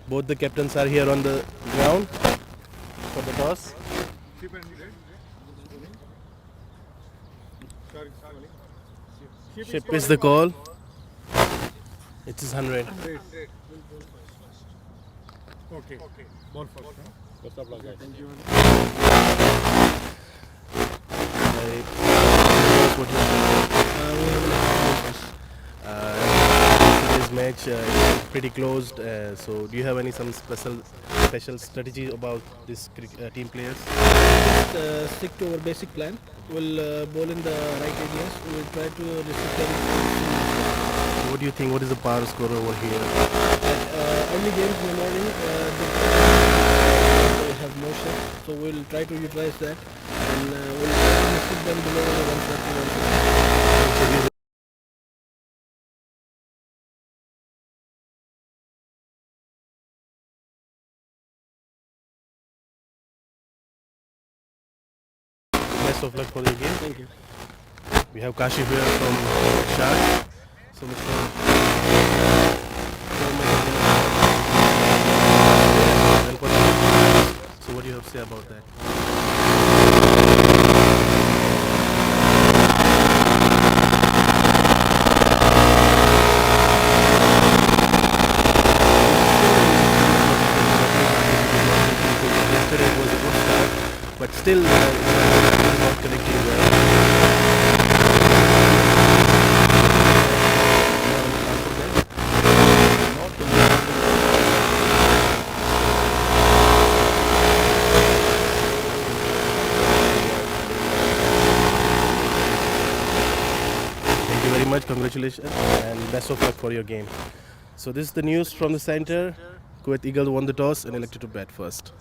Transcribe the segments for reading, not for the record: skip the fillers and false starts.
Both the captains are here on the ground for the toss. Ship is the call. It is 100. Okay. Ball first. Huh? Best of luck, guys. Right. What you today's match is pretty closed. So, do you have any some special strategy about this team players? Just stick to our basic plan. We'll bowl in the right areas. We'll try to restrict them. What do you think? What is the power score over here? Early games in the morning, they have more shots, so we'll try to utilize that, and we'll restrict them below 140. Best of luck for the game. Thank you. We have Kashi here from Shark. So, so what do you have to say about that? Yesterday it was a good start, but still it's not connecting well. Thank you very much. Congratulations and best of luck for your game. So this is the news from the center. Kuwait Eagle won the toss and elected to bat first.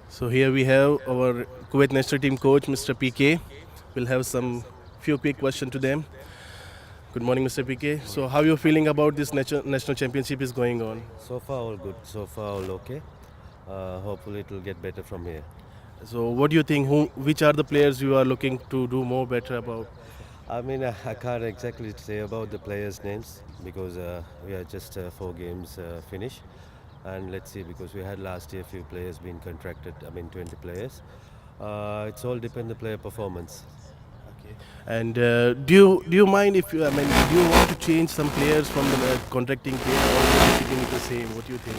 So here we have our Kuwait national team coach, Mr. PK. We'll have some few quick questions to them. Good morning, Mr. PK. So how you feeling about this national championship is going on? So far, all good. So far, all okay. Hopefully, it will get better from here. So what do you think? Which are the players you are looking to do more better about? I mean, I can't exactly say about the players' names because we are just 4 games finished. And let's see, because we had last year few players being contracted. I mean, 20 players. It's all depend the player performance. Okay. And do you mind if I mean do you want to change some players from the contracting team or are you keeping it the same? What do you think?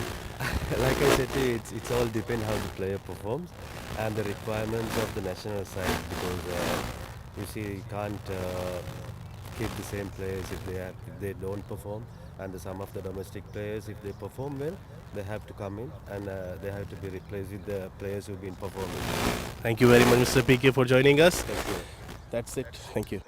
Like I said to you, it's all depend how the player performs and the requirements of the national side because you see you can't keep the same players if they don't perform, and some of the domestic players, if they perform well, they have to come in and they have to be replaced with the players who've been performing. Thank you very much, Mr. PK, for joining us. Thank you. That's it. Thank you.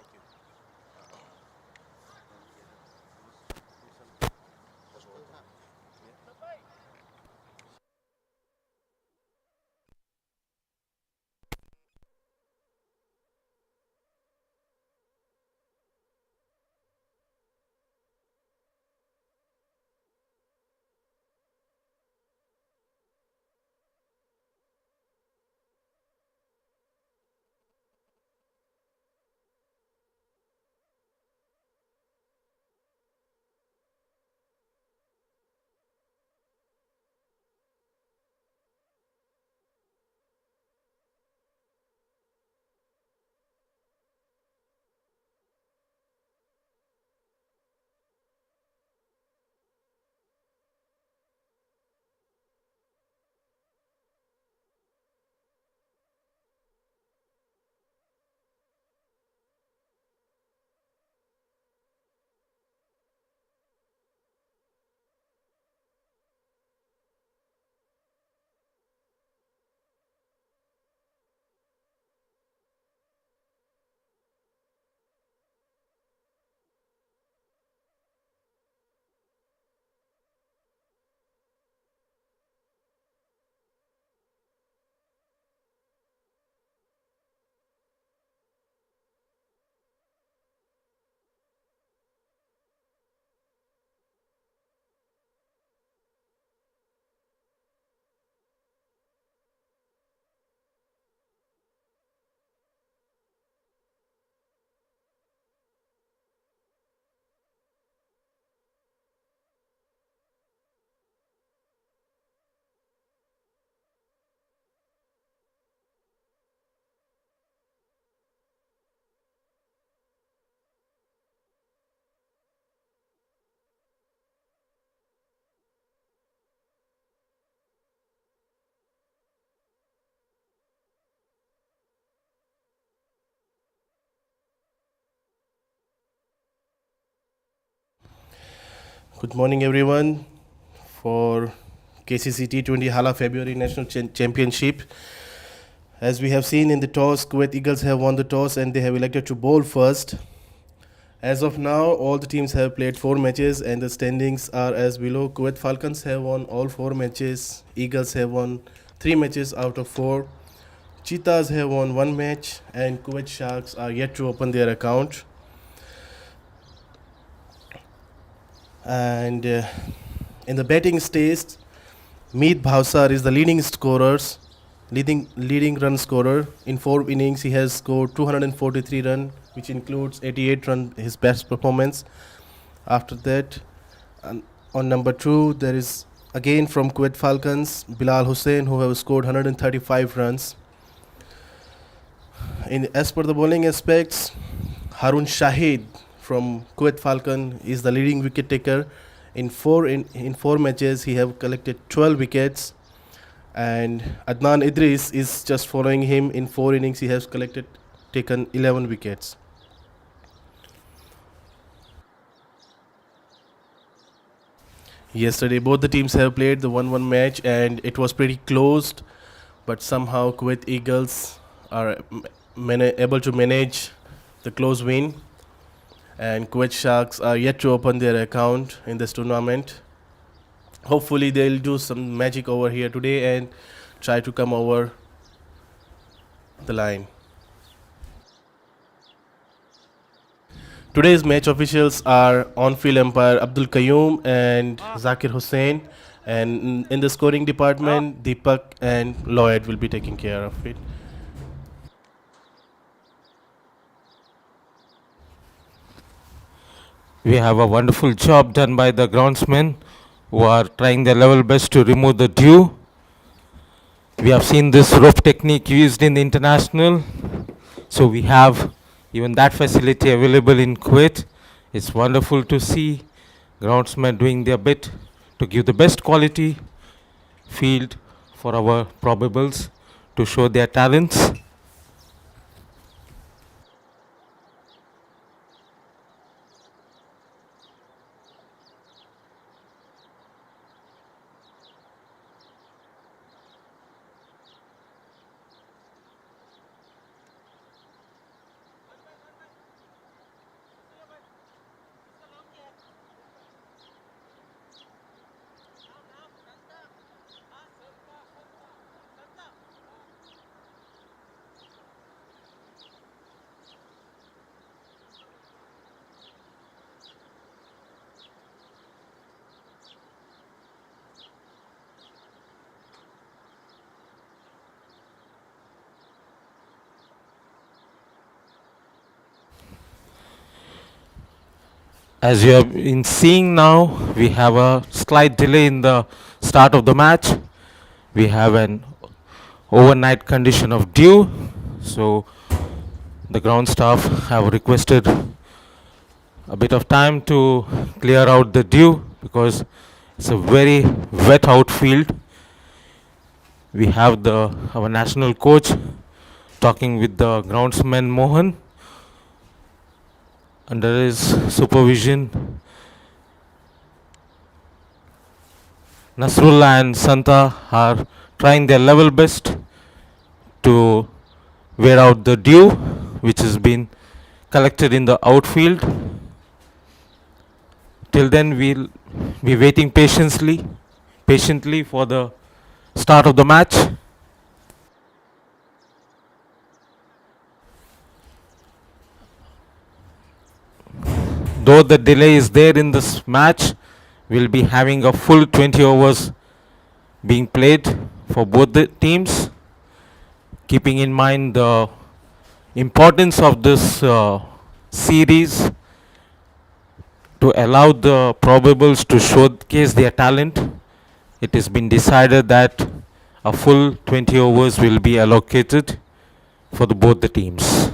Good morning, everyone, for KCC T20 HALA February National Championship. As we have seen in the toss, Kuwait Eagles have won the toss and they have elected to bowl first. As of now, all the teams have played 4 matches and the standings are as below. Kuwait Falcons have won all 4 matches. Eagles have won 3 matches out of 4. Cheetahs have won 1 match and Kuwait Sharks are yet to open their account. And in the batting stage, Meet Bhavsar is the leading run scorer. In 4 innings, he has scored 243 runs, which includes 88 runs, his best performance. After that, on number 2, there is again from Kuwait Falcons, Bilal Hussain, who have scored 135 runs. As per the bowling aspects, Harun Shahid from Kuwait Falcon is the leading wicket taker. In 4 matches, he have collected 12 wickets, and Adnan Idris is just following him. In 4 innings, he has taken 11 wickets. Yesterday, both the teams have played the 1-1 match, and it was pretty closed. But somehow, Kuwait Eagles are able to manage the close win, and Kuwait Sharks are yet to open their account in this tournament. Hopefully, they'll do some magic over here today and try to come over the line. Today's match officials are on-field umpire Abdul Qayyum and Zakir Hussain, and in the scoring department, Deepak and Lloyd will be taking care of it. We have a wonderful job done by the groundsmen who are trying their level best to remove the dew. We have seen this rope technique used in the international, so we have even that facility available in Kuwait. It's wonderful to see groundsmen doing their bit to give the best quality field for our probables to show their talents. As you have been seeing now, we have a slight delay in the start of the match. We have an overnight condition of dew, so the ground staff have requested a bit of time to clear out the dew because it's a very wet outfield. We have our national coach talking with the groundsman Mohan. Under his supervision, Nasrullah and Santa are trying their level best to wear out the dew which has been collected in the outfield. Till then, we'll be waiting patiently for the start of the match. Though the delay is there in this match, we'll be having a full 20 overs being played for both the teams, keeping in mind the importance of this series to allow the probables to showcase their talent. It has been decided that a full 20 overs will be allocated for both the teams.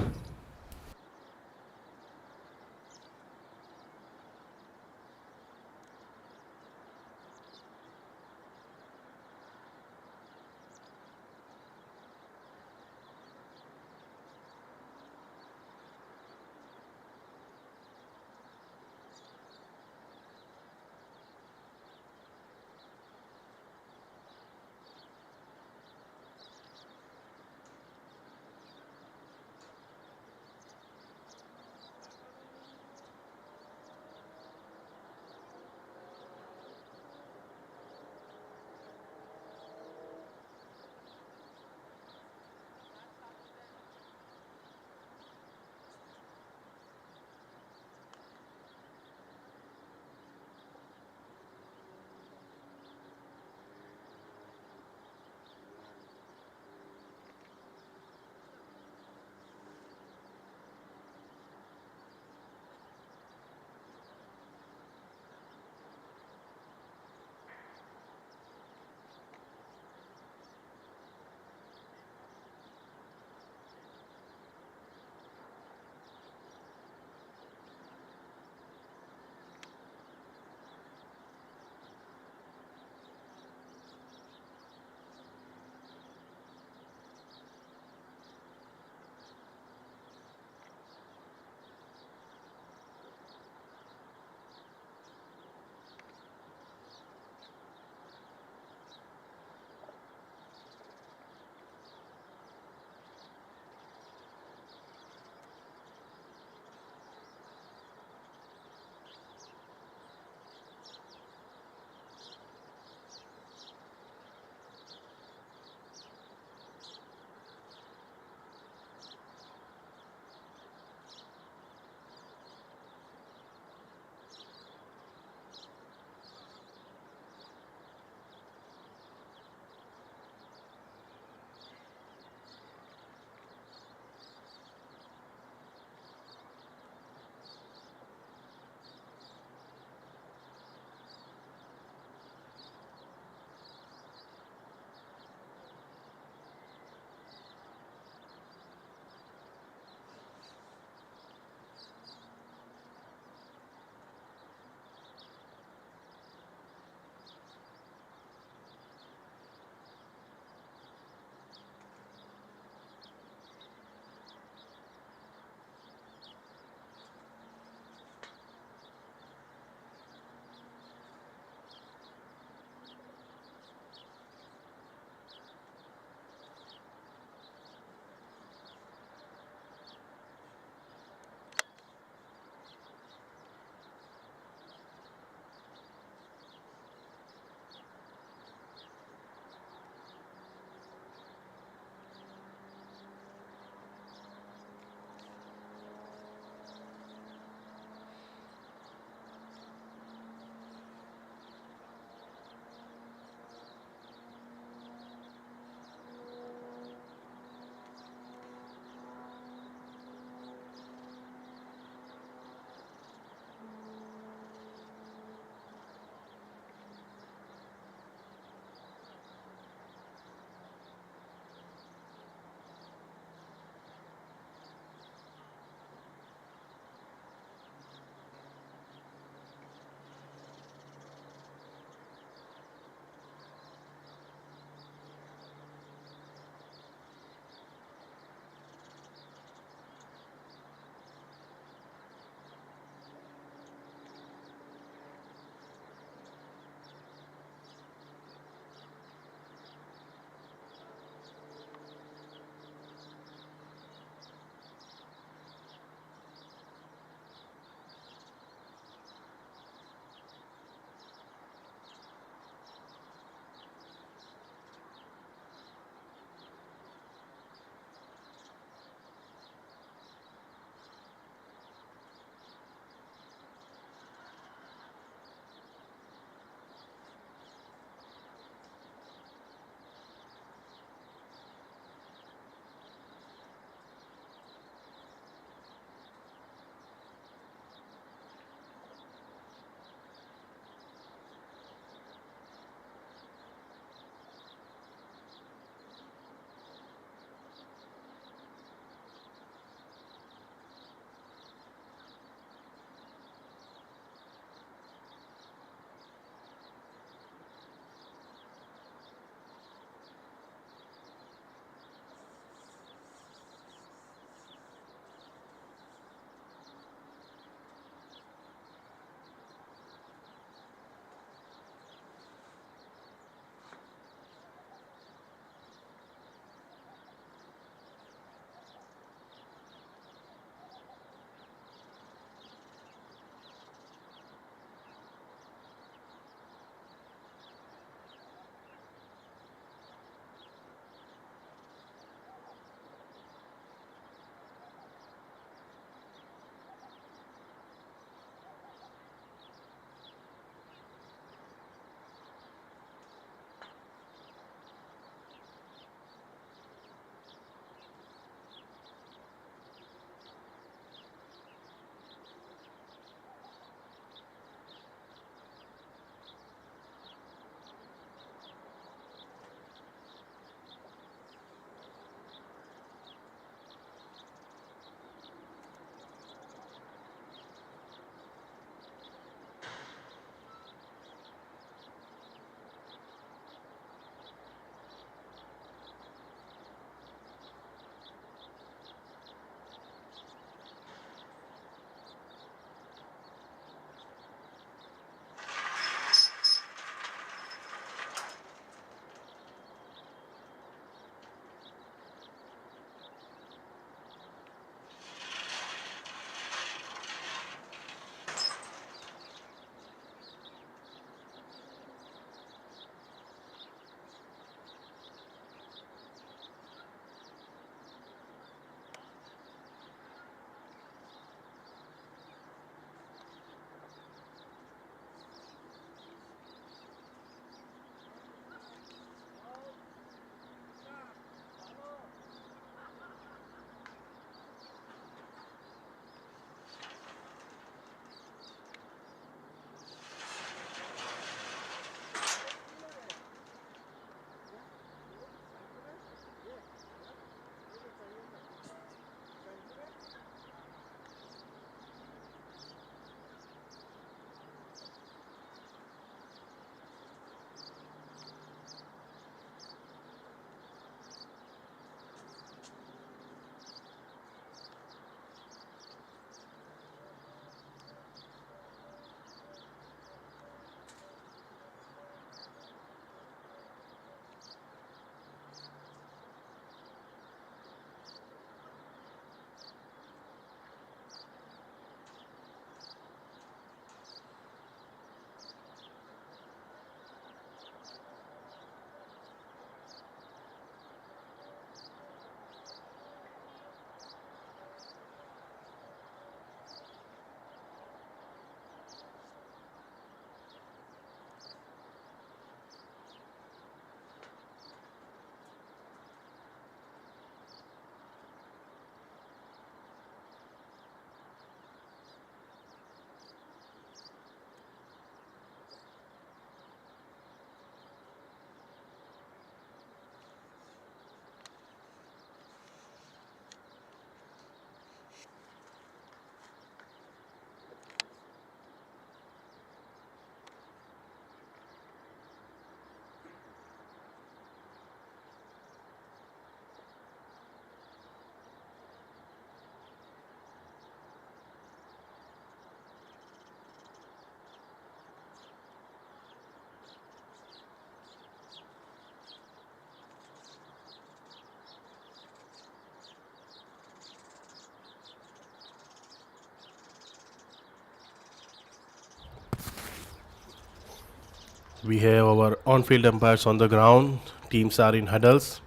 We have our on-field umpires on the ground. Teams are in huddles.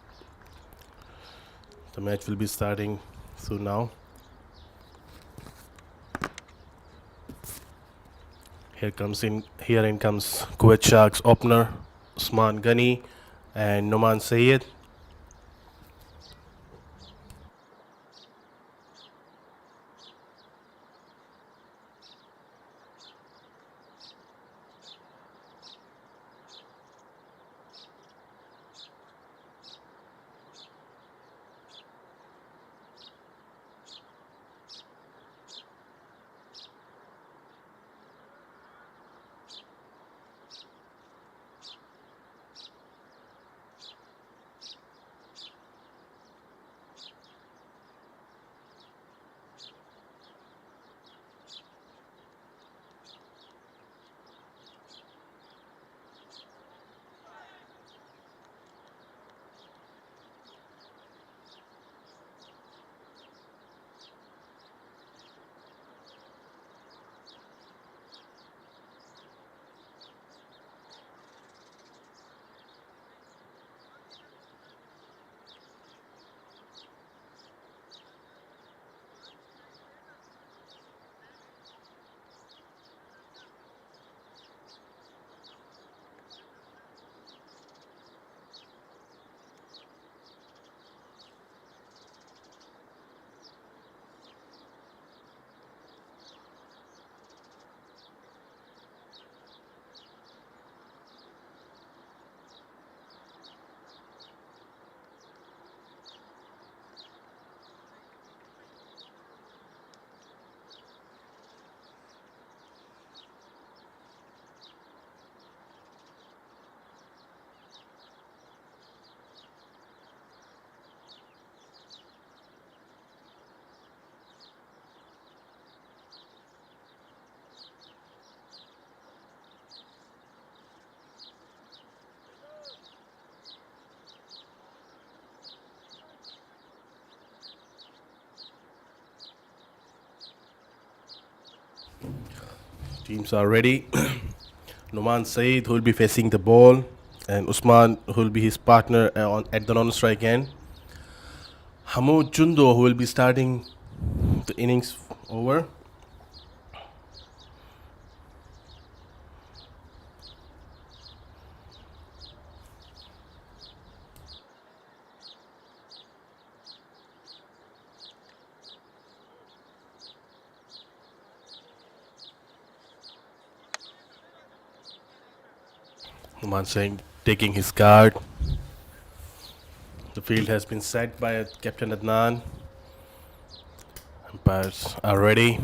The match will be starting soon now. Here in comes Kuwait Sharks opener Usman Ghani and Noman Sayed. Teams are ready. Noman Saeed who will be facing the ball and Usman who will be his partner at the non-strike end. Hamoud Jundo who will be starting the innings over. Noman Saeed taking his guard. The field has been set by Captain Adnan. Umpires are ready.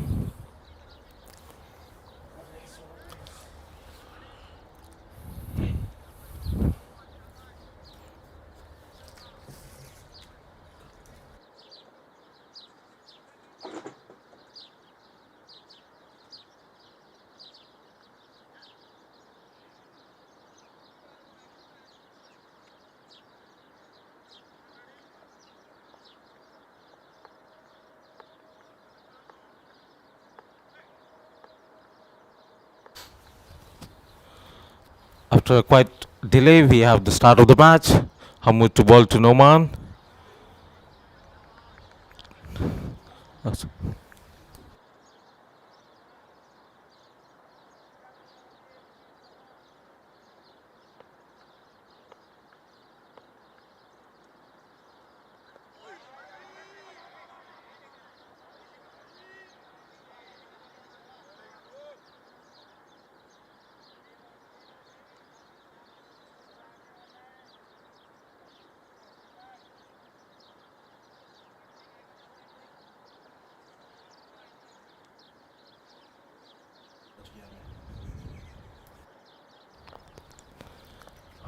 After a quite delay, we have the start of the match. Hamoud to ball to Noman.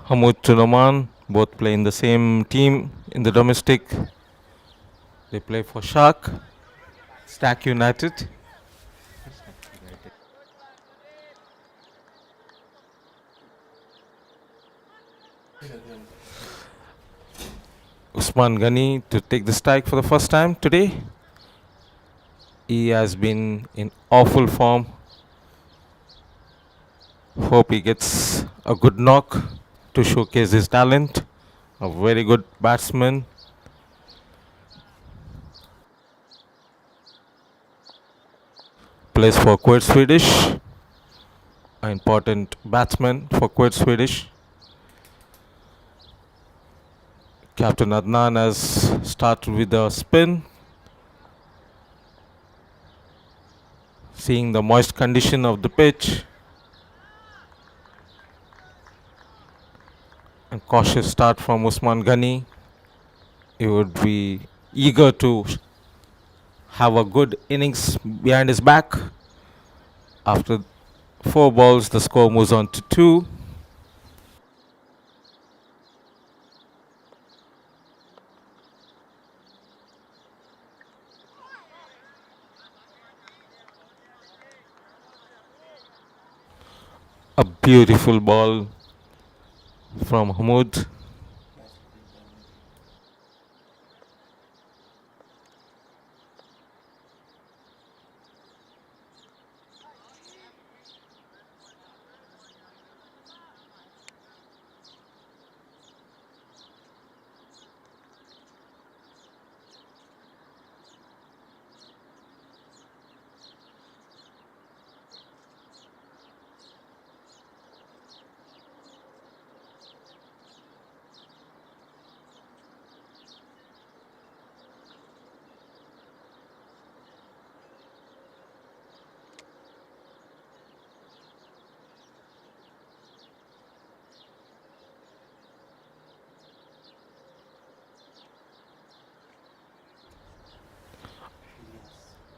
Hamoud to Noman, both play in the same team in the domestic. They play for Shark, Stack United. Usman Ghani to take the strike for the first time today. He has been in awful form. Hope he gets a good knock to showcase his talent. A very good batsman. Plays for Kuwait Swedish. An important batsman for Kuwait Swedish. Captain Adnan has started with a spin. Seeing the moist condition of the pitch. And cautious start from Usman Ghani. He would be eager to have a good innings behind his back. After 4 balls, the score moves on to 2. A beautiful ball from Hamoud.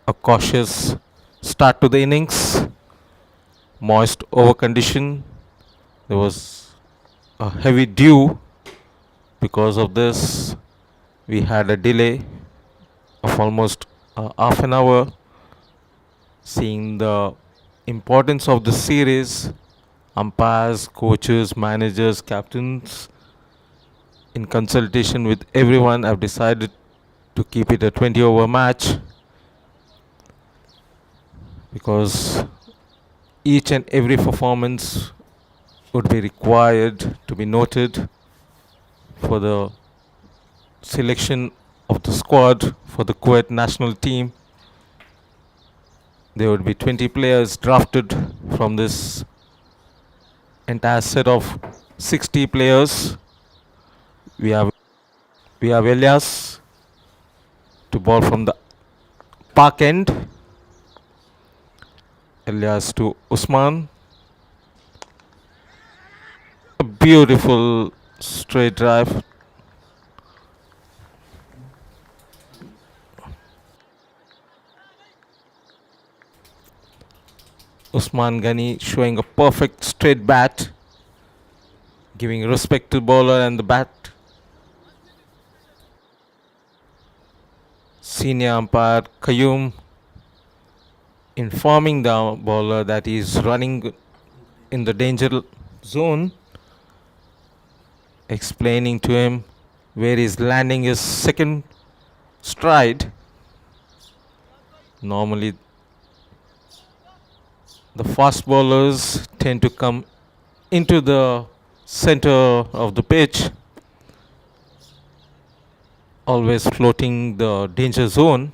A cautious start to the innings. Moist over condition. There was a heavy dew. Because of this, we had a delay of almost half an hour. Seeing the importance of the series, umpires, coaches, managers, captains, in consultation with everyone, have decided to keep it a 20-over match because each and every performance would be required to be noted for the selection of the squad for the Kuwait national team. There would be 20 players drafted from this entire set of 60 players. We have Elias to ball from the park end. Elias to Usman. A beautiful straight drive. Usman Ghani showing a perfect straight bat, giving respect to bowler and the bat. Senior umpire Qayyum informing the bowler that he is running in the danger zone, explaining to him where he is landing his second stride. Normally, the fast bowlers tend to come into the center of the pitch, always floating the danger zone,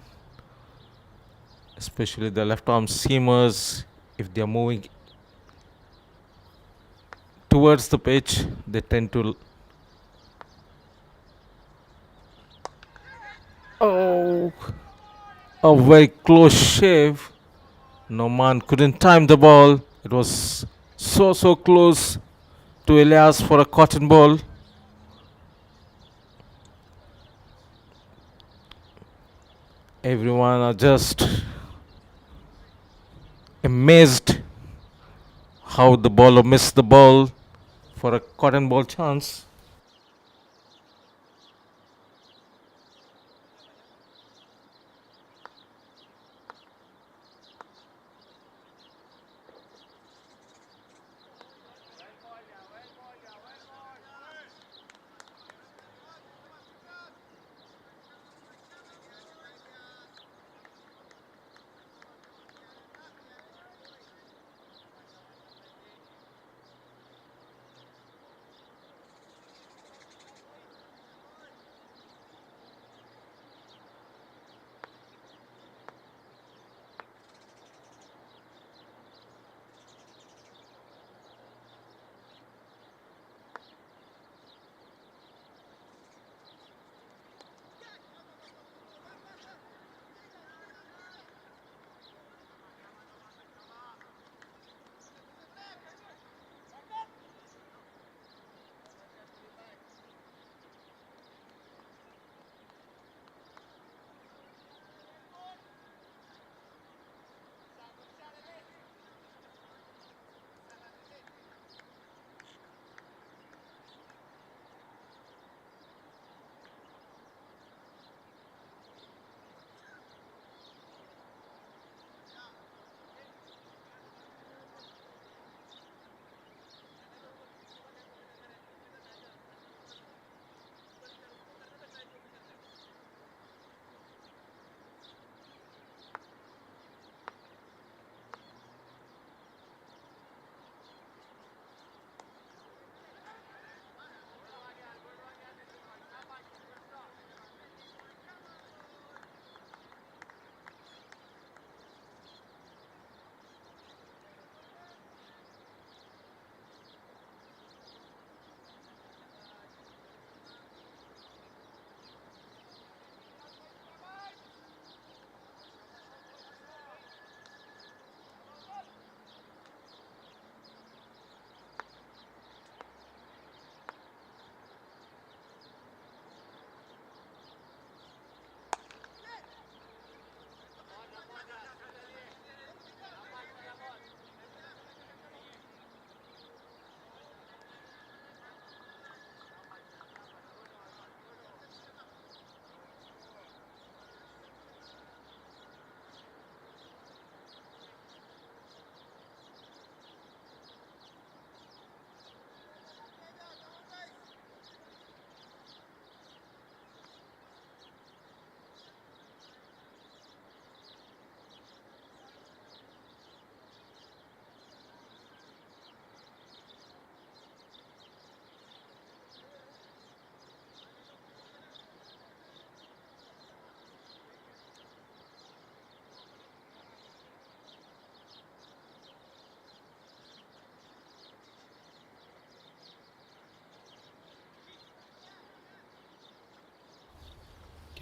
especially the left arm seamers. If they are moving towards the pitch, they tend to a very close shave. Noman couldn't time the ball. It was so close to Elias for a cotton ball. Everyone are just amazed how the bowler missed the ball for a cotton ball chance.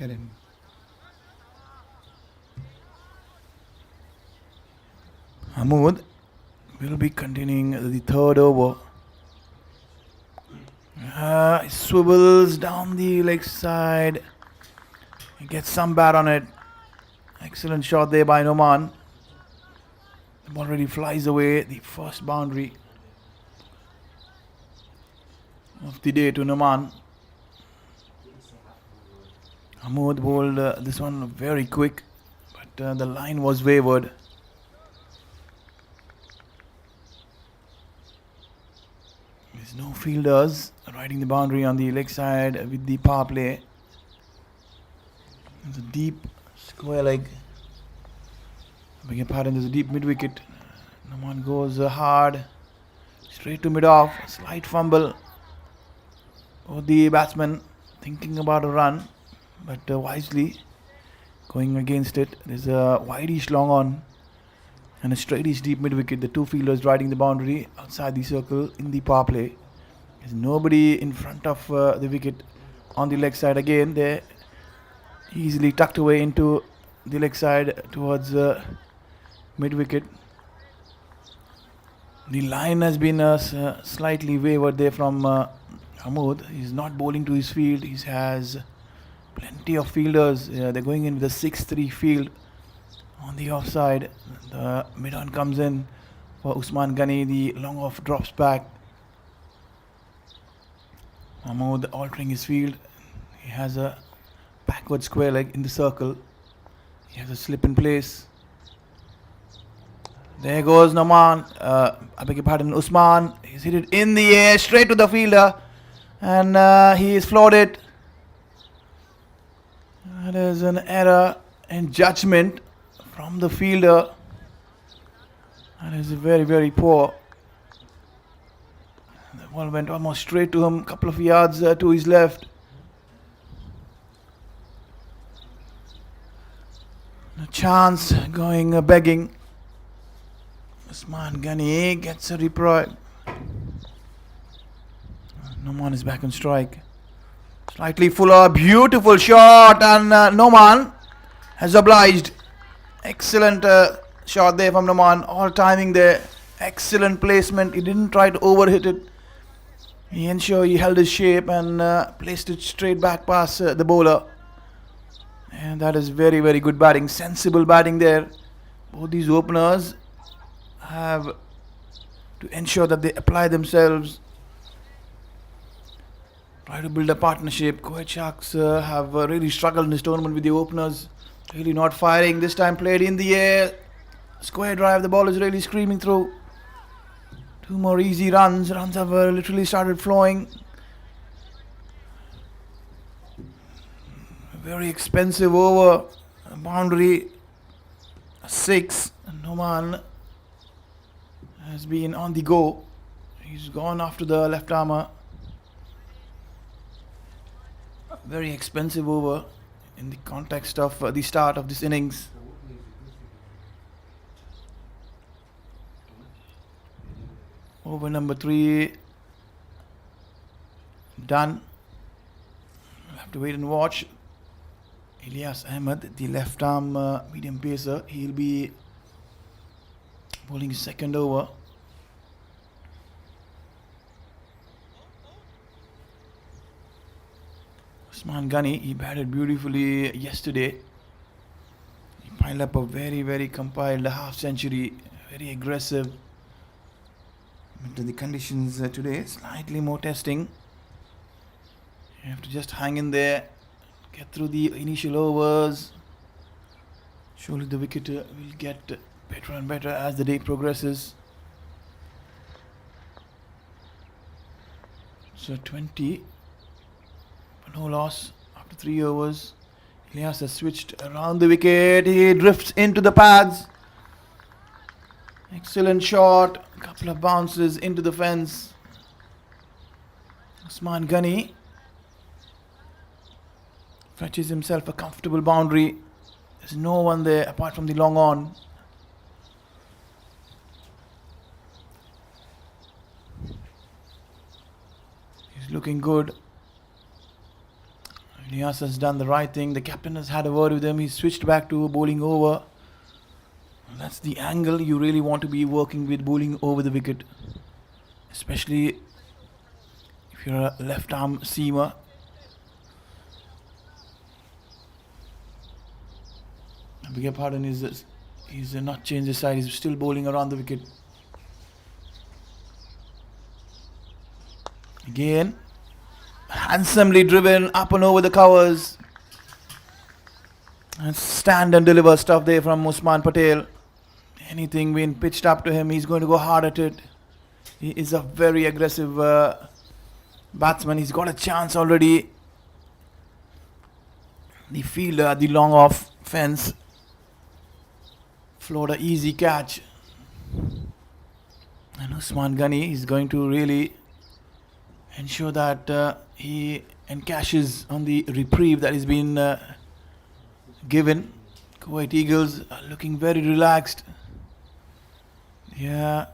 Karen. Hamoud will be continuing the third over. He swivels down the leg side. He gets some bat on it. Excellent shot there by Noman. The ball already flies away. The first boundary of the day to Noman. Hamoud bowled this one very quick, but the line was wavered. There's no fielders riding the boundary on the leg side with the power play. There's a deep square leg. I beg your pardon, there's a deep mid wicket. Noman goes hard, straight to mid off. Slight fumble. Both the batsmen thinking about a run, but wisely going against it. There's a wideish long on and a straightish deep mid wicket. The two fielders riding the boundary outside the circle in the power play. There's nobody in front of the wicket on the leg side again. They're easily tucked away into the leg side towards mid wicket. The line has been slightly wavered there from Hamoud. He's not bowling to his field. He has plenty of fielders. They're going in with a 6-3 field on the offside. The mid-on comes in for Usman Ghani. The long off drops back. Hamoud altering his field. He has a backward square leg in the circle. He has a slip in place. There goes Noman. I beg your pardon, Usman. He's hit it in the air straight to the fielder. And he is floored it. That is an error in judgment from the fielder. That is very, very poor. The ball went almost straight to him, a couple of yards to his left. A chance going begging. Usman Ghani gets a reply. Noman is back on strike. Slightly fuller, beautiful shot, and Noman has obliged. Excellent shot there from Noman. All timing there. Excellent placement. He didn't try to overhit it. He ensured he held his shape and placed it straight back past the bowler. And that is very, very good batting. Sensible batting there. Both these openers have to ensure that they apply themselves. Try to build a partnership. Kuwait Sharks have really struggled in this tournament with the openers. Really not firing. This time played in the air. Square drive. The ball is really screaming through. Two more easy runs. Runs have literally started flowing. Very expensive over. Boundary 6. Noman has been on the go. He's gone after the left armour. Very expensive over in the context of the start of this innings. Over number 3 done. We'll have to wait and watch. Ilyas Ahmed, the left arm medium pacer, he'll be bowling his second over. Usman Ghani, he batted beautifully yesterday. He piled up a very, very compiled half century, very aggressive. Into the conditions today, slightly more testing. You have to just hang in there, get through the initial overs. Surely the wicket will get better and better as the day progresses. So 20, but no loss after 3 overs. Ilyas has switched around the wicket. He drifts into the pads. Excellent shot. Couple of bounces into the fence. Usman Ghani fetches himself a comfortable boundary. There's no one there apart from the long on. He's looking good. Ilyas has done the right thing. The captain has had a word with him. He's switched back to bowling over. That's the angle you really want to be working with, bowling over the wicket. Especially if you're a left arm seamer. I beg your pardon, he's not changed his side. He's still bowling around the wicket. Again, handsomely driven up and over the covers. And stand and deliver stuff there from Usman Patel. Anything being pitched up to him, he's going to go hard at it. He is a very aggressive batsman. He's got a chance already. The fielder at the long off fence floored an easy catch. And Usman Ghani is going to really ensure that he encashes on the reprieve that has been given. Kuwait Eagles are looking very relaxed. Yeah,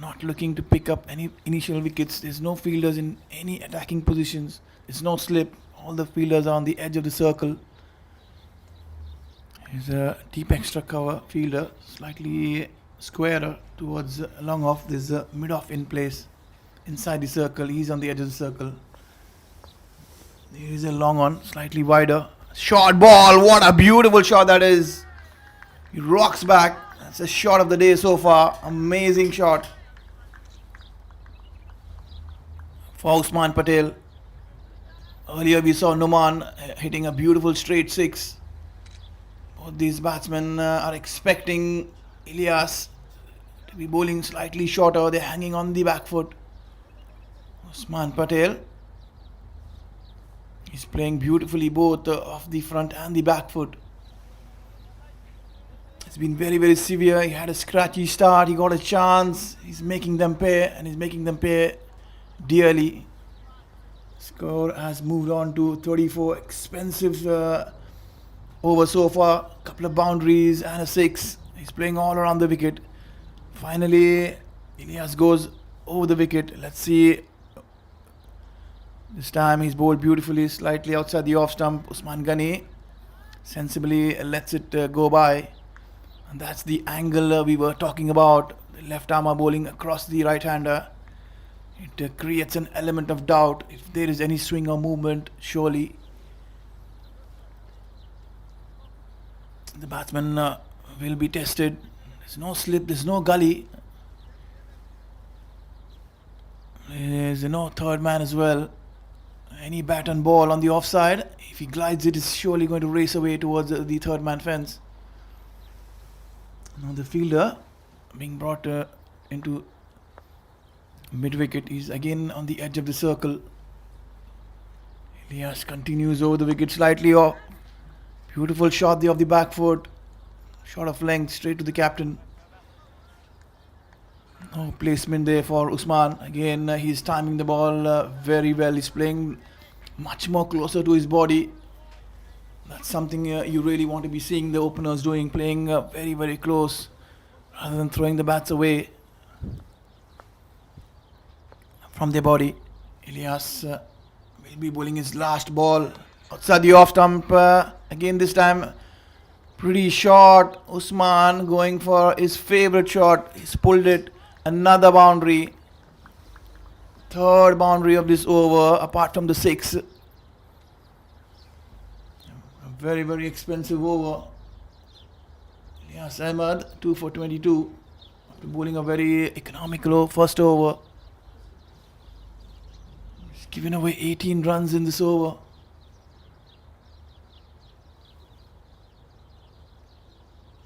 not looking to pick up any initial wickets. There's no fielders in any attacking positions. There's no slip. All the fielders are on the edge of the circle. He's a deep extra cover fielder, slightly squarer towards long off. There's a mid off in place inside the circle. He's on the edge of the circle. There is a long on, slightly wider. Short ball. What a beautiful shot that is. He rocks back. That's a shot of the day so far. Amazing shot for Usman Patel. Earlier we saw Numan hitting a beautiful straight six. Both these batsmen are expecting Ilyas to be bowling slightly shorter. They're hanging on the back foot. Usman Patel is playing beautifully both off the front and the back foot. It's been very, very severe. He had a scratchy start. He got a chance. He's making them pay, and he's making them pay dearly. Score has moved on to 34. Expensive over so far. Couple of boundaries and a six. He's playing all around the wicket. Finally, Ilyas goes over the wicket. Let's see. This time he's bowled beautifully, slightly outside the off stump. Usman Ghani sensibly lets it go by. And that's the angle we were talking about. The left armer bowling across the right hander. It creates an element of doubt if there is any swing or movement, surely. The batsman will be tested. There's no slip, there's no gully. There's no third man as well. Any bat and ball on the offside, if he glides it, is surely going to race away towards the third man fence. Now the fielder being brought into mid wicket is again on the edge of the circle. Ilyas continues over the wicket slightly off. Beautiful shot there of the back foot. Shot of length straight to the captain. No placement there for Usman. Again, he's timing the ball very well. He's playing much more closer to his body. That's something you really want to be seeing the openers doing, playing very, very close rather than throwing the bats away from their body. Ilyas will be bowling his last ball outside the off stump. Again this time pretty short. Usman going for his favourite shot. He's pulled it. Another boundary. Third boundary of this over apart from the six. A very, very expensive over. Ilyas Ahmed 2 for 22 after bowling a very economical first over. He's given away 18 runs in this over.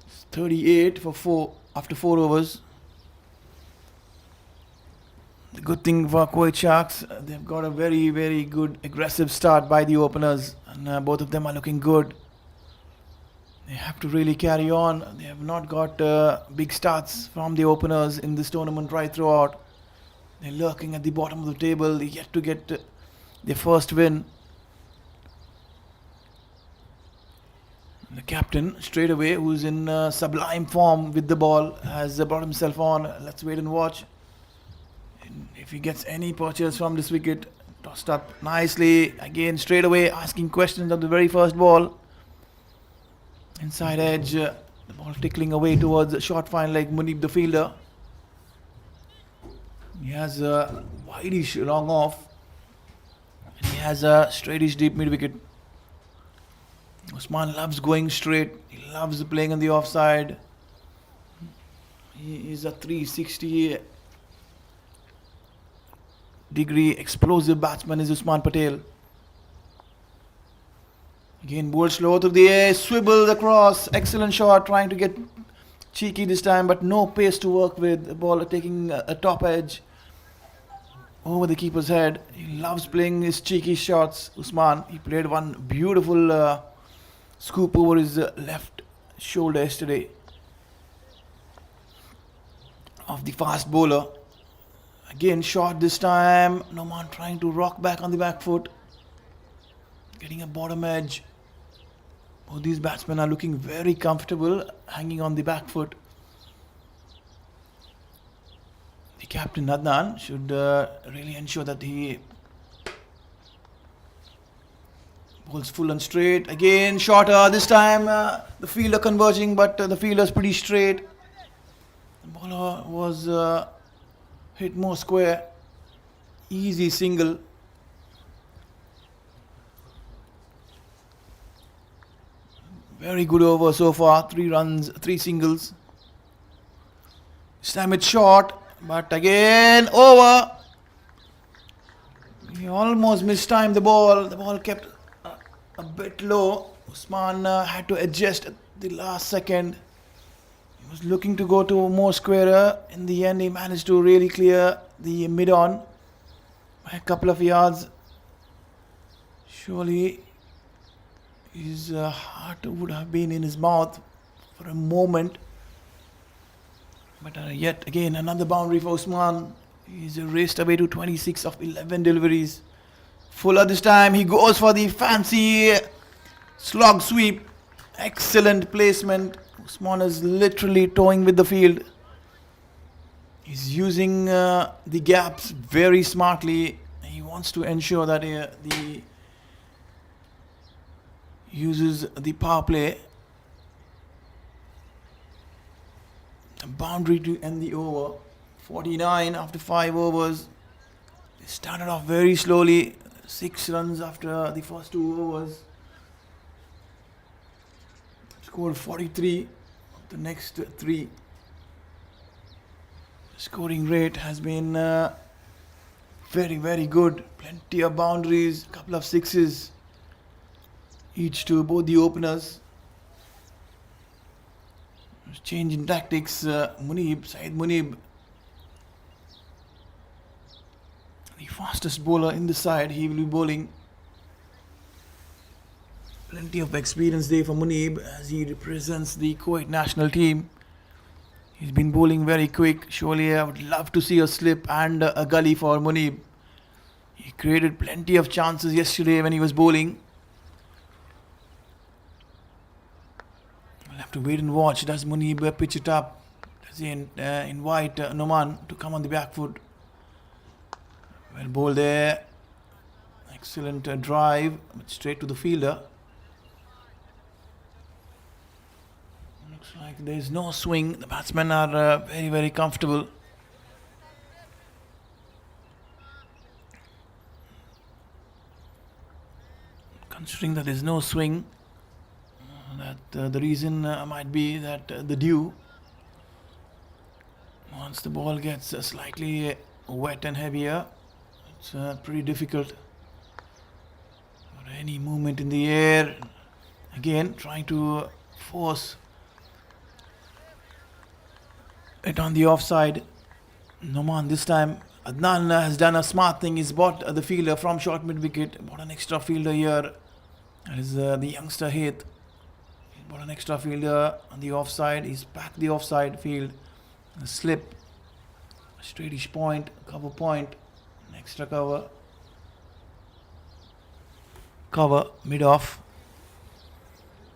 It's 38 for 4 after 4 overs. The good thing for Kuwait Sharks, they've got a very, very good aggressive start by the openers, and both of them are looking good. They have to really carry on. They have not got big starts from the openers in this tournament right throughout. They're lurking at the bottom of the table. They yet to get their first win. The captain, straight away, who's in sublime form with the ball, has brought himself on. Let's wait and watch. If he gets any purchase from this wicket, Tossed up nicely. Again, straight away asking questions on the very first ball. Inside edge. The ball tickling away towards the short fine leg. Munib, the fielder. He has a wideish long off. And he has a straightish deep mid wicket. Usman loves going straight. He loves playing on the offside. He is a 360-degree explosive batsman is Usman Patel. Again, ball slow to the air, swivels across. Excellent shot, trying to get cheeky this time, but no pace to work with. The ball taking a top edge over the keeper's head. He loves playing his cheeky shots, Usman. He played one beautiful scoop over his left shoulder yesterday of the fast bowler. Again, shot this time. Noman trying to rock back on the back foot, getting a bottom edge. Both these batsmen are looking very comfortable hanging on the back foot. The captain Adnan should really ensure that he bowls full and straight. Again, shorter. This time the fielder converging, but the fielder's pretty straight. The bowler was hit more square. Easy single. Very good over so far. 3 runs, 3 singles. This time it's short, but again over. He almost mistimed the ball. The ball kept a bit low. Usman had to adjust at the last second. He was looking to go to more squarer. In the end, he managed to really clear the mid-on by a couple of yards. Surely his heart would have been in his mouth for a moment. But yet again, another boundary for Usman. He's raced away to 26 of 11 deliveries. Fuller this time. He goes for the fancy slog sweep. Excellent placement. Usman is literally toying with the field. He's using the gaps very smartly. He wants to ensure that the uses the power play. A boundary to end the over. 49 after 5 overs. They started off very slowly. 6 runs after the first 2 overs. Scored 43 of the next 3. Scoring rate has been very, very good. Plenty of boundaries, couple of sixes each to both the openers. Change in tactics. Syed Munib, the fastest bowler in the side, he will be bowling. Plenty of experience there for Munib as he represents the Kuwait national team. He's been bowling very quick. Surely I would love to see a slip and a gully for Munib. He created plenty of chances yesterday when he was bowling. We'll have to wait and watch. Does Munib pitch it up? Does he invite Noman to come on the back foot? Well bowled there. Excellent drive, but straight to the fielder. Looks like there is no swing. The batsmen are very, very comfortable. Considering that there is no swing, that the reason might be that the dew, once the ball gets slightly wet and heavier, it's pretty difficult. Or any movement in the air, again trying to force it on the offside. Noman this time. Adnan has done a smart thing. He's bought the fielder from short mid wicket. Bought an extra fielder here. That is the youngster Haith. He bought an extra fielder on the offside. He's packed the offside field. A slip, a straightish point, cover point, an extra cover mid off.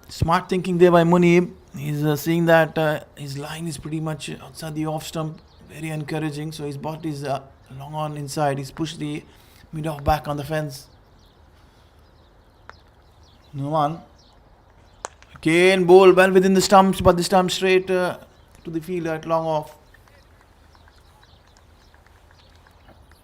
Smart thinking there by Munib. He's seeing that his line is pretty much outside the off stump. Very encouraging. So he's bought his long on inside. He's pushed the Mid off back on the fence. Numan. Again, ball well within the stumps, but this time straight to the fielder at long off.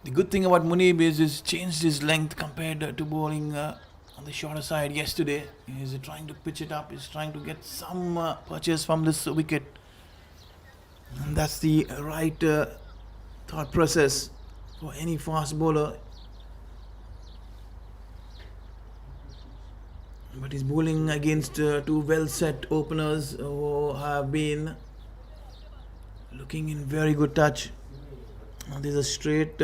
The good thing about Munib is he's changed his length compared to bowling on the shorter side yesterday. He's trying to pitch it up. He's trying to get some purchase from this wicket. And that's the right thought process for any fast bowler. But he's bowling against two well-set openers who have been looking in very good touch. Now there's a straight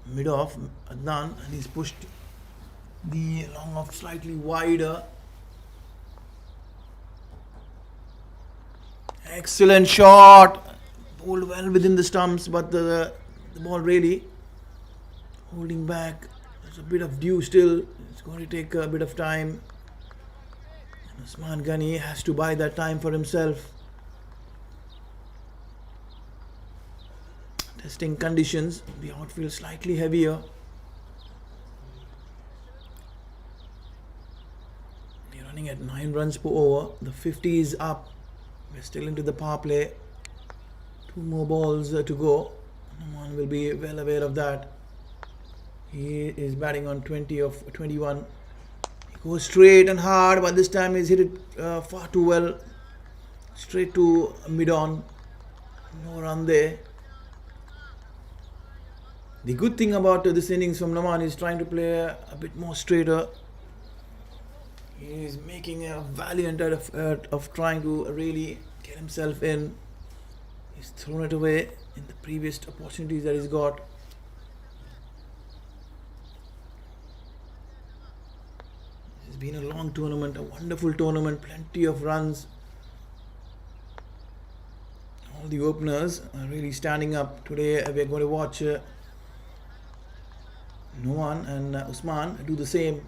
mid-off, Adnan, and he's pushed the long off slightly wider. Excellent shot. Bowled well within the stumps, but the ball really holding back. There's a bit of dew still. It's going to take a bit of time. Usman Ghani has to buy that time for himself. Testing conditions. The outfield slightly heavier. We're running at 9 runs per over. The 50 is up. We're still into the power play. 2 more balls to go. Numan will be well aware of that. He is batting on 20 of 21. He goes straight and hard, but this time he's hit it far too well. Straight to mid-on. No run there. The good thing about this innings from Numan is trying to play a bit more straighter. He is making a valiant effort of trying to really get himself in. He's thrown it away in the previous opportunities that he's got. It's been a long tournament, a wonderful tournament, plenty of runs. All the openers are really standing up. Today we're going to watch Numan and Usman do the same.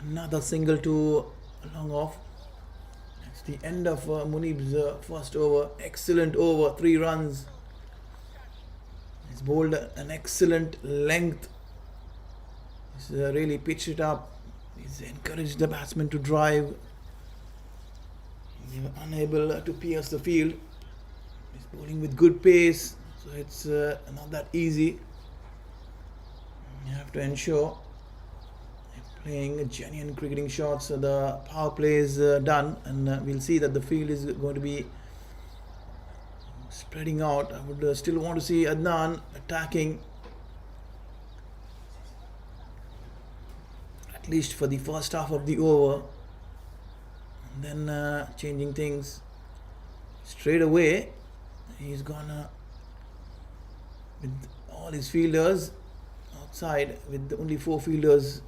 Another single to long off. It's the end of Munib's first over. Excellent over, 3 runs. He's bowled an excellent length. He's really pitched it up. He's encouraged the batsman to drive. He's unable to pierce the field. He's bowling with good pace, so it's not that easy. You have to ensure you're playing genuine cricketing shots. So the power play is done, and we'll see that the field is going to be spreading out. I would still want to see Adnan attacking, at least for the first half of the over, and then changing things straight away. He's gonna with all his fielders outside, with only 4 fielders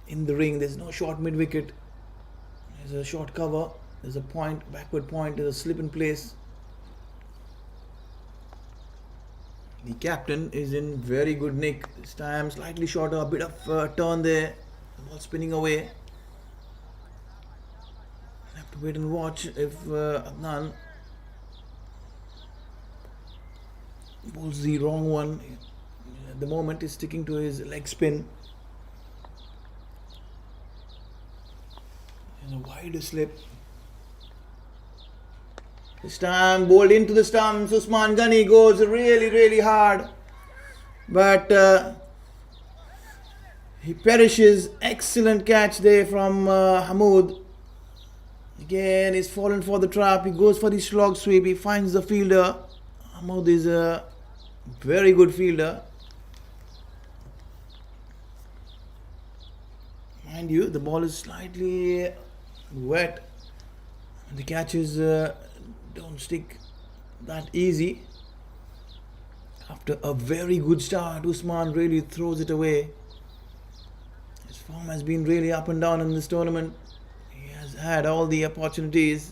in the ring. There's no short mid wicket. There's a short cover. There's a point, backward point. There's a slip in place. The captain is in very good nick. This time slightly shorter, a bit of turn there. The ball spinning away. We'll have to wait and watch if Adnan bowls the wrong one. At the moment he's sticking to his leg spin. There's a wide slip. This time bowled into the stumps. Usman Ghani goes really hard, but he perishes. Excellent catch there from Hamoud. Again he's fallen for the trap. He goes for the slog sweep. He finds the fielder. Hamoud is a very good fielder. Mind you, the ball is slightly wet. The catches don't stick that easy. After a very good start, Usman really throws it away. His form has been really up and down in this tournament. He has had all the opportunities,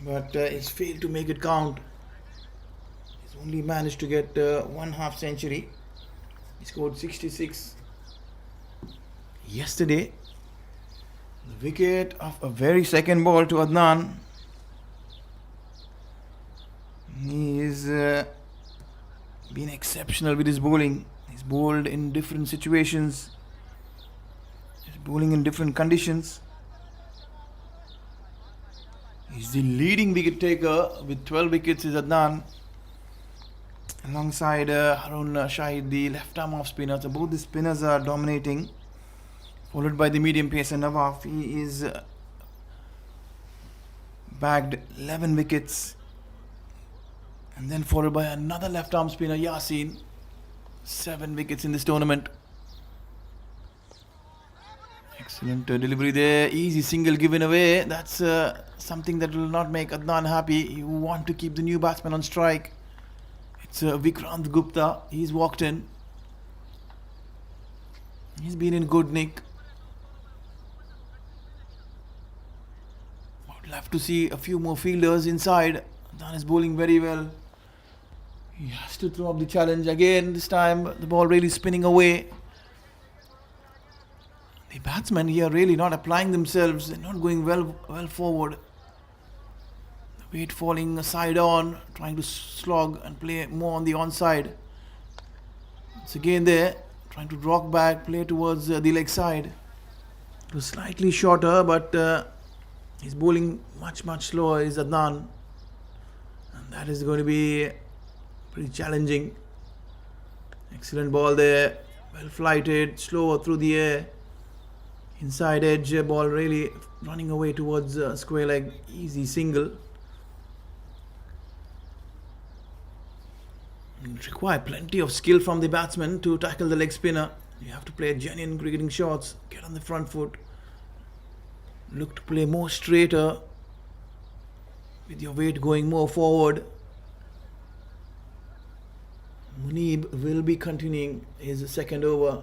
but he's failed to make it count. He's only managed to get 1 half century. He scored 66 yesterday. The wicket of a very second ball to Adnan. He is been exceptional with his bowling. He's bowled in different situations. He's bowling in different conditions. He's the leading wicket taker with 12 wickets is Adnan. Alongside Harun Shahid, the left arm off spinner. So both the spinners are dominating. Followed by the medium pacer Nawaf. He is bagged 11 wickets. And then followed by another left arm spinner Yasin. 7 wickets in this tournament. Excellent delivery there. Easy single given away. That's something that will not make Adnan happy. You want to keep the new batsman on strike. It's Vikrant Gupta. He's walked in. He's been in good nick. Would love to see a few more fielders inside. Adnan is bowling very well. He has to throw up the challenge again. This time the ball really spinning away. The batsmen here really not applying themselves. They're not going well forward. The weight falling side on, trying to slog and play more on the onside. It's again there, trying to rock back, play towards the leg side. It was slightly shorter, but he's bowling much slower is Adnan. And that is going to be pretty challenging. Excellent ball there, well flighted, slower through the air. Inside edge ball really running away towards square leg. Easy single. It requires plenty of skill from the batsman to tackle the leg spinner. You have to play genuine cricketing shots. Get on the front foot. Look to play more straighter. With your weight going more forward. Munib will be continuing his second over.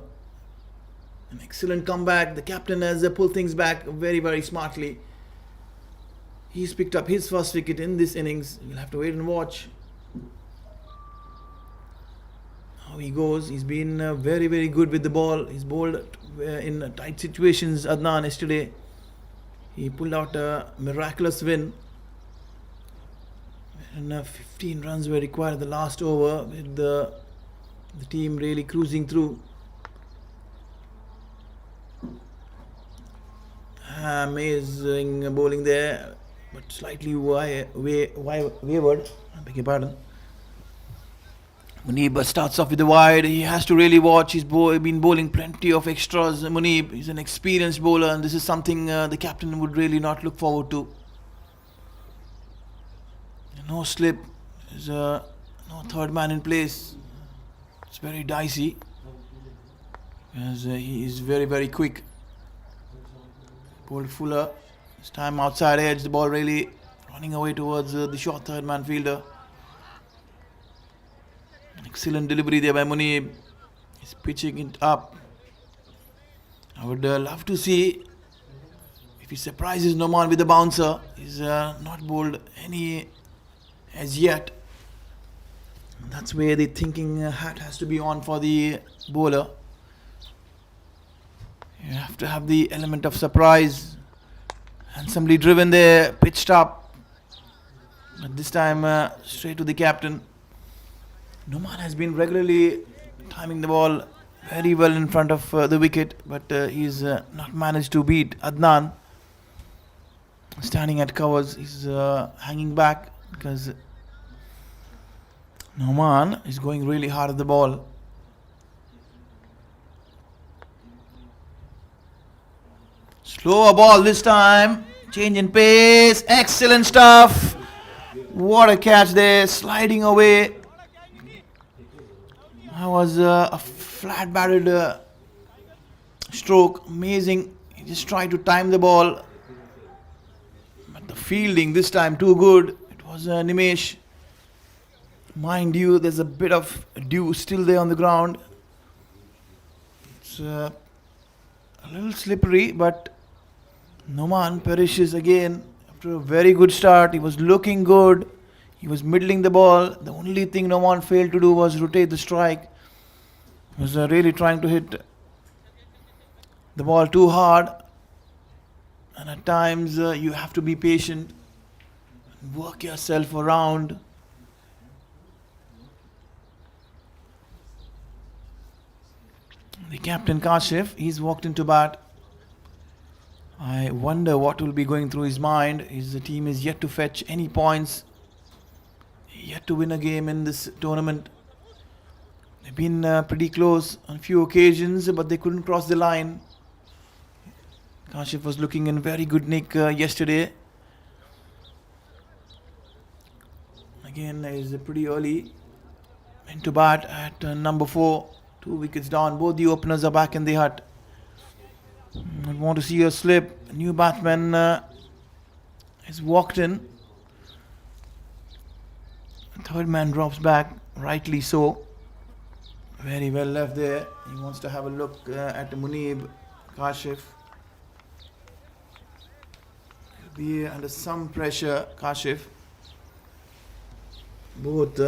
An excellent comeback. The captain has pulled things back very smartly. He's picked up his first wicket in this innings. We'll have to wait and watch how he goes. He's been very good with the ball. He's bowled in tight situations. Adnan yesterday, he pulled out a miraculous win. And 15 runs were required at the last over with the team really cruising through. Amazing bowling there, but slightly wavered. I beg your pardon. Munib starts off with the wide. He has to really watch. He's been bowling plenty of extras. Munib is an experienced bowler, and this is something the captain would really not look forward to. No slip. There's no third man in place. It's very dicey as he is very quick. Bowled Fuller. This time outside edge, the ball really running away towards the short third man fielder. Excellent delivery there by Munib. He's pitching it up. I would love to see if he surprises Noman with the bouncer. He's not bowled any as yet. That's where the thinking hat has to be on for the bowler. You have to have the element of surprise. Handsomely driven there, pitched up. But this time straight to the captain. Noman has been regularly timing the ball very well in front of the wicket, but he's not managed to beat Adnan. Standing at covers, he's hanging back because Noman is going really hard at the ball. Slower ball this time. Change in pace. Excellent stuff. What a catch there. Sliding away. That was a flat batted stroke. Amazing. He just tried to time the ball. But the fielding this time too good. It was Nimesh. Mind you, there's a bit of dew still there on the ground. It's a little slippery, but Noman perishes again after a very good start. He was looking good. He was middling the ball. The only thing Noman failed to do was rotate the strike. He was really trying to hit the ball too hard. And at times you have to be patient and work yourself around. The captain Kashif, he's walked into bat. I wonder what will be going through his mind. His team is yet to fetch any points, yet to win a game in this tournament. They've been pretty close on a few occasions, but they couldn't cross the line. Kashif was looking in very good nick yesterday. Again, is pretty early into bat at number 4. 2 wickets down. Both the openers are back in the hut. I want to see a slip. A new batsman has walked in. The third man drops back, rightly so. Very well left there. He wants to have a look at Munib Kashif. He'll be under some pressure, Kashif. Both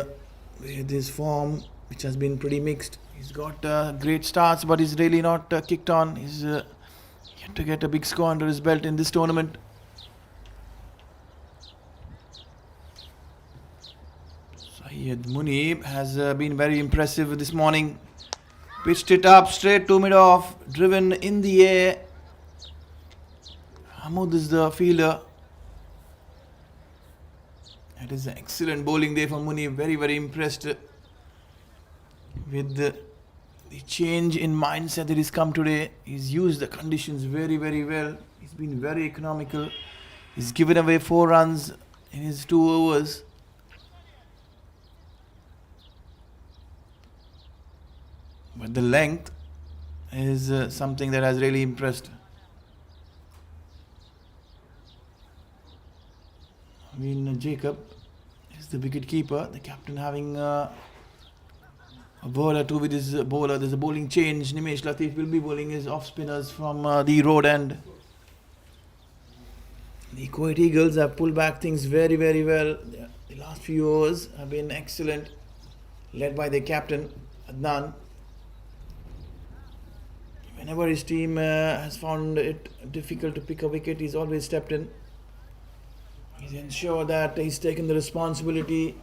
with his form, which has been pretty mixed. He's got great starts, but he's really not kicked on. He's yet to get a big score under his belt in this tournament. Syed Munib has been very impressive this morning. Pitched it up straight to mid-off, driven in the air. Hamoud is the fielder. That is an excellent bowling day for Munib. Very, very impressed with the change in mindset that has come today. He's used the conditions very, very well. He's been very economical. He's given away 4 runs in his 2 overs. But the length is something that has really impressed. I mean, Jacob is the wicket keeper. The captain having a ball or two with his bowler. There's a bowling change. Nimesh Latif will be bowling his off spinners from the road end. The Kuwait Eagles have pulled back things very, very well. The last few overs have been excellent, led by their captain Adnan. Whenever his team has found it difficult to pick a wicket, he's always stepped in. He's ensured that he's taken the responsibility.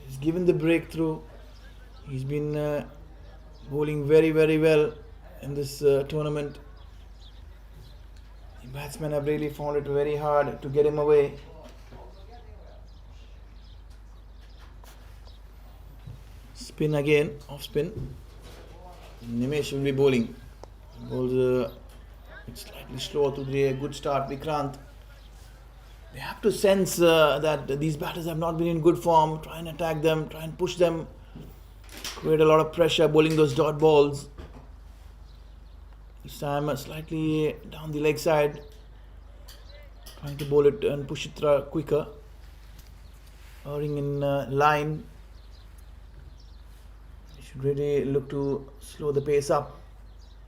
He's given the breakthrough. He's been bowling very, very well in this tournament. The batsmen have really found it very hard to get him away. Spin again, off spin. Nimesh will be bowling. Bowls slightly slower to the good start. Vikrant. They have to sense that these batters have not been in good form. Try and attack them, try and push them. Create a lot of pressure bowling those dot balls. This time slightly down the leg side. Trying to bowl it and push it quicker. Erring in line. You should really look to slow the pace up.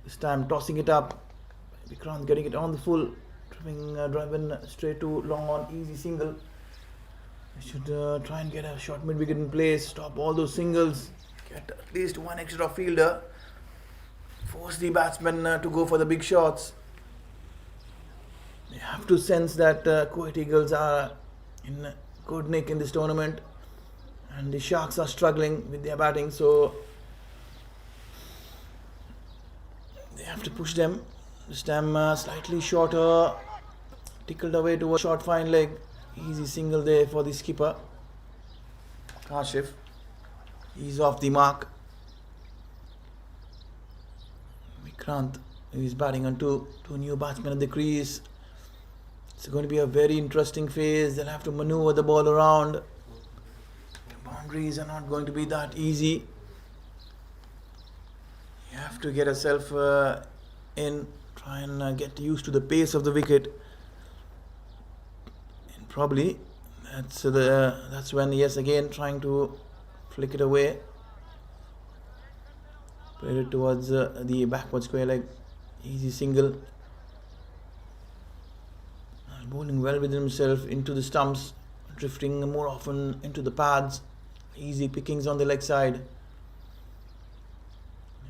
This time tossing it up. Vikrant getting it on the full. Driving straight to long on, easy single. You should try and get a short mid wicket in place. Stop all those singles. Get at least one extra fielder. Force the batsmen to go for the big shots. They have to sense that Kuwait Eagles are in good nick in this tournament. And the Sharks are struggling with their batting. So they have to push them. This time slightly shorter, tickled away to a short fine leg. Easy single there for the skipper. Kashif. He's off the mark. Vikrant is batting on two new batsmen at the crease. It's going to be a very interesting phase. They'll have to maneuver the ball around. The boundaries are not going to be that easy. You have to get yourself in. Try and get used to the pace of the wicket, and probably that's when, yes, again trying to flick it away, play it towards the backward square leg, easy single. Bowling well within himself into the stumps, drifting more often into the pads, easy pickings on the leg side.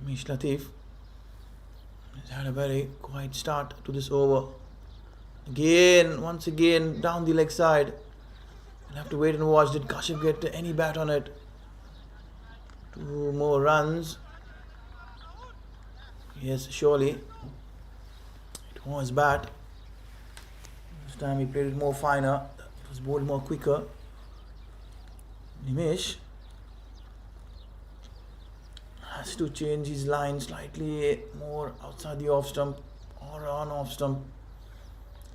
Nimesh Latif has had a very quiet start to this over. Once again, down the leg side. We'll have to wait and watch. Did Kashif get any bat on it? 2 more runs. Yes, surely. It was bad. This time he played it more finer. It was bowled more quicker. Nimish has to change his line slightly more outside the off stump or on off stump.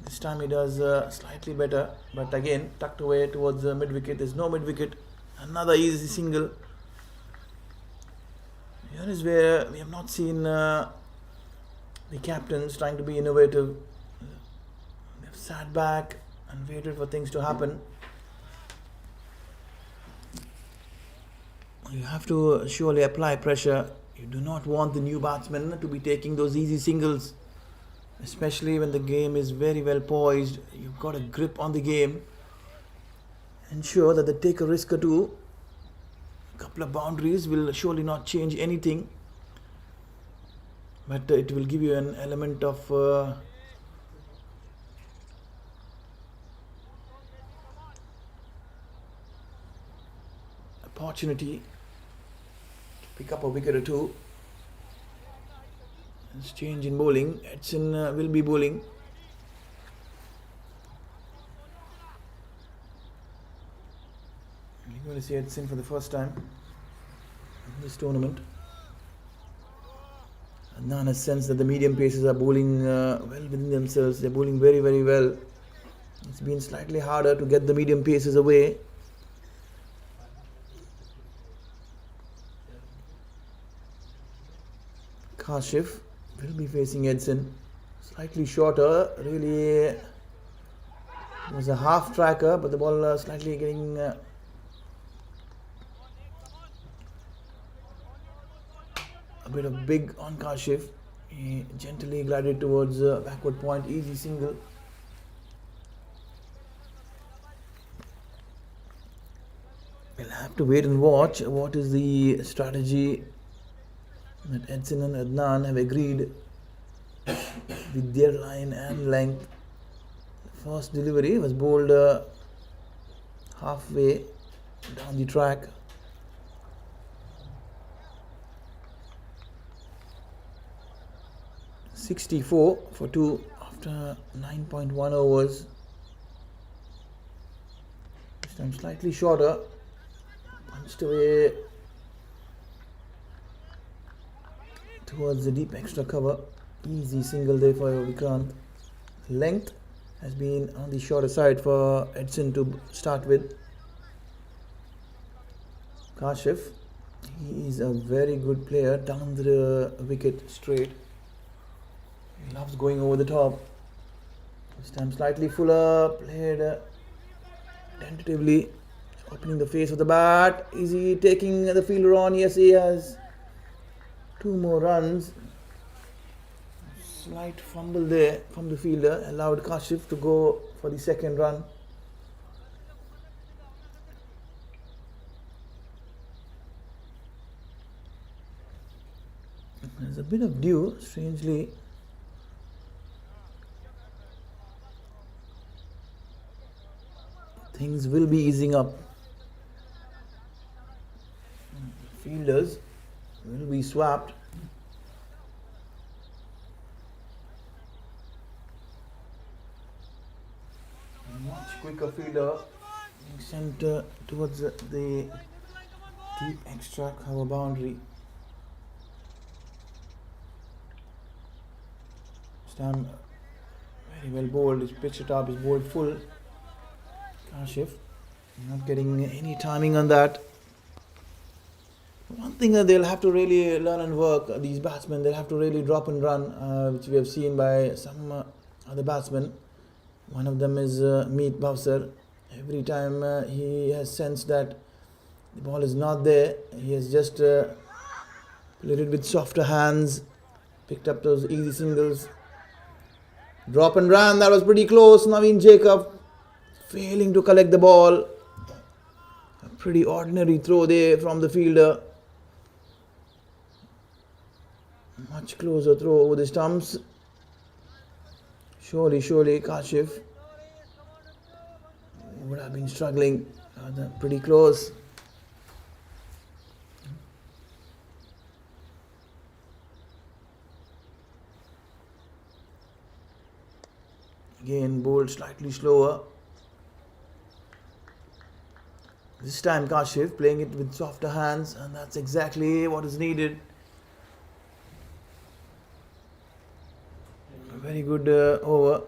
This time he does slightly better, but again tucked away towards the mid wicket. There's no mid wicket. Another easy single. Here is where we have not seen the captains trying to be innovative. They've sat back and waited for things to happen. You have to surely apply pressure. You do not want the new batsmen to be taking those easy singles, especially when the game is very well poised. You've got a grip on the game. Ensure that they take a risk or two. A couple of boundaries will surely not change anything, but it will give you an element of opportunity to pick up a wicket or two. Let's change in bowling. Edson will be bowling. You're going to see Edson for the first time in this tournament. Adnan has sensed that the medium paces are bowling well within themselves. They're bowling very, very well. It's been slightly harder to get the medium paces away. Kashif will be facing Edson. Slightly shorter, really. It was a half tracker, but the ball slightly getting a bit of big on Kashif. He gently glided towards backward point, easy single. We'll have to wait and watch what is the strategy that Edson and Adnan have agreed with their line and length. The first delivery was bowled halfway down the track. .64 for 2 after 9.1 overs. This time slightly shorter. Punched away towards the deep extra cover. Easy single there for Vikrant. Length has been on the shorter side for Edson to start with. Kashif, he is a very good player down the wicket straight. He loves going over the top. This time slightly fuller, played tentatively, opening the face of the bat. Is he taking the fielder on? Yes, he has. 2 more runs. Slight fumble there from the fielder allowed Kashif to go for the second run. There's a bit of dew, strangely. Things will be easing up. Fielders will be swapped. Much quicker fielder being sent towards the deep extra cover boundary. This time very well bowled. His pitch it up, is bowled full. Kashif not getting any timing on that. One thing that they'll have to really learn and work, these batsmen, they'll have to really drop and run, which we have seen by some other batsmen. One of them is Meet Bowser. Every time he has sensed that the ball is not there, he has just played it with softer hands, picked up those easy singles. Drop and run, that was pretty close. Naveen Jacob failing to collect the ball. A pretty ordinary throw there from the fielder. Much closer throw over the stumps. Surely Kashif would have been struggling. Pretty close. Again, bowled slightly slower. This time Kashif playing it with softer hands, and that's exactly what is needed. A very good over.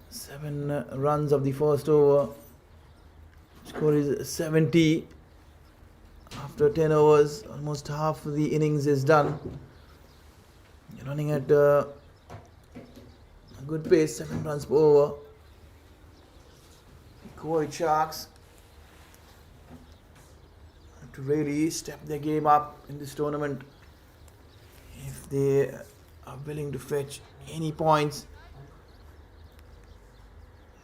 7 runs of the first over. Score is 70. After 10 overs, almost half of the innings is done. You're running at a good pace, 7 runs per over. Kuwait Sharks have to really step their game up in this tournament if they are willing to fetch any points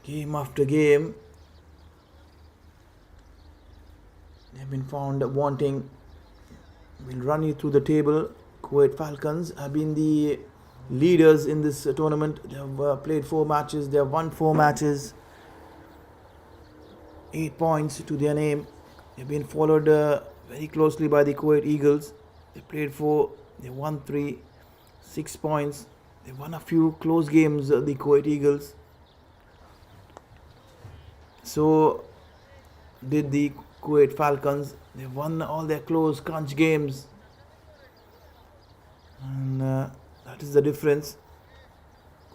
game after game. They've been found wanting. We'll run you through the table. Kuwait Falcons have been the leaders in this tournament. They have played 4 matches. They have won 4 matches. 8 points to their name. They've been followed very closely by the Kuwait Eagles. They played 4. They won 3. 6 points. They won a few close games, the Kuwait Eagles. So did the Kuwait Falcons. They won all their close crunch games, and that is the difference.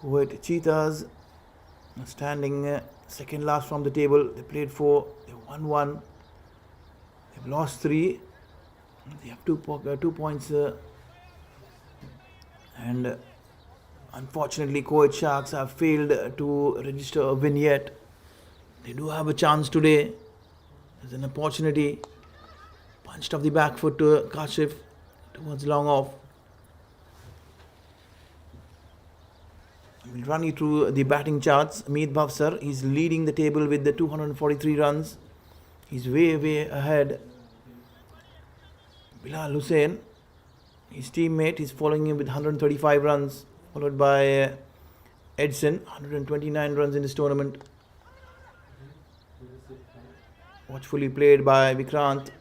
Kuwait Cheetahs are standing second last from the table. They played 4, they won 1, they've lost 3. They have 2 points, and unfortunately Kuwait Sharks have failed to register a win yet. They do have a chance today. There's an opportunity. Punched off the back foot to Kashif towards long off. We'll run you through the batting charts. Meet Bhavsar is leading the table with the 243 runs. He's way ahead. Bilal Hussain, his teammate, is following him with 135 runs, followed by Edson, 129 runs in this tournament. Watchfully played by Vikrant.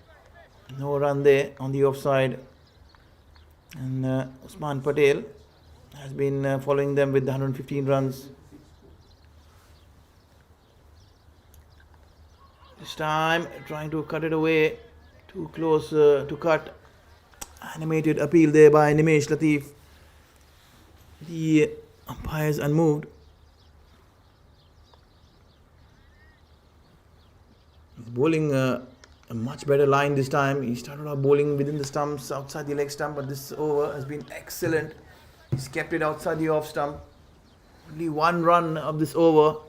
No run there on the offside. And Usman Patel has been following them with 115 runs. This time trying to cut it away. Too close to cut. Animated appeal there by Nimesh Latif. The umpire is unmoved. He's bowling a much better line this time. He started off bowling within the stumps, outside the leg stump, but this over has been excellent. He's kept it outside the off stump. Only 1 run of this over.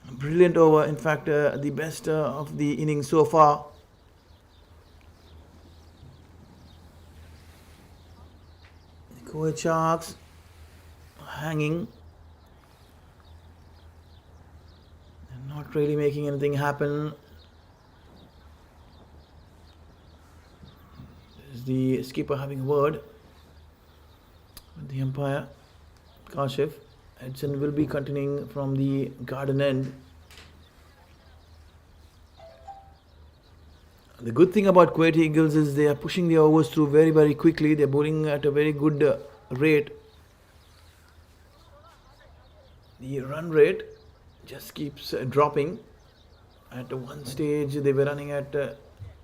A brilliant over, in fact, the best of the innings so far. The Kuwait Sharks hanging. They're not really making anything happen. The skipper having a word with the umpire, Kashif. Edson will be continuing from the garden end. The good thing about Kuwait Eagles is they are pushing the overs through very quickly. They are bowling at a very good rate. The run rate just keeps dropping. At one stage they were running at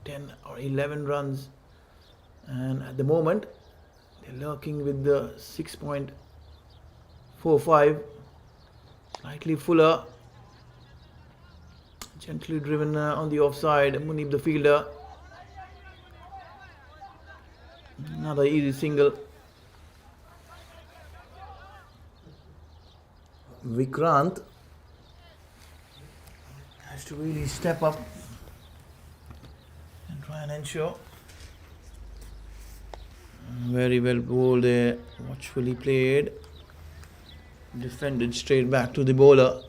10 or 11 runs. And at the moment, they're lurking with the 6.45, slightly fuller, gently driven on the offside. Munib the fielder. Another easy single. Vikrant has to really step up and try and ensure. Very well bowled there, watchfully played. Defended straight back to the bowler.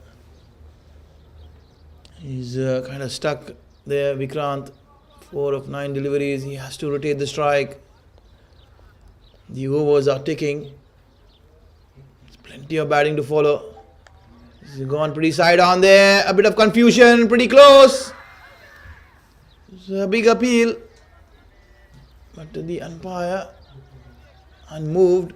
He's kind of stuck there, Vikrant. 4 of 9 deliveries. He has to rotate the strike. The overs are ticking. There's plenty of batting to follow. He's gone pretty side on there. A bit of confusion, pretty close. It's a big appeal. But the umpire unmoved,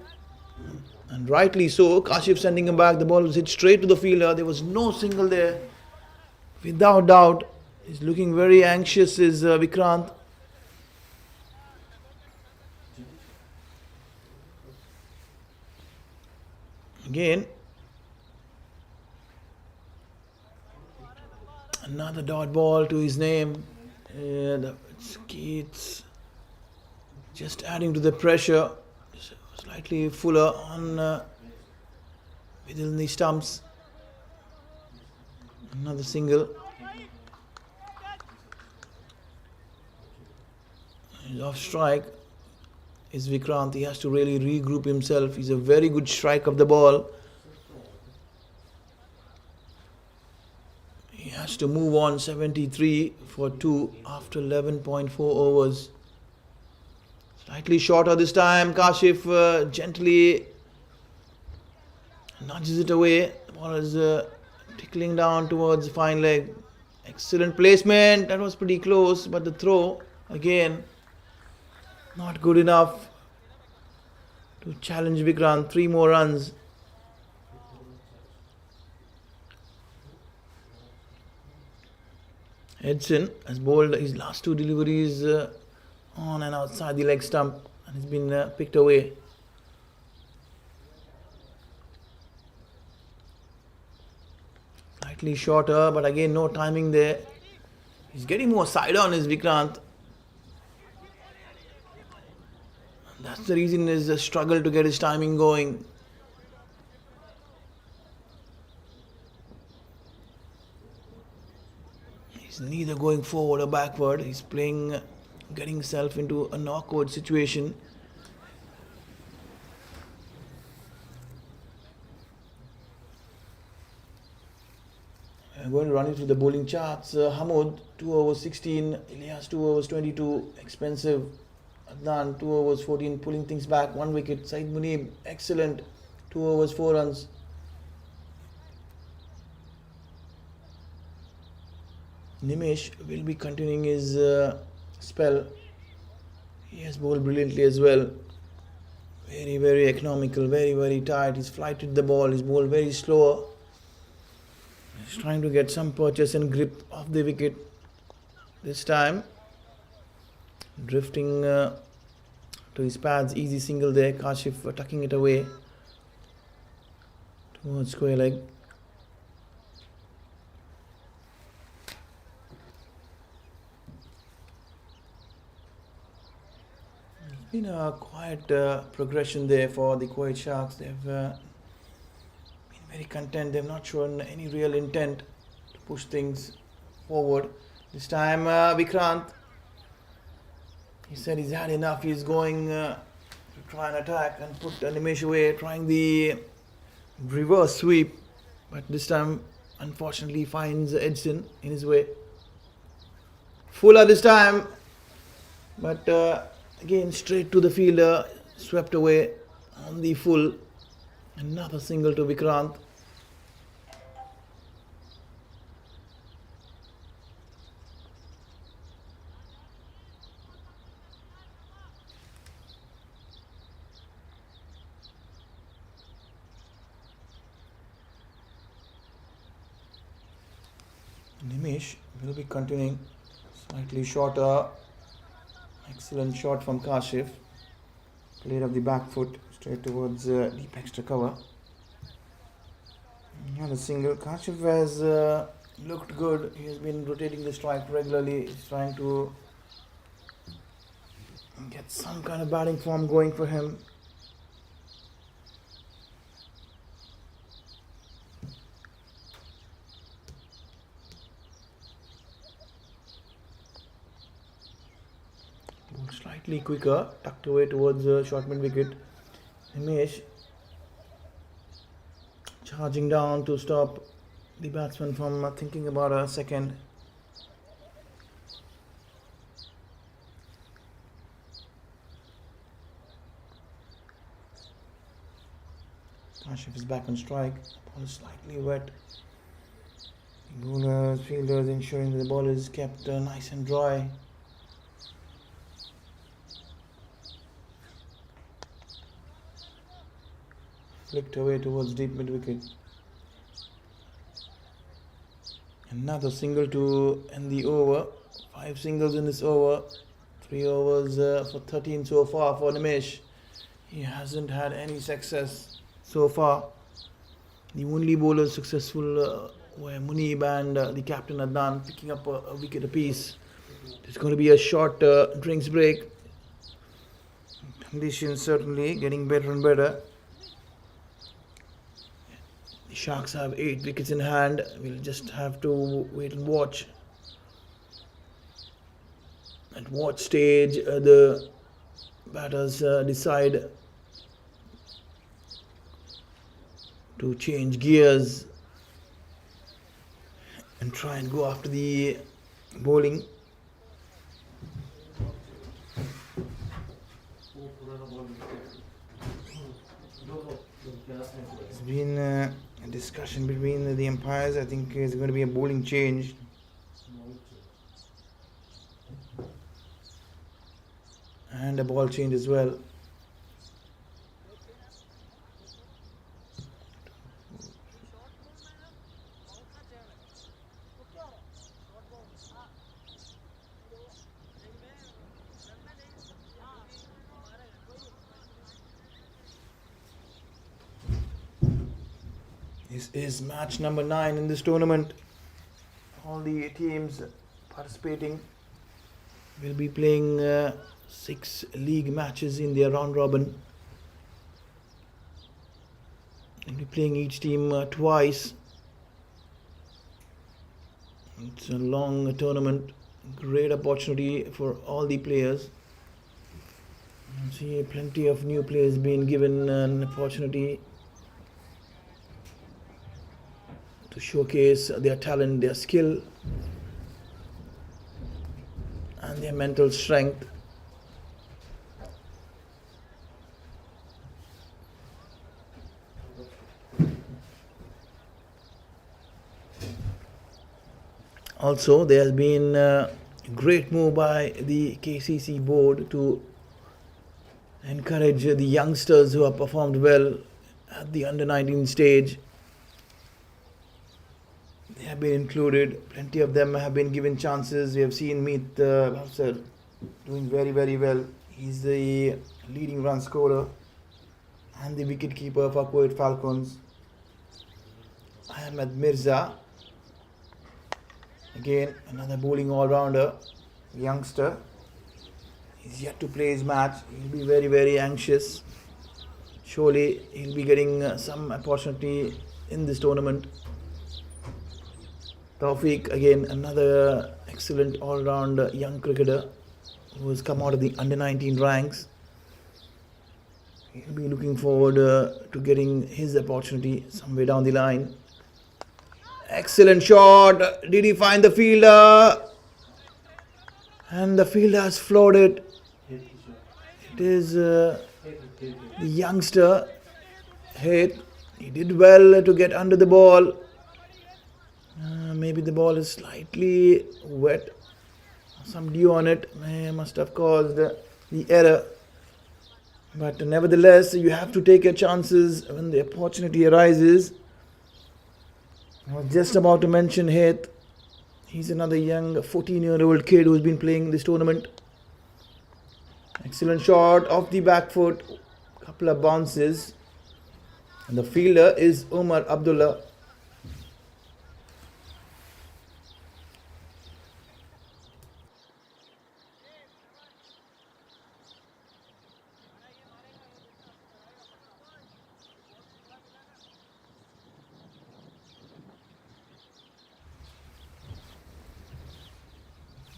And rightly so. Kashif sending him back. The ball was hit straight to the fielder. There was no single there. Without doubt. He's looking very anxious, is Vikrant. Again. Another dot ball to his name. It's just adding to the pressure. Slightly fuller on within the stumps. Another single. He's off strike. Is Vikrant. He has to really regroup himself. He's a very good strike of the ball. He has to move on. 73 for 2 after 11.4 overs. Slightly shorter this time. Kashif gently nudges it away. The ball is tickling down towards the fine leg. Excellent placement. That was pretty close, but the throw again not good enough to challenge Vikrant. 3 more runs. Edson has bowled his last 2 deliveries on and outside the leg stump, and it's been picked away. Slightly shorter, but again no timing there. He's getting more side on, is Vikrant. That's the reason is a struggle to get his timing going. He's neither going forward or backward. He's playing, getting himself into an awkward situation. I'm going to run you through the bowling charts. Hamoud, 2 overs 16. Ilyas, 2 overs 22. Expensive. Adnan, 2 overs 14. Pulling things back. 1 wicket. Saeed Muneeb, excellent. 2 overs 4 runs. Nimesh will be continuing his spell. He has bowled brilliantly as well. Very, very economical. Very, very tight. He's flighted the ball. He's bowled very slow. He's trying to get some purchase and grip off the wicket this time. Drifting to his pads. Easy single there. Kashif tucking it away towards square leg. It's been a quiet progression there for the Kuwait Sharks. They've been very content. They've not shown any real intent to push things forward. This time Vikrant, he said he's had enough. He's going to try and attack and put Nimesh away, trying the reverse sweep, but this time unfortunately finds Edson in his way. Fuller this time, but again straight to the fielder, swept away on the full. Another single to Vikrant. Nimesh will be continuing. Slightly shorter. Excellent shot from Kashif. Played up the back foot straight towards deep extra cover. Another single. Kashif has looked good. He has been rotating the strike regularly. He's trying to get some kind of batting form going for him. Slightly quicker, tucked away towards the short mid wicket. Nimesh charging down to stop the batsman from thinking about a second. Kashif is back on strike. The ball is slightly wet. The bowlers, fielders ensuring that the ball is kept nice and dry. flicked away towards deep mid wicket. Another single to end the over. 5 singles in this over. 3 overs for 13 so far for Nimesh. He hasn't had any success so far. The only bowlers successful were Munib and the captain Adnan, picking up a wicket apiece. It's going to be a short drinks break. Conditions certainly getting better and better. The Sharks have 8 wickets in hand. We'll just have to wait and watch. At what stage the batters decide to change gears and try and go after the bowling. There's been a discussion between the umpires. I think there's going to be a bowling change. And a ball change as well. This is match number 9 in this tournament. All the teams participating will be playing 6 league matches in their round robin. They'll be playing each team twice. It's a long tournament, great opportunity for all the players. You see plenty of new players being given an opportunity to showcase their talent, their skill and their mental strength. Also, there has been a great move by the KCC board to encourage the youngsters who have performed well at the under-19 stage. They have been included. Plenty of them have been given chances. We have seen Meet Bhavsar doing very, very well. He's the leading run scorer and the wicket keeper for Kuwait Falcons. Ahmed Mirza, again another bowling all-rounder, youngster. He's yet to play his match. He'll be very, very anxious. Surely he'll be getting some opportunity in this tournament. Tawfiq, again another excellent all-round young cricketer who has come out of the under-19 ranks. He'll be looking forward to getting his opportunity somewhere down the line. Excellent shot. Did he find the fielder? And the fielder has floored it. It is the youngster hit. He did well to get under the ball. Maybe the ball is slightly wet. Some dew on it must have caused the error. But nevertheless, you have to take your chances when the opportunity arises. I was just about to mention Heth. He's another young 14-year-old kid who's been playing this tournament. Excellent shot off the back foot. Couple of bounces. And the fielder is Umar Abdullah.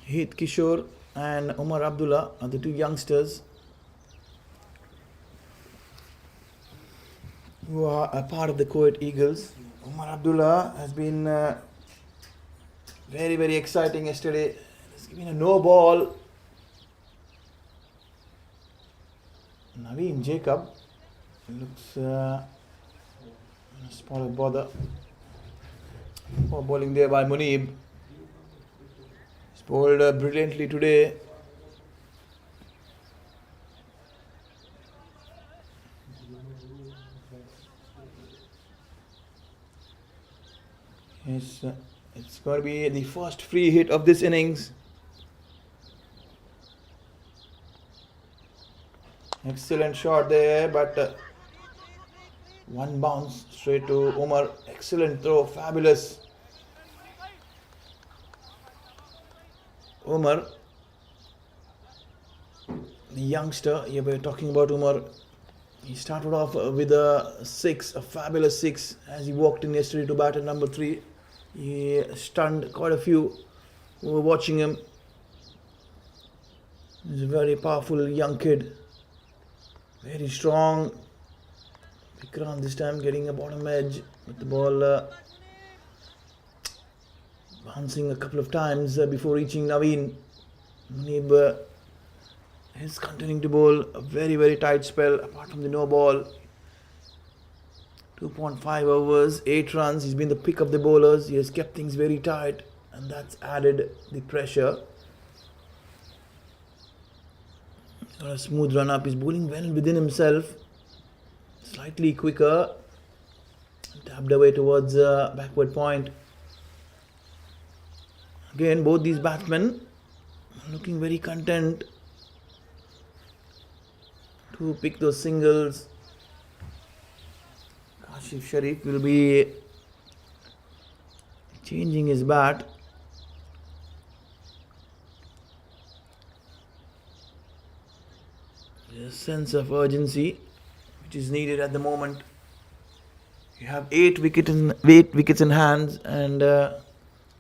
Heth Kishore and Umar Abdullah are the two youngsters who are a part of the Kuwait Eagles. Umar Abdullah has been very, very exciting yesterday. He's given a no ball. Naveen Jacob looks a spot of bother. Poor bowling there by Munib. Bowled brilliantly today. It's going to be the first free hit of this innings. Excellent shot there, but one bounce straight to Umar. Excellent throw, fabulous. Umar, the youngster, yeah, we're talking about Umar. He started off with a 6, a fabulous 6, as he walked in yesterday to bat at number 3. He stunned quite a few who were watching him. He's a very powerful young kid. Very strong. Vikrant this time getting a bottom edge with the ball bouncing a couple of times before reaching Naveen. Munib is continuing to bowl a very, very tight spell apart from the no ball. 2.5 overs, 8 runs. He's been the pick of the bowlers. He has kept things very tight and that's added the pressure. Got a smooth run up. He's bowling well within himself. Slightly quicker. Tapped away towards backward point. Again, both these batsmen are looking very content to pick those singles. Kashif Sharif will be changing his bat. There's a sense of urgency which is needed at the moment. You have 8 wickets in hands and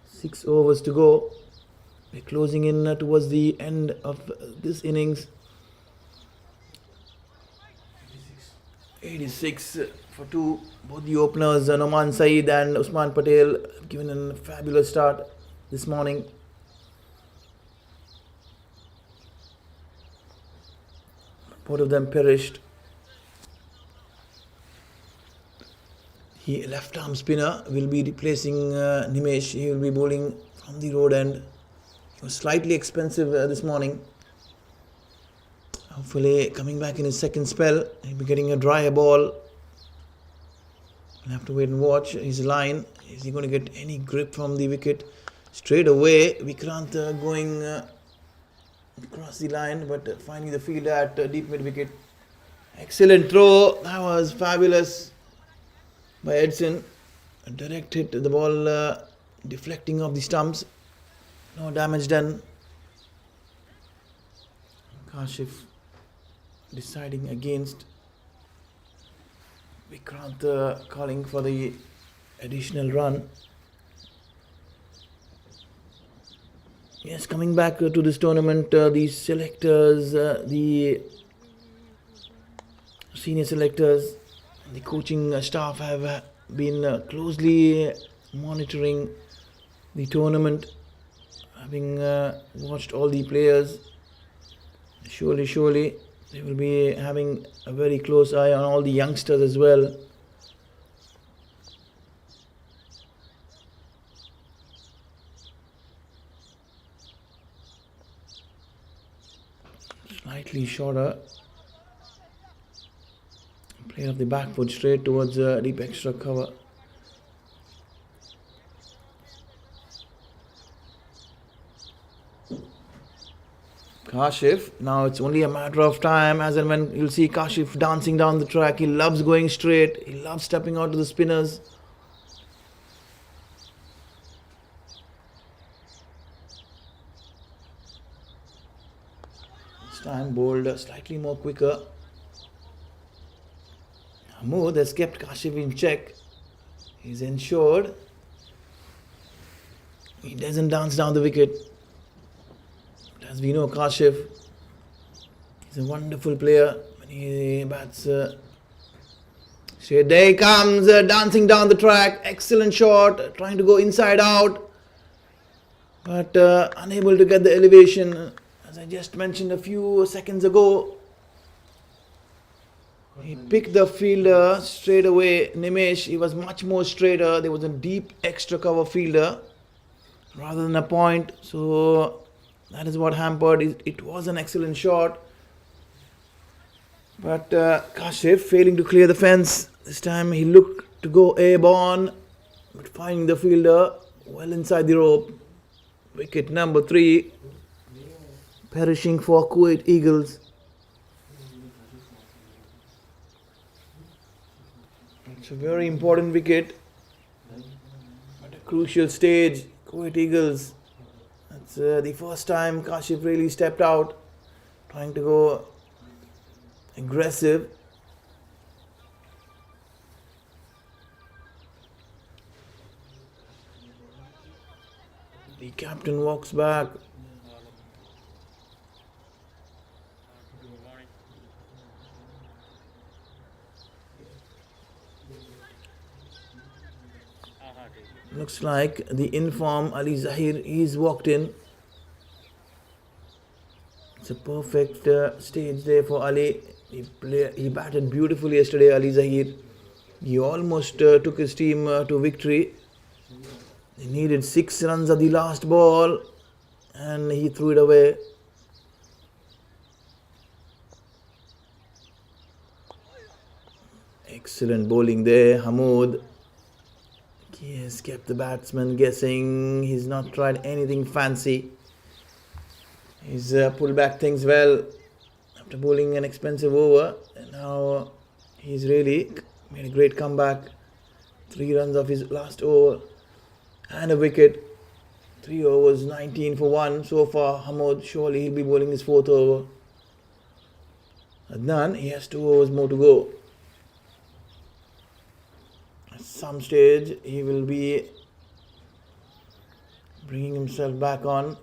6 overs to go. We're closing in towards the end of this innings. 86 for 2. Both the openers, Noman Saeed and Usman Patel, have given a fabulous start this morning. Both of them perished. The left arm spinner will be replacing Nimesh. He will be bowling from the road end. He was slightly expensive this morning. Hopefully coming back in his second spell, he'll be getting a drier ball. We'll have to wait and watch his line. Is he going to get any grip from the wicket? Straight away, Vikrant going across the line, but finding the fielder at deep mid wicket. Excellent throw. That was fabulous by Edson. A direct hit, the ball deflecting off the stumps. No damage done. Kashif deciding against. Vikrant calling for the additional run. Yes, coming back to this tournament, the selectors, the senior selectors, the coaching staff have been closely monitoring the tournament, having watched all the players. Surely they will be having a very close eye on all the youngsters as well. Slightly shorter. Play off the back foot straight towards deep extra cover. Kashif, now it's only a matter of time as and when you'll see Kashif dancing down the track. He loves going straight. He loves stepping out to the spinners. This time bowled slightly more quicker. Hamoud has kept Kashif in check. He's ensured he doesn't dance down the wicket. But as we know, Kashif is a wonderful player when he bats. Straight there he comes, dancing down the track. Excellent shot, trying to go inside out, but unable to get the elevation. As I just mentioned a few seconds ago, he picked the fielder straight away. Nimesh, he was much more straighter. There was a deep extra cover fielder rather than a point. So that is what hampered. It was an excellent shot. But Kashif failing to clear the fence. This time he looked to go airborne. but finding the fielder well inside the rope. Wicket number 3, perishing for Kuwait Eagles. It's a very important wicket at a crucial stage. Kuwait Eagles. It's the first time Kashif really stepped out, trying to go aggressive. The captain walks back. Looks like the inform Ali Zahir is walked in. It's a perfect stage there for Ali. He batted beautifully yesterday, Ali Zahir. He almost took his team to victory. He needed 6 runs at the last ball and he threw it away. Excellent bowling there, Hamoud. He has kept the batsman guessing. He's not tried anything fancy. He's pulled back things well after bowling an expensive over. And now he's really made a great comeback. 3 runs off his last over and a wicket. 3 overs, 19 for 1 so far. Hamoud, surely he'll be bowling his 4th over. Adnan, he has 2 overs more to go. At some stage, he will be bringing himself back on.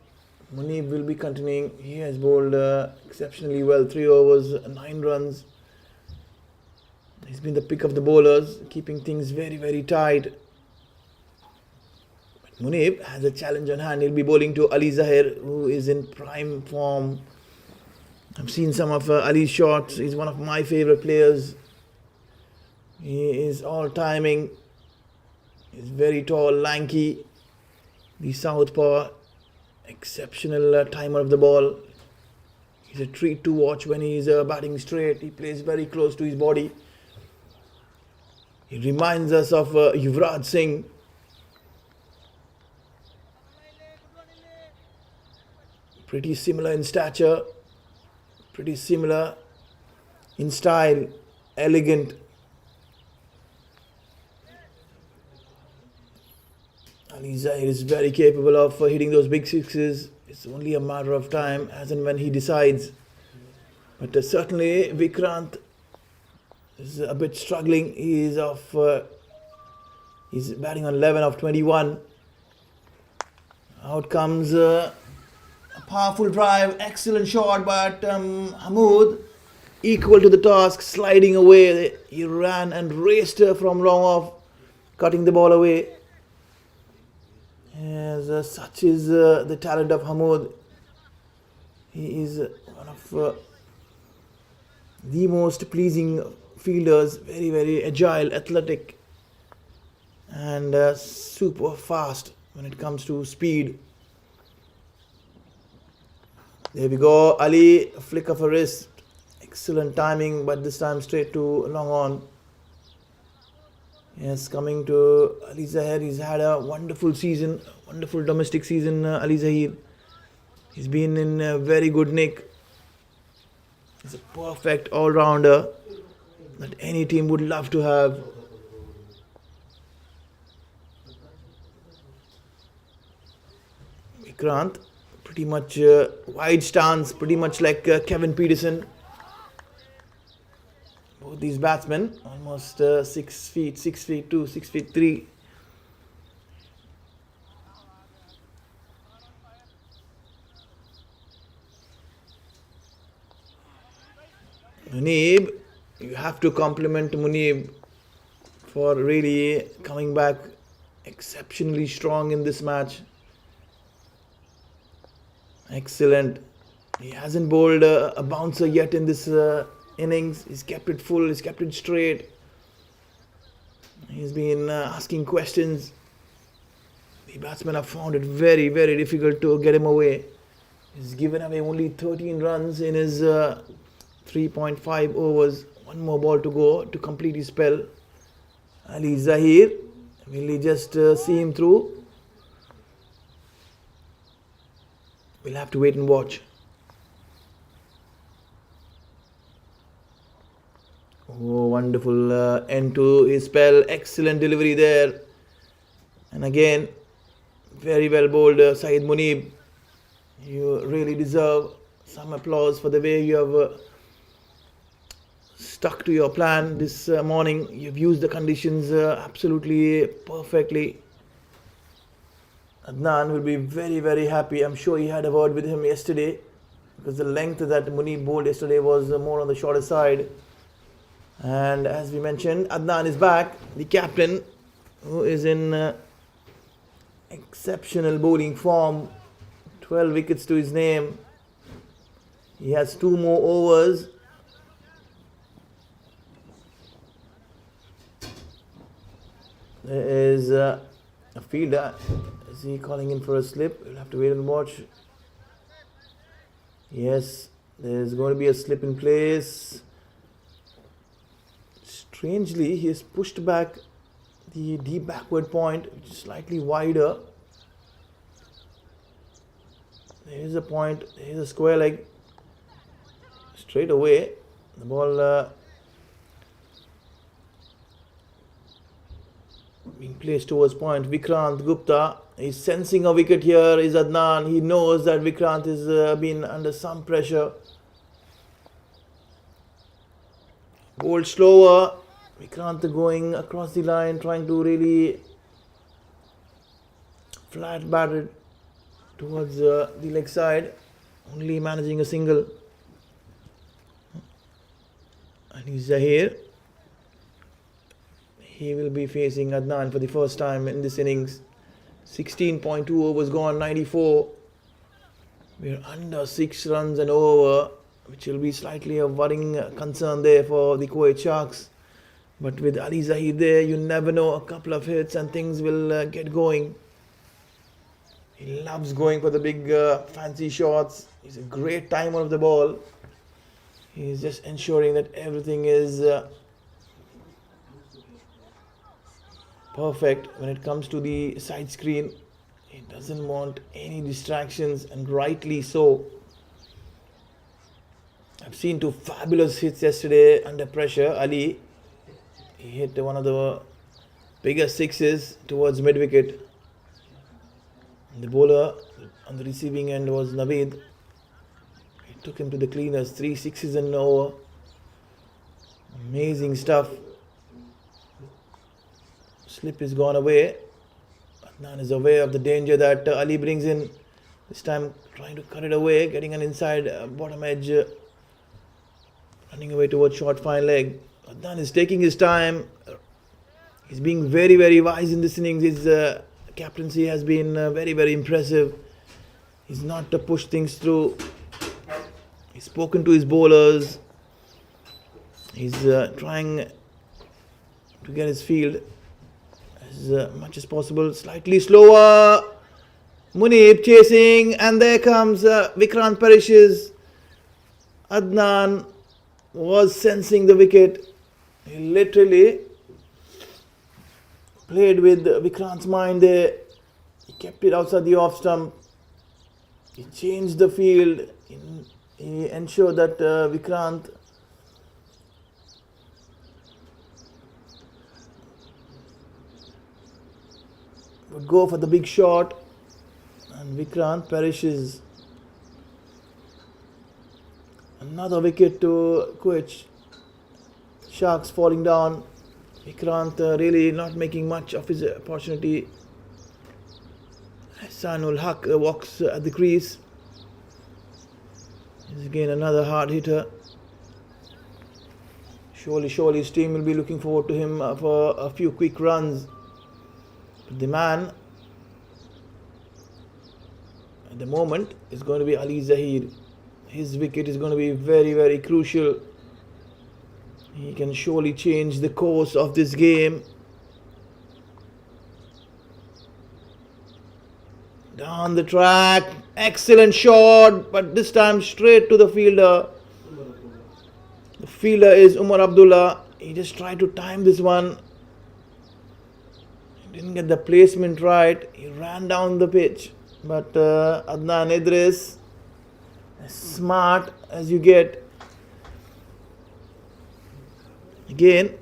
Munib will be continuing. He has bowled exceptionally well. 3 overs, 9 runs. He's been the pick of the bowlers, keeping things very, very tight. Munib has a challenge on hand. He'll be bowling to Ali Zahir, who is in prime form. I've seen some of Ali's shots. He's one of my favourite players. He is all timing. He's very tall, lanky. The southpaw, exceptional timer of the ball. He's a treat to watch when he is batting straight. He plays very close to his body. He reminds us of Yuvraj Singh. Pretty similar in stature, pretty similar in style, elegant. Ali Zahir is very capable of hitting those big sixes. It's only a matter of time as and when he decides. But certainly Vikrant is a bit struggling. He is he's batting on 11 of 21. Out comes a powerful drive, excellent shot, but Hamoud equal to the task, sliding away. He ran and raced from long off, cutting the ball away. As such is the talent of Hamoud. He is one of the most pleasing fielders, very, very agile, athletic, and super fast when it comes to speed. There we go, Ali, a flick of a wrist, excellent timing, but this time straight to long on. Yes, coming to Ali Zahir, he's had a wonderful season, wonderful domestic season, Ali Zahir. He's been in a very good nick. He's a perfect all-rounder that any team would love to have. Vikrant, pretty much wide stance, pretty much like Kevin Peterson. Both these batsmen, almost 6 feet, 6 feet 2, 6 feet 3. Munib, you have to compliment Munib for really coming back exceptionally strong in this match. Excellent. He hasn't bowled a bouncer yet in this innings. He's kept it full, he's kept it straight. He's been asking questions. The batsmen have found it very, very difficult to get him away. He's given away only 13 runs in his 3.5 overs. One more ball to go to complete his spell. Ali Zahir Will he just see him through? We'll have to wait and watch. Oh, wonderful end to his spell. Excellent delivery there. And again, very well bowled, Saeed Munib. You really deserve some applause for the way you have stuck to your plan this morning. You've used the conditions absolutely perfectly. Adnan will be very, very happy. I'm sure he had a word with him yesterday, because the length that Munib bowled yesterday was more on the shorter side. And as we mentioned, Adnan is back, the captain, who is in exceptional bowling form. 12 wickets to his name. He has 2 more overs. There is a fielder. Is he calling in for a slip? We'll have to wait and watch. Yes, there's going to be a slip in place. Strangely, he has pushed back the deep backward point, which is slightly wider. There is a point, there is a square leg. Straight away, the ball being placed towards point. Vikrant Gupta is sensing a wicket here. Is Adnan. He knows that Vikrant is been under some pressure. Bowled slower. Vikrant going across the line, trying to really flat batted towards the leg side, only managing a single. And he's here. He will be facing Adnan for the first time in this innings. 16.2 overs gone, 94. We're under 6 runs an over, which will be slightly a worrying concern there for the Kuwait Sharks. But with Ali Zahid there, you never know, a couple of hits and things will get going. He loves going for the big fancy shots. He's a great timer of the ball. He's just ensuring that everything is perfect when it comes to the side screen. He doesn't want any distractions, and rightly so. I've seen 2 fabulous hits yesterday under pressure. Ali, he hit one of the biggest sixes towards mid-wicket. The bowler on the receiving end was Naveed. He took him to the cleaners, 3 sixes and an over. Amazing stuff. Slip is gone away. Adnan is aware of the danger that Ali brings in. This time trying to cut it away, getting an inside bottom edge, running away towards short fine leg. Adnan is taking his time. He's being very, very wise in this innings. His captaincy has been very, very impressive. He's not pushed things through. He's spoken to his bowlers. He's trying to get his field as much as possible. Slightly slower. Munib chasing, and there comes Vikrant perishes. Adnan was sensing the wicket. He literally played with Vikrant's mind there. He kept it outside the off stump. He changed the field. He ensured that Vikrant would go for the big shot, and Vikrant perishes. Another wicket to Kuwait Sharks falling down. Vikrant really not making much of his opportunity. Hassanul Haq walks at the crease. He's again another hard hitter. Surely his team will be looking forward to him for a few quick runs. But the man at the moment is going to be Ali Zahid. His wicket is going to be very, very crucial. He can surely change the course of this game. Down the track, excellent shot, but this time straight to the fielder. The fielder is Umar Abdullah. He just tried to time this one. Didn't get the placement right. He ran down the pitch. But Adnan Idris, as smart as you get. Again,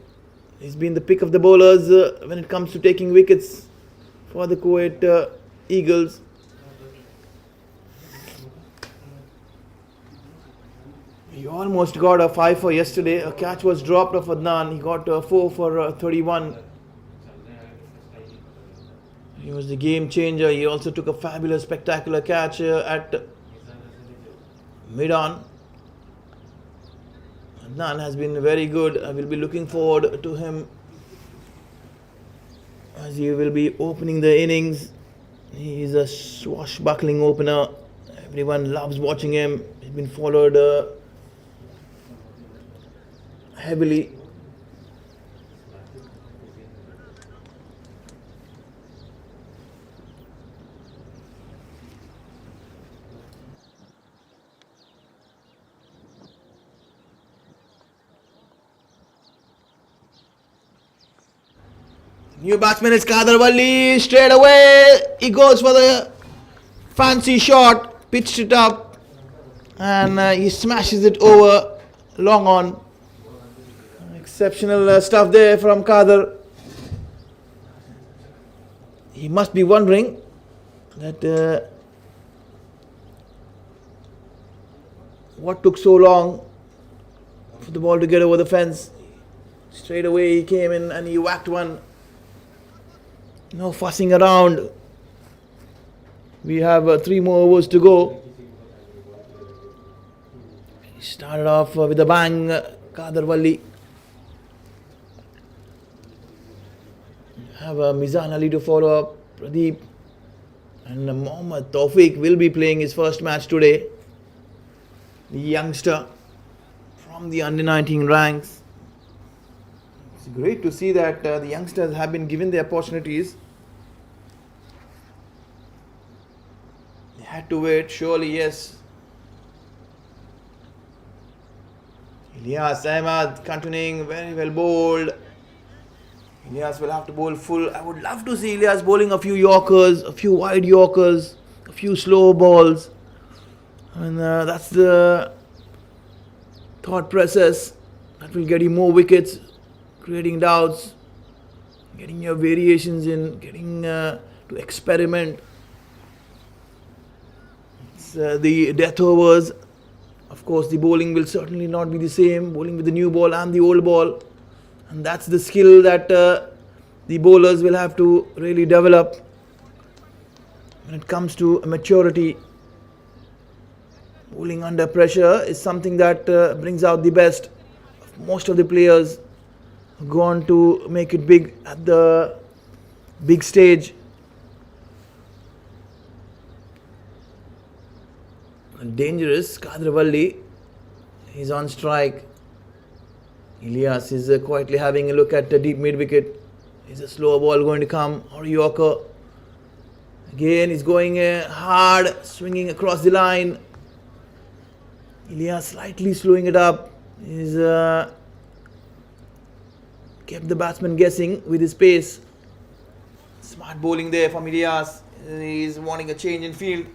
he's been the pick of the bowlers when it comes to taking wickets for the Kuwait Eagles. He almost got a 5 for yesterday. A catch was dropped off Adnan. He got a 4 for 31. He was the game changer. He also took a fabulous, spectacular catch at mid-on. Adnan has been very good. I will be looking forward to him as he will be opening the innings. He is a swashbuckling opener. Everyone loves watching him. He's been followed heavily. New batsman is Kadarwalli. Straight away he goes for the fancy shot, pitched it up, and he smashes it over long on. Exceptional stuff there from Kadar. He must be wondering that what took so long for the ball to get over the fence. Straight away he came in and he whacked one. No fussing around. We have 3 more overs to go. He started off with a bang, Kadarwalli. Have Mizan Ali to follow up, Pradeep, and Mohammad Tawfiq will be playing his first match today. The youngster from the under-19 ranks. It's great to see that the youngsters have been given the opportunities. They had to wait, surely, yes. Ilyas Ahmad continuing, very well bowled. Ilyas will have to bowl full. I would love to see Ilyas bowling a few Yorkers, a few wide Yorkers, a few slow balls. And that's the thought process that will get you more wickets, creating doubts, getting your variations in, getting to experiment. It's the death overs. Of course, the bowling will certainly not be the same, bowling with the new ball and the old ball. And that's the skill that the bowlers will have to really develop when it comes to maturity. Bowling under pressure is something that brings out the best of most of the players who go on to make it big at the big stage. Dangerous, Kadarwalli is on strike. Ilyas is quietly having a look at the deep mid wicket. Is a slow ball going to come or Yorker? Again, he's going hard, swinging across the line. Ilyas slightly slowing it up. He's kept the batsman guessing with his pace. Smart bowling there from Ilyas. He's wanting a change in field.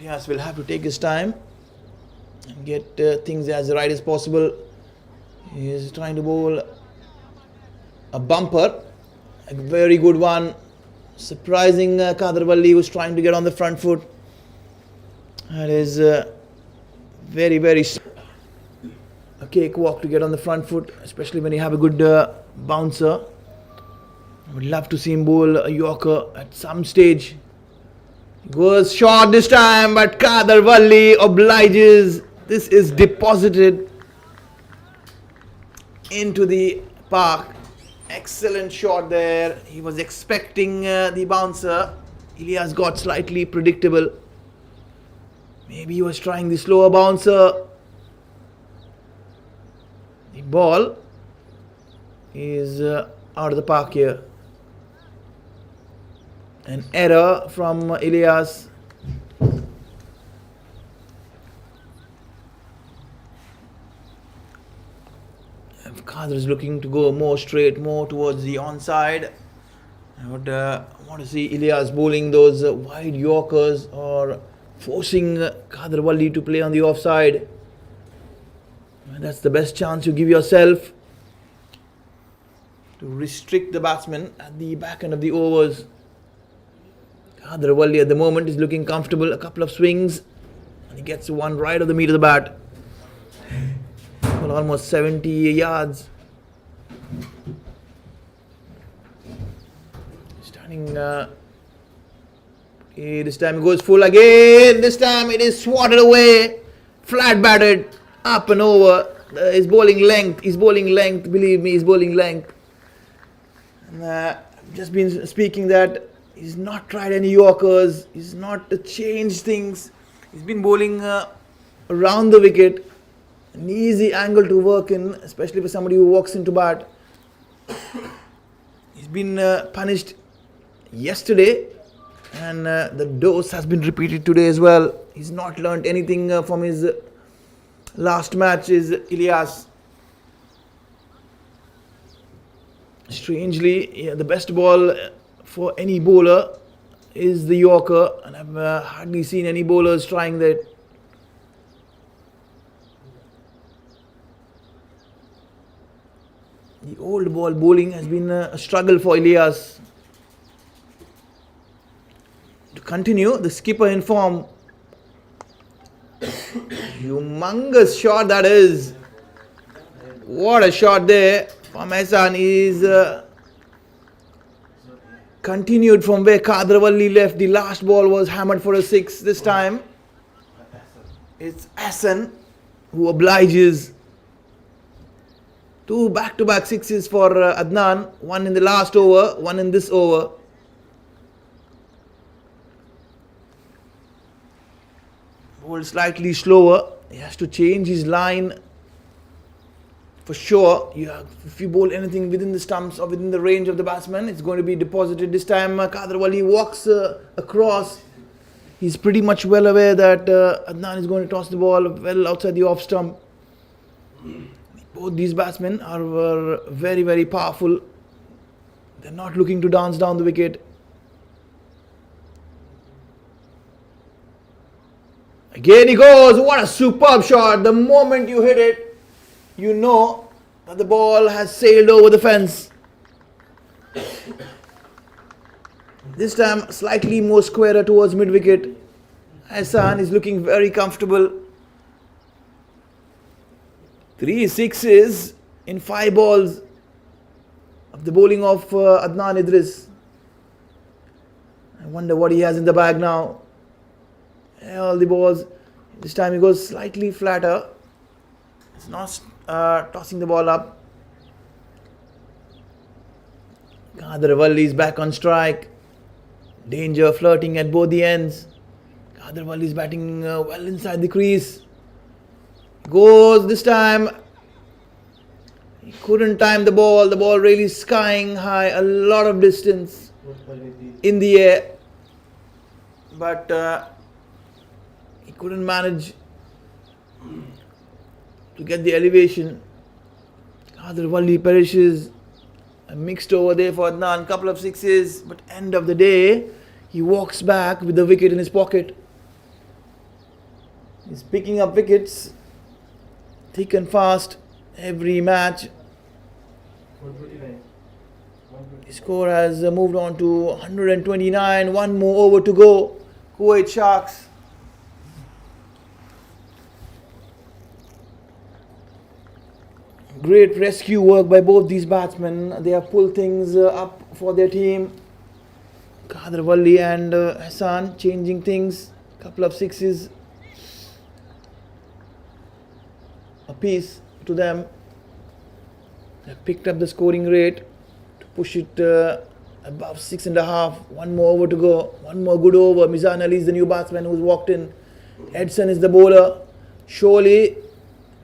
Ilyas will have to take his time and get things as right as possible. He is trying to bowl a bumper, a very good one. Surprising Kadarwalli was trying to get on the front foot. That is very, very a cakewalk to get on the front foot, especially when you have a good bouncer. I would love to see him bowl a Yorker at some stage. Goes short this time, but Kadarwalli obliges. This is deposited into the park. Excellent shot there. He was expecting the bouncer. Ilyas got slightly predictable. Maybe he was trying the slower bouncer. The ball is out of the park here. An error from Ilyas. Khadr is looking to go more straight, more towards the onside. I would want to see Ilyas bowling those wide Yorkers or forcing Khadr Walli to play on the offside. And that's the best chance you give yourself to restrict the batsman at the back end of the overs. Khadr Walli at the moment is looking comfortable. A couple of swings and he gets one right of the meat of the bat. Well, almost 70 yards. Standing. This time it goes full again. This time it is swatted away. Flat batted. Up and over. He's bowling length. He's bowling length. Believe me, he's bowling length. And I've just been speaking that he's not tried any Yorkers. He's not changed things. He's been bowling around the wicket. An easy angle to work in, especially for somebody who walks into bat. He's been punished yesterday, and the dose has been repeated today as well. He's not learnt anything from his last match, is Ilyas. Strangely, the best ball for any bowler is the Yorker, and I've hardly seen any bowlers trying that. The old ball bowling has been a struggle for Ilyas. To continue, the skipper in form. Humongous shot that is. What a shot there from Hassan. Is continued from where Khadr Walli left. The last ball was hammered for a 6. This time it's Hassan who obliges. 2 back-to-back 6s for Adnan. 1 in the last over, 1 in this over. Bowled slightly slower. He has to change his line for sure. If you bowl anything within the stumps or within the range of the batsman, it's going to be deposited. This time Khadr Walli walks across. He's pretty much well aware that Adnan is going to toss the ball well outside the off stump. Both these batsmen are very, very powerful. They're not looking to dance down the wicket. Again he goes. What a superb shot. The moment you hit it, you know that the ball has sailed over the fence. This time slightly more squarer towards mid-wicket. Hassan is looking very comfortable. 3 6s in 5 balls of the bowling of Adnan Idris. I wonder what he has in the bag now. All the balls. This time he goes slightly flatter. It's not tossing the ball up. Khadr Walli is back on strike. Danger flirting at both the ends. Khadr Walli is batting well inside the crease. Goes this time. He couldn't time the ball. The ball really skying high, a lot of distance in the air. But he couldn't manage to get the elevation. Khadr Walli perishes. A mixed over there for Adnan. Couple of 6s. But end of the day, he walks back with the wicket in his pocket. He's picking up wickets thick and fast every match. The score has moved on to 129. 1 more over to go. Kuwait Sharks. Great rescue work by both these batsmen. They have pulled things up for their team. Khadr Walli and Hassan changing things. Couple of 6s a piece to them. They picked up the scoring rate to push it above 6.5. 1 more over to go. 1 more good over. Mizan Ali is the new batsman who's walked in. Edson is the bowler. Surely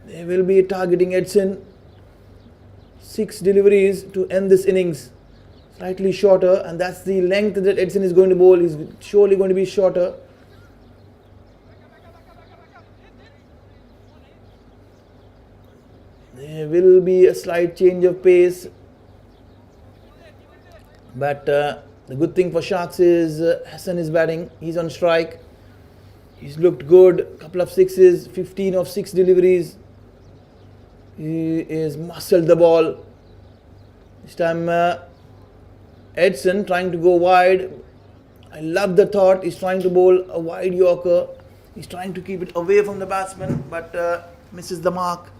they will be targeting Edson. 6 deliveries to end this innings. Slightly shorter, and that's the length that Edson is going to bowl. He's surely going to be shorter. There will be a slight change of pace, but the good thing for Sharks is Hassan is batting. He's on strike. He's looked good. Couple of sixes, 15 of 6 deliveries. He is muscled the ball. This time Edson trying to go wide. I love the thought. He's trying to bowl a wide Yorker. He's trying to keep it away from the batsman, but misses the mark.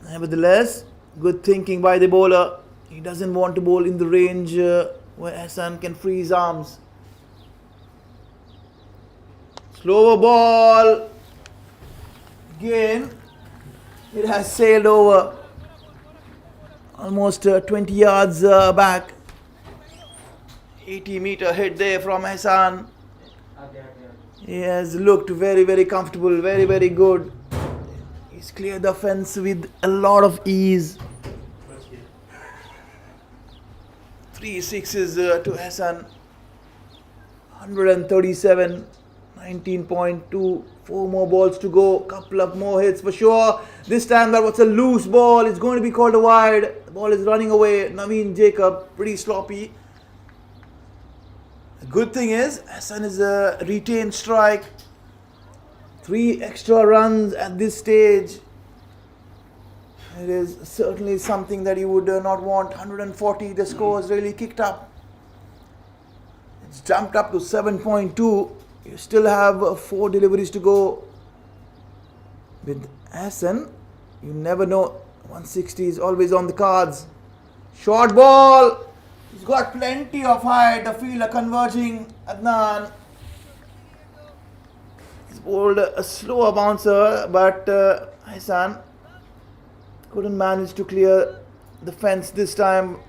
Nevertheless, good thinking by the bowler. He doesn't want to bowl in the range where Hassan can free his arms. Slower ball. Again, it has sailed over. Almost 20 yards back. 80-meter hit there from Hassan. He has looked very, very comfortable, very, very good. He's cleared the fence with a lot of ease. 3 sixes to Hassan. 137, 19.2. 4 more balls to go. Couple of more hits for sure. This time that was a loose ball. It's going to be called a wide. The ball is running away. Naveen Jacob, pretty sloppy. The good thing is Hassan is a retained strike. 3 extra runs at this stage. It is certainly something that you would not want. 140, the score has really kicked up. It's jumped up to 7.2. You still have 4 deliveries to go. With Hassan, you never know. 160 is always on the cards. Short ball. He's got plenty of height. The fielder converging. Adnan. He's bowled a slower bouncer, but Hassan couldn't manage to clear the fence this time.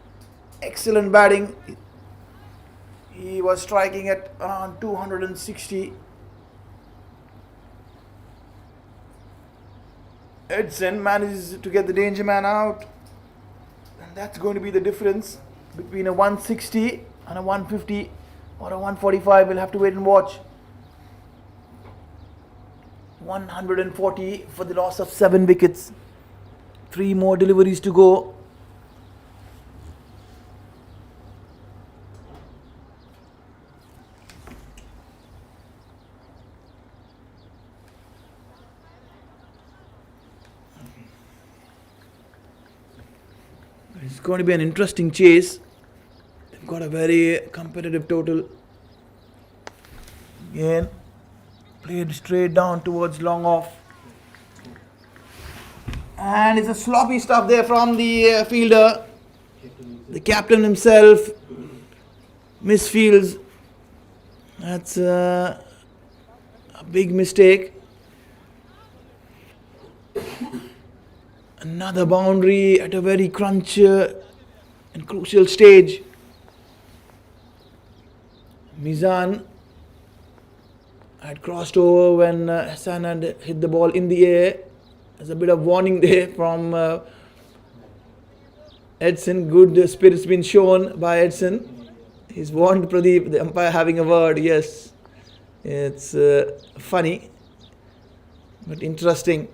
Excellent batting. He was striking at around 260. Edson manages to get the danger man out. And that's going to be the difference between a 160 and a 150 or a 145. We'll have to wait and watch. 140 for the loss of 7 wickets. 3 more deliveries to go. It's going to be an interesting chase. They've got a very competitive total. Again, played straight down towards long off. And it's a sloppy stuff there from the fielder. The captain himself misfields. That's a big mistake. Another boundary at a very crunch and crucial stage. Mizan had crossed over when Hassan had hit the ball in the air. There's a bit of warning there from Edson. Good spirit's been shown by Edson. He's warned Pradeep, the umpire, having a word. Yes, it's funny, but interesting.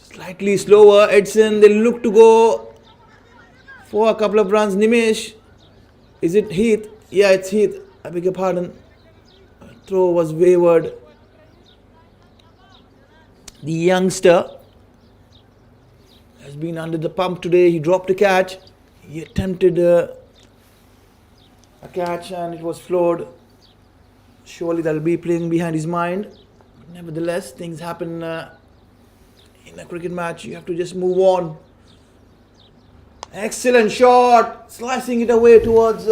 Slightly slower, Edson. They look to go for a couple of runs. Nimish, is it Heath? Yeah, it's Heath. I beg your pardon. Throw was wayward. The youngster has been under the pump today. He dropped a catch. He attempted a catch and it was floored. Surely that'll be playing behind his mind. Nevertheless, things happen in a cricket match. You have to just move on. Excellent shot. Slicing it away towards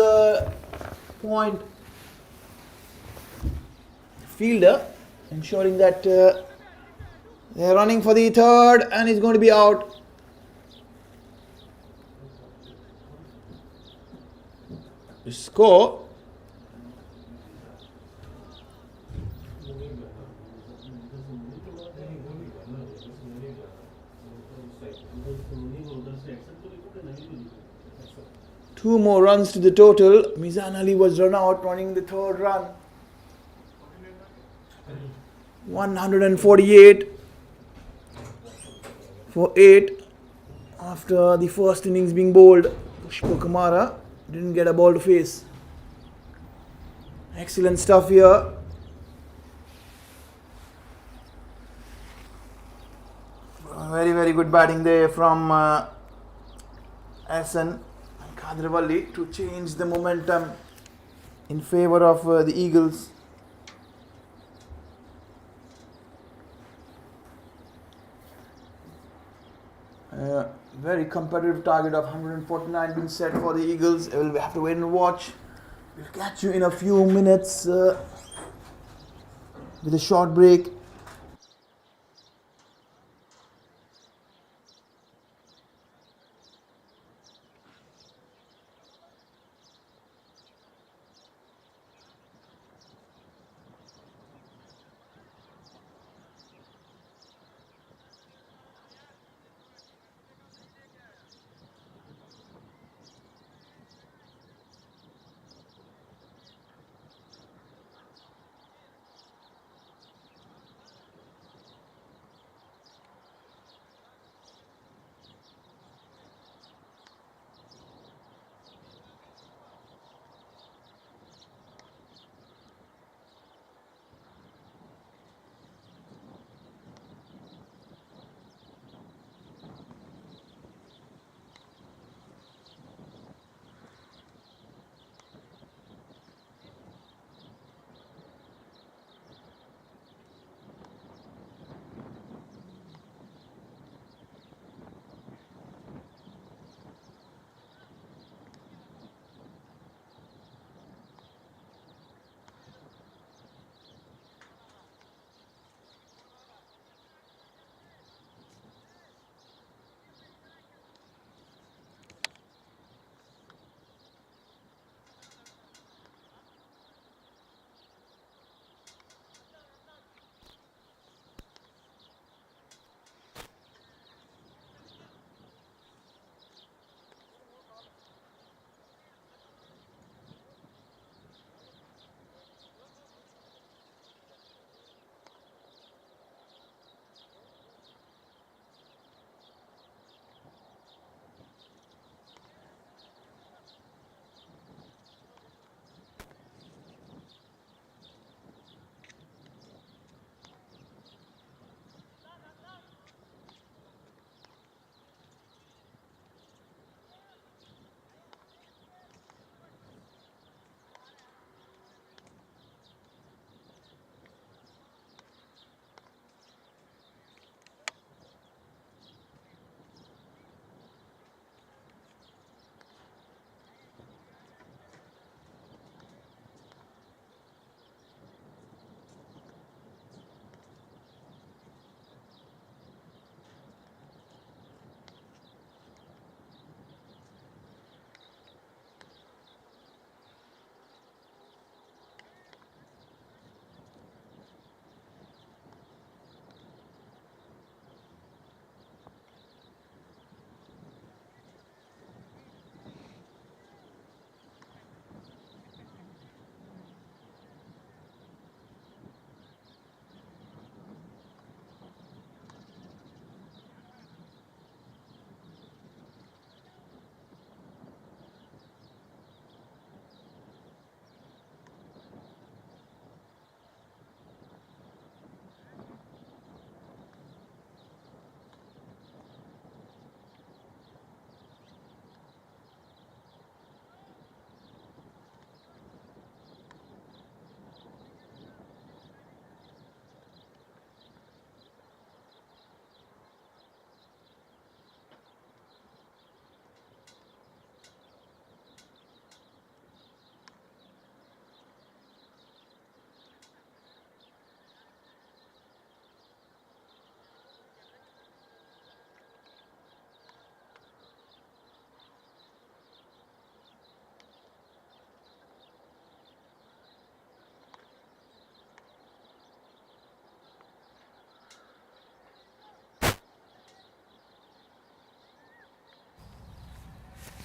point. Fielder ensuring that they're running for the third and he's going to be out. The score 2 more runs to the total. Mizan Ali was run out, running the third run. 148 for 8 after the first innings being bowled. Pushpa Kumara didn't get a ball to face. Excellent stuff here. Very, very good batting there from Hassan and Kadrivalli to change the momentum in favour of the Eagles. Very competitive target of 149 been set for the Eagles. We'll have to wait and watch. We'll catch you in a few minutes with a short break.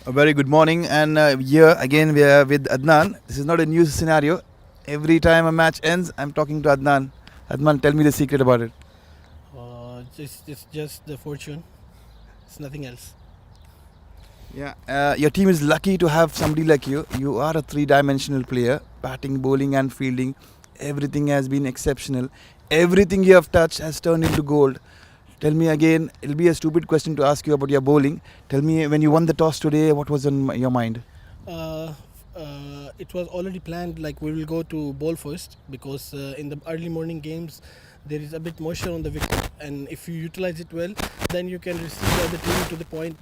A very good morning, and here again we are with Adnan. This is not a new scenario. Every time a match ends, I'm talking to Adnan. Adnan, tell me the secret about it. It's just the fortune. It's nothing else. Yeah, your team is lucky to have somebody like you. You are a three-dimensional player, batting, bowling, and fielding. Everything has been exceptional. Everything you have touched has turned into gold. Tell me again, it'll be a stupid question to ask you about your bowling. Tell me, when you won the toss today, what was on your mind? Uh, it was already planned like we will go to bowl first because in the early morning games there is a bit moisture on the wicket, and if you utilize it well then you can receive the other team to the point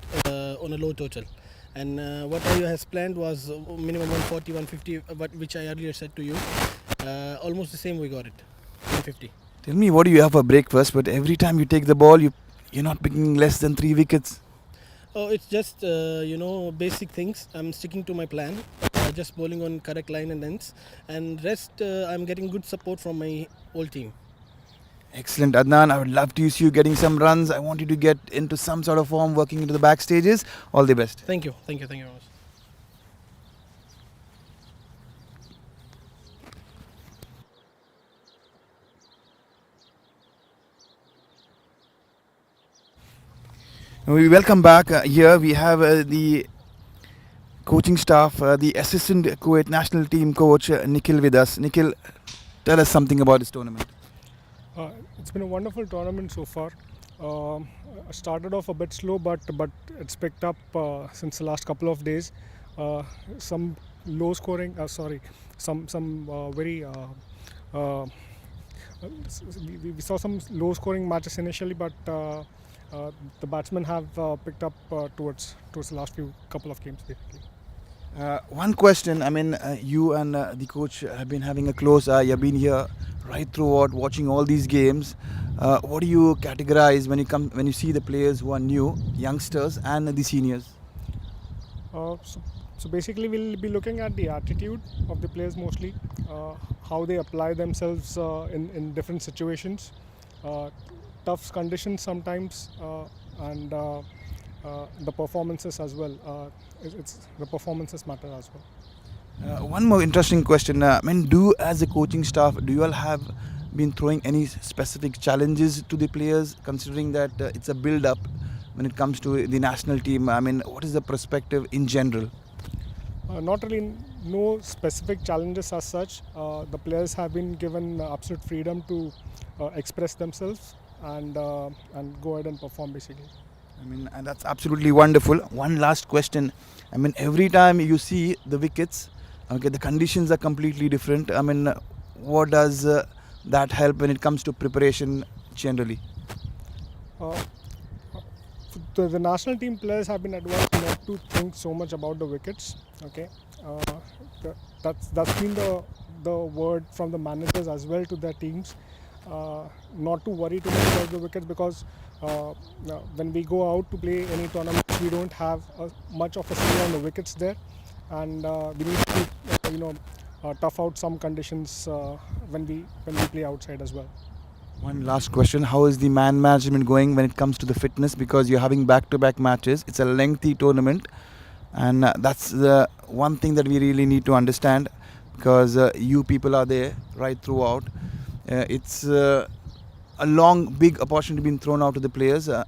on a low total. And what I has planned was minimum 140 150, which I earlier said to you. Almost the same we got it, 150. Tell me, what do you have for breakfast? But every time you take the ball, you're not picking less than 3 wickets. Oh, it's just basic things. I'm sticking to my plan. Just bowling on correct line and ends, and rest I'm getting good support from my whole team. Excellent, Adnan. I would love to see you getting some runs. I want you to get into some sort of form, working into the back stages. All the best. Thank you, thank you, thank you very much. We welcome back. Here we have the coaching staff, the assistant Kuwait national team coach Nikhil with us. Nikhil, tell us something about this tournament. It's been a wonderful tournament so far. Started off a bit slow, but it's picked up since the last couple of days. Some low scoring. Some very. We saw some low scoring matches initially, but the batsmen have picked up towards the last couple of games basically. One question. I mean, you and the coach have been having a close eye. You've been here right throughout, watching all these games. What do you categorize when you see the players who are new, youngsters, and the seniors? So basically, we'll be looking at the attitude of the players mostly, how they apply themselves in different situations, tough conditions sometimes, and the performances as well. The performances matter as well. One more interesting question. As a coaching staff, do you all have been throwing any specific challenges to the players, considering that it's a build-up when it comes to the national team? I mean, what is the perspective in general? Not really, no specific challenges as such. The players have been given absolute freedom to express themselves and go ahead and perform basically. I mean, and that's absolutely wonderful. One last question. I mean, every time you see the wickets, okay, the conditions are completely different. I mean, what does that help when it comes to preparation generally? The national team players have been advised not to think so much about the wickets. Okay, that's been the word from the managers as well to their teams. Not to worry too much about the wickets, because when we go out to play any tournament, we don't have much of a say on the wickets there, and we need to tough out some conditions when we play outside as well. One last question. How is the man management going when it comes to the fitness? Because you're having back-to-back matches. It's a lengthy tournament, and that's the one thing that we really need to understand, because you people are there right throughout. It's a long, big opportunity being thrown out to the players. I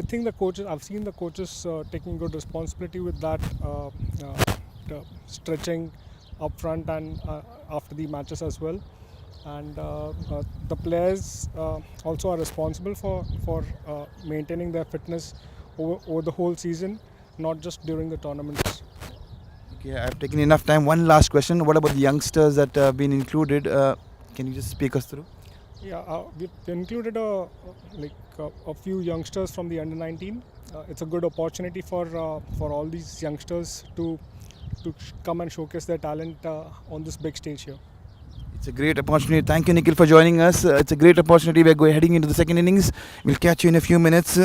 think the coaches. I've seen the coaches taking good responsibility with that, the stretching up front and after the matches as well. And the players also are responsible for maintaining their fitness over the whole season, not just during the tournaments. Okay, I've taken enough time. One last question. What about the youngsters that have been included? Can you just speak us through? Yeah, we've included a few youngsters from the under-19. It's a good opportunity for all these youngsters to come and showcase their talent on this big stage here. It's a great opportunity. Thank you, Nikhil, for joining us. It's a great opportunity. We're heading into the second innings. We'll catch you in a few minutes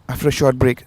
after a short break.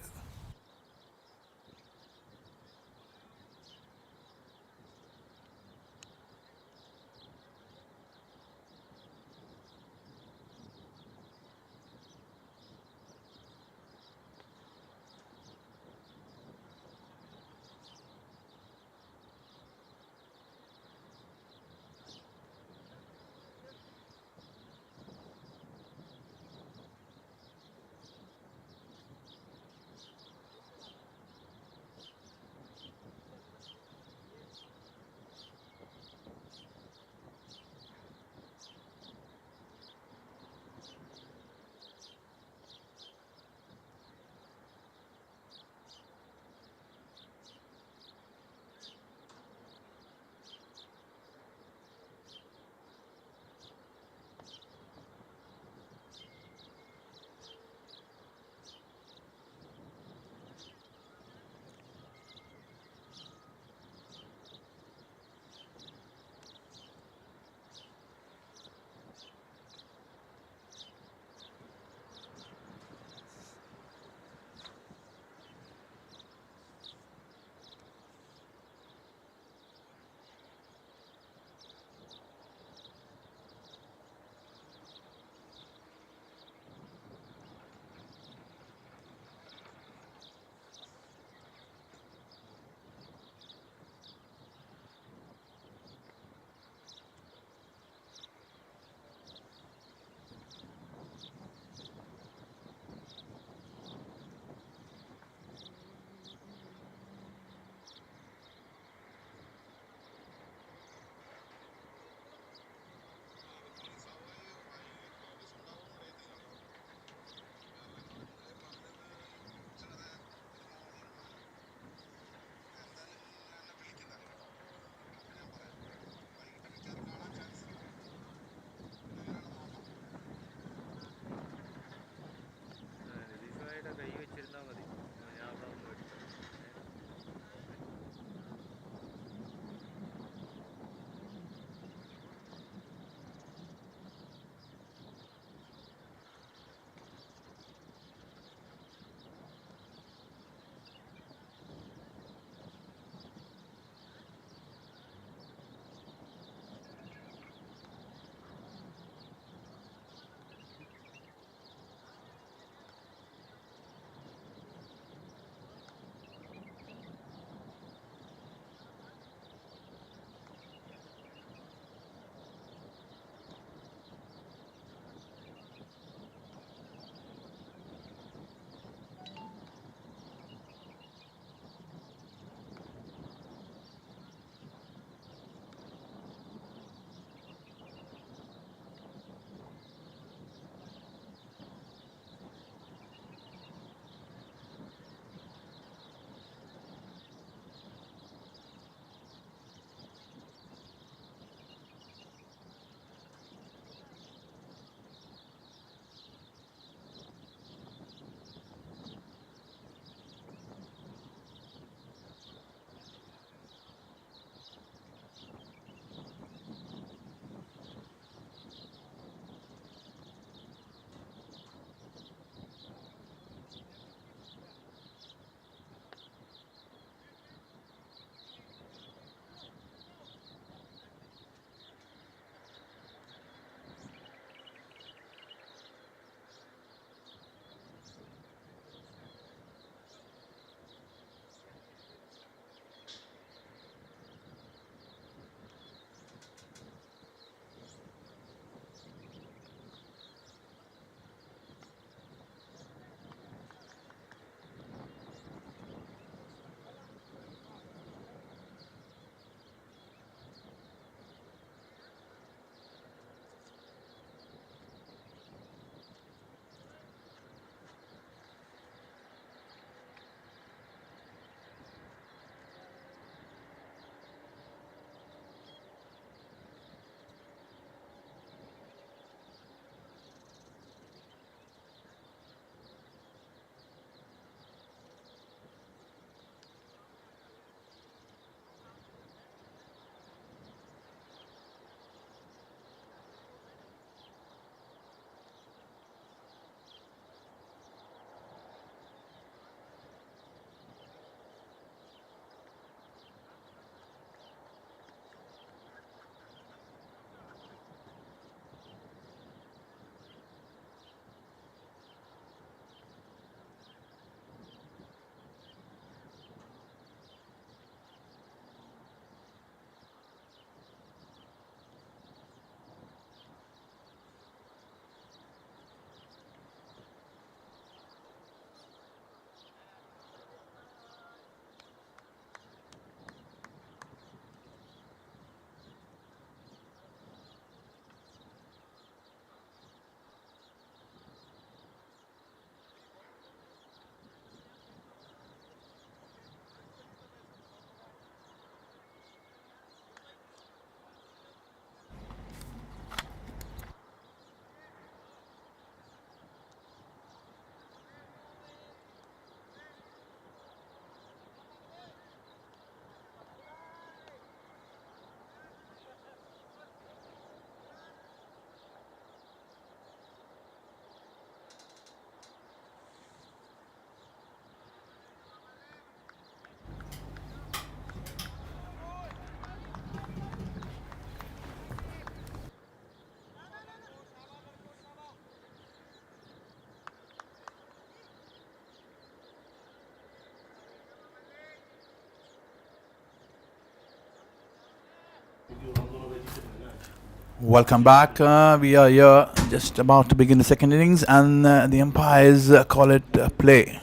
Welcome back. We are here just about to begin the second innings, and the umpires call it play.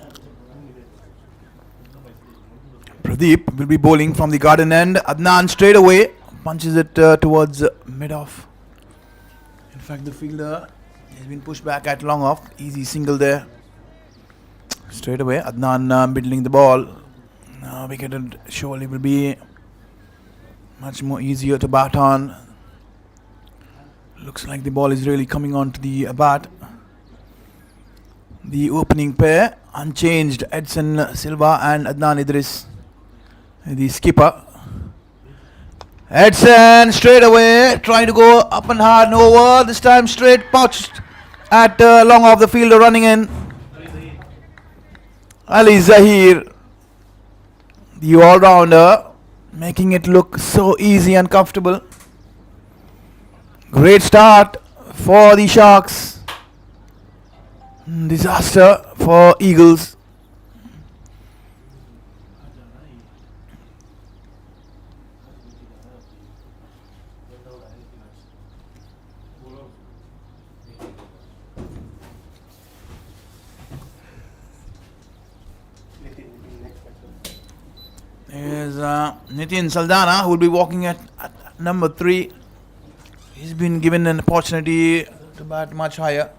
Pradeep will be bowling from the garden end. Adnan straight away punches it towards mid-off. In fact, the fielder has been pushed back at long off. Easy single there. Straight away, Adnan middling the ball. Wicketed surely will be much more easier to bat on. Looks like the ball is really coming on to the bat. The opening pair unchanged, Edson Silva and Adnan Idris, the skipper. Edson straight away trying to go up and hard and over. This time straight pouched at long off the fielder running in. Ali Zahir, the all-rounder, making it look so easy and comfortable. Great start for the Sharks. Disaster for Eagles. Here's Nitin Saldana, who will be walking at number 3. He's been given an opportunity to bat much higher.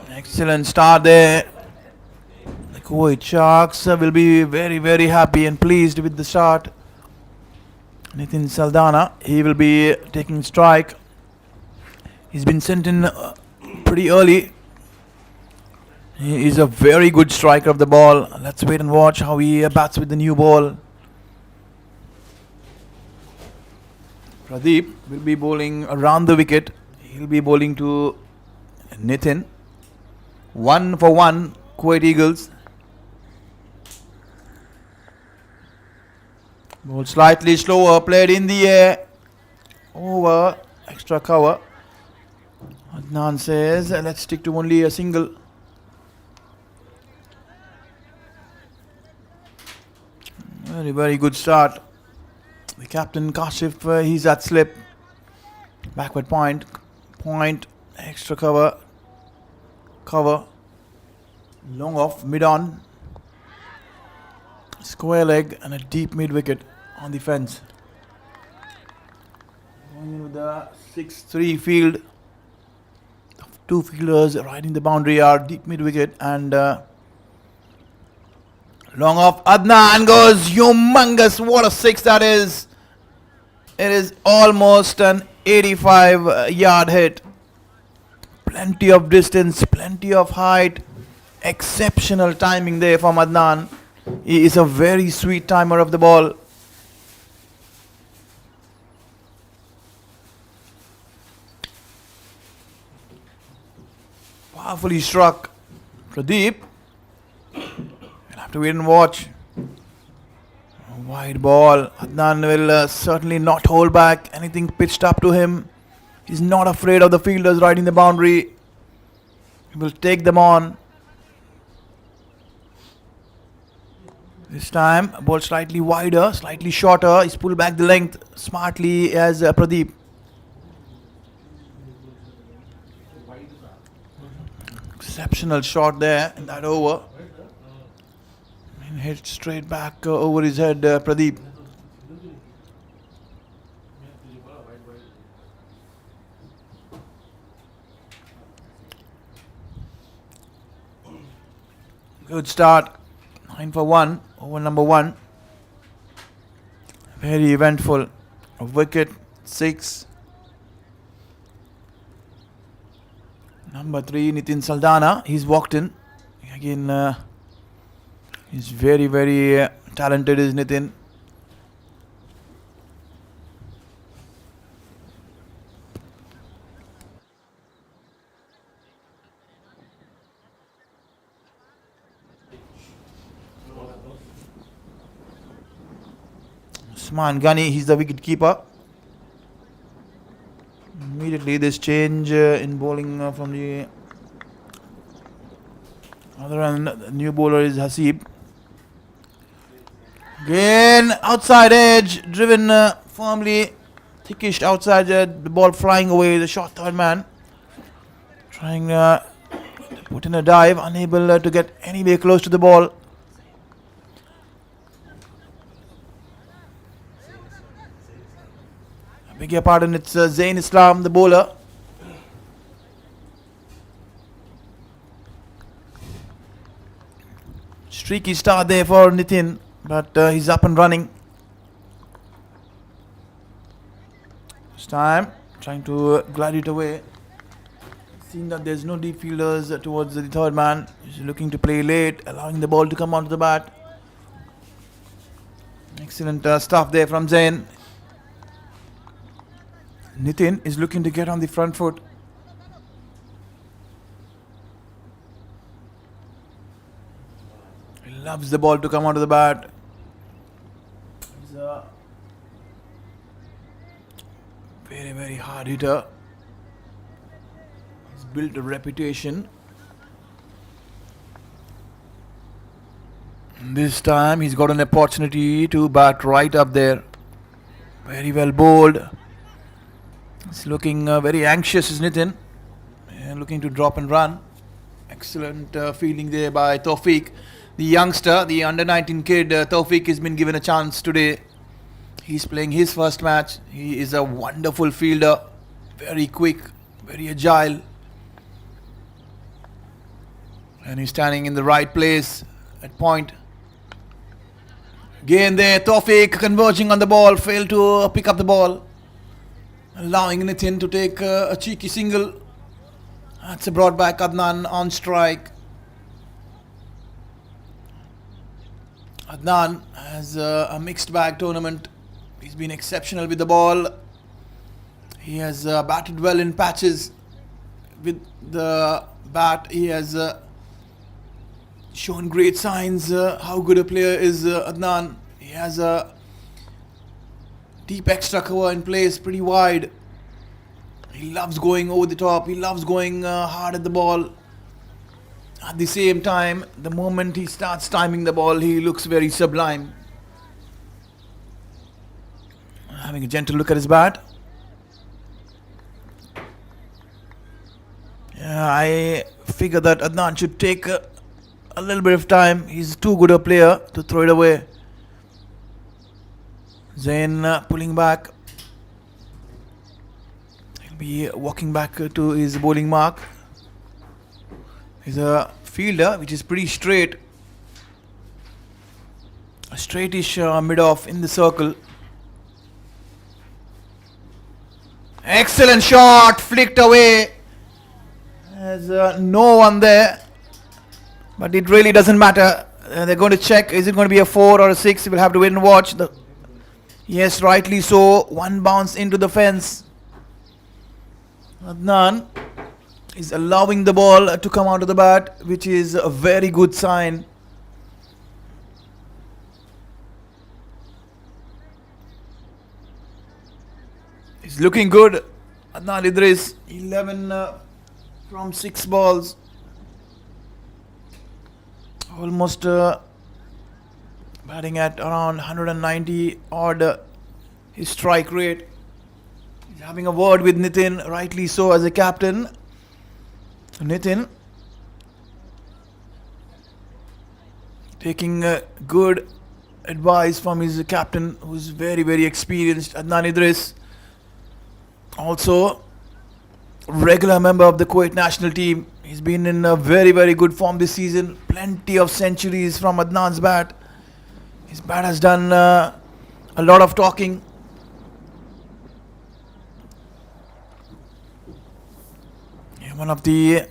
Excellent start there. The Kuwait Sharks will be very, very happy and pleased with the start. Nitin Saldana, he will be taking strike. He's been sent in pretty early. He is a very good striker of the ball. Let's wait and watch how he bats with the new ball. Pradeep will be bowling around the wicket. He'll be bowling to Nitin. 1 for 1, Kuwait Eagles. Ball slightly slower, played in the air. Over, extra cover. Adnan says, let's stick to only a single. Very, very good start. The captain Kashif, he's at slip. Backward point, extra cover. Long off, mid on. Square leg and a deep mid wicket on the fence. Going in with the 6-3 field. The 2 fielders riding the boundary are deep mid wicket and long off. Adnan goes humongous. What a 6 that is. It is almost an 85-yard hit. Plenty of distance, plenty of height. Exceptional timing there from Adnan. He is a very sweet timer of the ball. Powerfully struck. Pradeep. We'll have to wait and watch. A wide ball. Adnan will certainly not hold back anything pitched up to him. He's not afraid of the fielders riding the boundary. He will take them on. This time, ball slightly wider, slightly shorter. He's pulled back the length smartly as Pradeep. Exceptional shot there in that over. And hit straight back over his head, Pradeep. Good start. 9 for 1. Over number 1. Very eventful. A wicket. 6. Number 3, Nitin Saldana. He's walked in. Again, he's very, very talented, is Nitin. Usman Ghani, he's the wicket keeper. Immediately this change in bowling from the other end. The new bowler is Hasib. Again, outside edge, driven firmly, thickish outside, the ball flying away. The short third man trying to put in a dive, unable to get anywhere close to the ball. I beg your pardon, it's Zain Islam, the bowler. Streaky start there for Nitin, but he's up and running. This time, trying to glide it away. Seeing that there's no deep fielders towards the third man, he's looking to play late, allowing the ball to come onto the bat. Excellent stuff there from Zain. Nitin is looking to get on the front foot. He loves the ball to come onto the bat. He's a very, very hard hitter. He's built a reputation. And this time he's got an opportunity to bat right up there. Very well bowled. He's looking very anxious, is Nitin. Looking to drop and run. Excellent fielding there by Tawfiq. The youngster, the under-19 kid, Tawfiq has been given a chance today. He's playing his first match. He is a wonderful fielder. Very quick, very agile. And he's standing in the right place at point. Again there, Tawfiq converging on the ball, failed to pick up the ball. Allowing Nitin to take a cheeky single. That's a brought back Adnan on strike. Adnan has a mixed bag tournament. He's been exceptional with the ball. He has batted well in patches. With the bat, he has shown great signs how good a player is Adnan. He has a deep extra cover in place, pretty wide. He loves going over the top. He loves going hard at the ball. At the same time, the moment he starts timing the ball, he looks very sublime. Having a gentle look at his bat. Yeah, I figure that Adnan should take a little bit of time. He's too good a player to throw it away. Zain pulling back. He'll be walking back to his bowling mark. He's a fielder which is pretty straight. A straightish mid-off in the circle. Excellent shot, flicked away. There's no one there. But it really doesn't matter. They're going to check. Is it going to be a 4 or a 6? We'll have to wait and watch. Yes, rightly so. One bounce into the fence. Adnan is allowing the ball to come out of the bat, which is a very good sign. He's looking good. Adnan Idris, 11 from 6 balls. Almost batting at around 190 odd his strike rate. He's having a word with Nitin, rightly so, as a captain. Nitin taking good advice from his captain, who's very, very experienced, Adnan Idris. Also regular member of the Kuwait national team. He's been in a very, very good form this season. Plenty of centuries from Adnan's bat. His bat has done a lot of talking. Yeah, one of the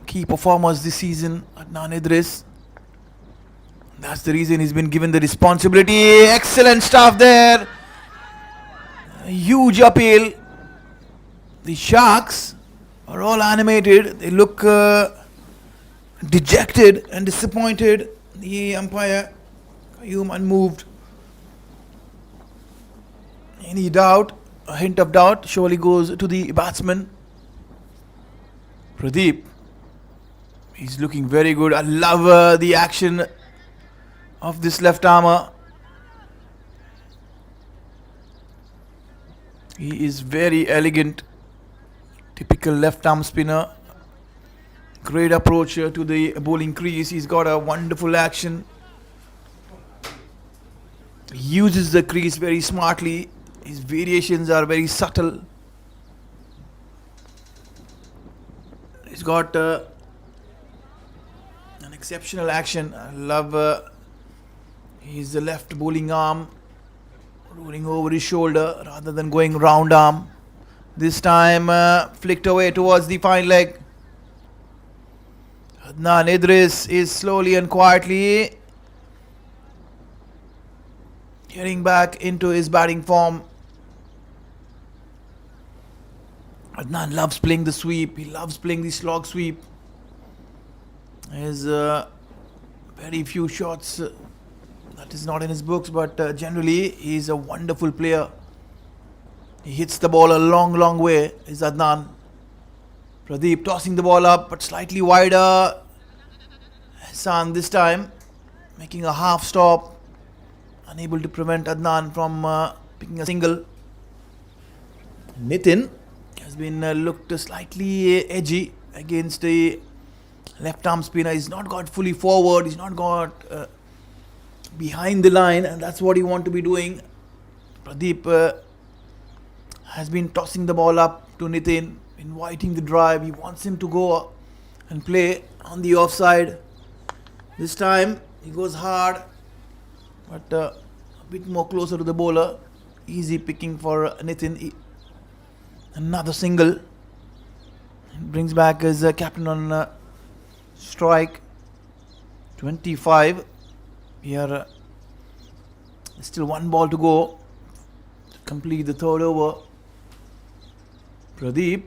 key performers this season, Adnan Idris. That's the reason he's been given the responsibility. Excellent stuff there. A huge appeal. The Sharks are all animated. They look dejected and disappointed. The umpire, Qayyum, unmoved. Any doubt, a hint of doubt surely goes to the batsman. Pradeep, he's looking very good. I love the action of this left armer. He is very elegant, typical left arm spinner. Great approach to the bowling crease. He's got a wonderful action. He uses the crease very smartly. His variations are very subtle. He's got an exceptional action. I love his left bowling arm rolling over his shoulder rather than going round arm. This time flicked away towards the fine leg. Adnan Idris is slowly and quietly getting back into his batting form. Adnan loves playing the sweep. He loves playing the slog sweep. There's very few shots that is not in his books, but generally he's a wonderful player. He hits the ball a long way. Is Adnan. Pradeep tossing the ball up, but slightly wider. Hassan this time making a half stop, unable to prevent Adnan from picking a single. Nitin has been looked slightly edgy against the left arm spinner. He's not got fully forward, he's not got behind the line, and that's what he wants to be doing. Pradeep has been tossing the ball up to Nitin, inviting the drive. He wants him to go and play on the offside. This time he goes hard, but a bit more closer to the bowler. Easy picking for Nitin. Another single. Brings back his captain on strike. 25. Here still one ball to go to complete the third over. Pradeep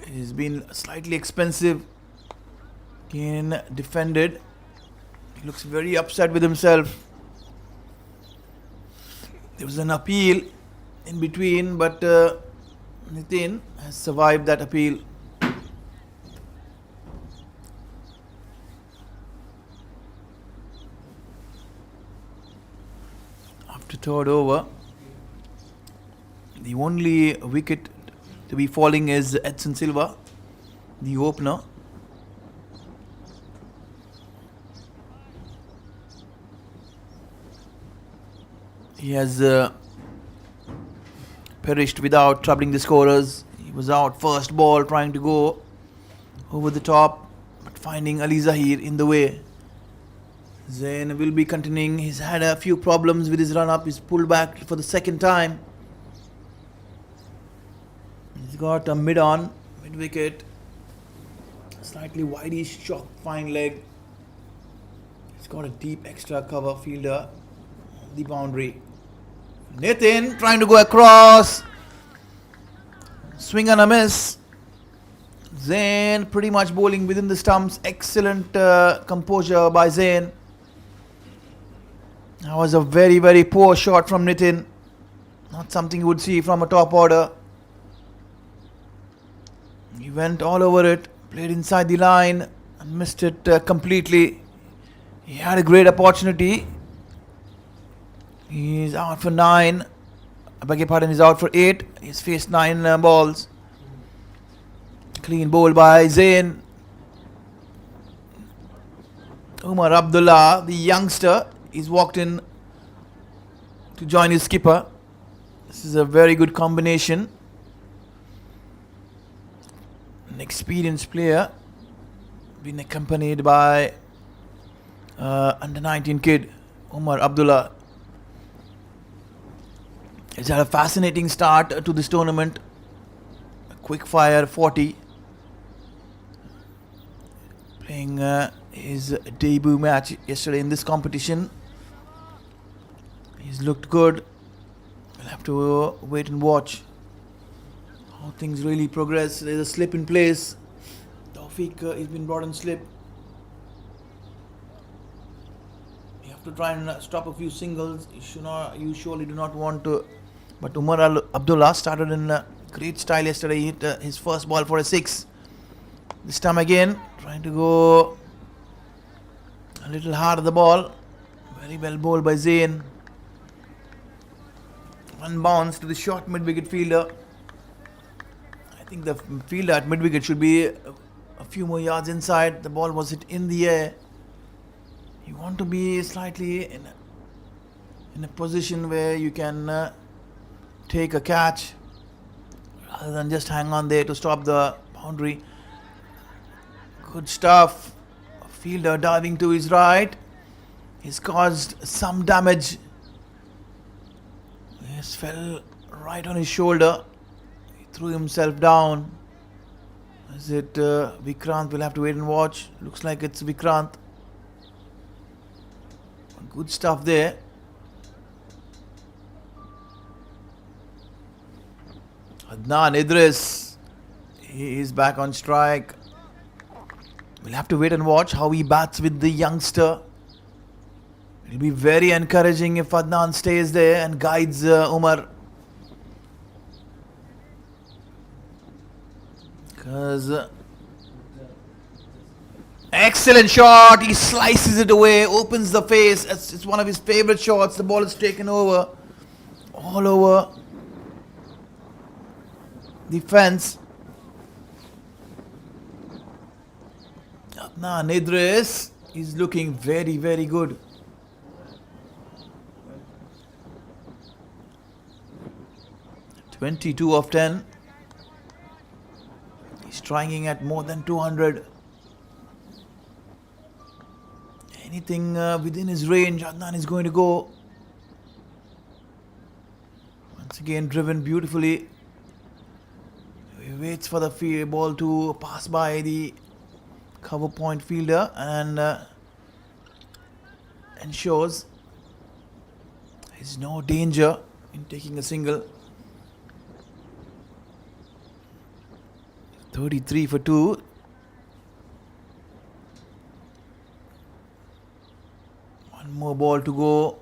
has been slightly expensive. Again defended. He looks very upset with himself. There was an appeal in between, but Nitin has survived that appeal. After third over, the only wicket to be falling is Edson Silva, the opener. He has perished without troubling the scorers. He was out first ball trying to go over the top, but finding Ali Zahir in the way. Zain will be continuing. He's had a few problems with his run up. He's pulled back for the second time. He's got a mid wicket, slightly wideish chalk fine leg. He's got a deep extra cover fielder on the boundary. Nitin trying to go across. Swing and a miss. Zain pretty much bowling within the stumps. Excellent composure by Zain. That was a very poor shot from Nitin. Not something you would see from a top order. He went all over it. Played inside the line and missed it completely. He had a great opportunity. He's out for 9. I beg your pardon, he's out for 8. He's faced 9 balls. Clean bowl by Zain. Umar Abdullah, the youngster, is walked in to join his skipper. This is a very good combination. An experienced player, been accompanied by under 19 kid Umar Abdullah. He's had a fascinating start to this tournament. A quick fire 40. Playing his debut match yesterday in this competition. He's looked good. We'll have to wait and watch how things really progress. There's a slip in place. Tawfiq has been brought on slip. We have to try and stop a few singles. You surely do not want to. But Umar Abdullah started in great style yesterday. He hit his first ball for a 6. This time again, trying to go a little hard at the ball. Very well bowled by Zain. One bounce to the short mid-wicket fielder. I think the fielder at mid-wicket should be a few more yards inside. The ball was hit in the air. You want to be slightly in a position where you can take a catch rather than just hang on there to stop the boundary. Good stuff. A fielder diving to his right. He's caused some damage. Yes, fell right on his shoulder. He threw himself down. Is it Vikrant? We'll have to wait and watch. Looks like it's Vikrant. Good stuff there. Adnan Idris. He is back on strike. We'll have to wait and watch how he bats with the youngster. It'll be very encouraging if Adnan stays there and guides Umar. Because excellent shot. He slices it away, opens the face. It's one of his favorite shots. The ball is taken over, all over the fence. Adnan Idris is looking very, very good. (22 of 10). He's striking at more than 200. Anything within his range, Adnan is going to go. Once again, driven beautifully. He waits for the ball to pass by the cover point fielder and ensures there's no danger in taking a single. 33 for 2. One more ball to go.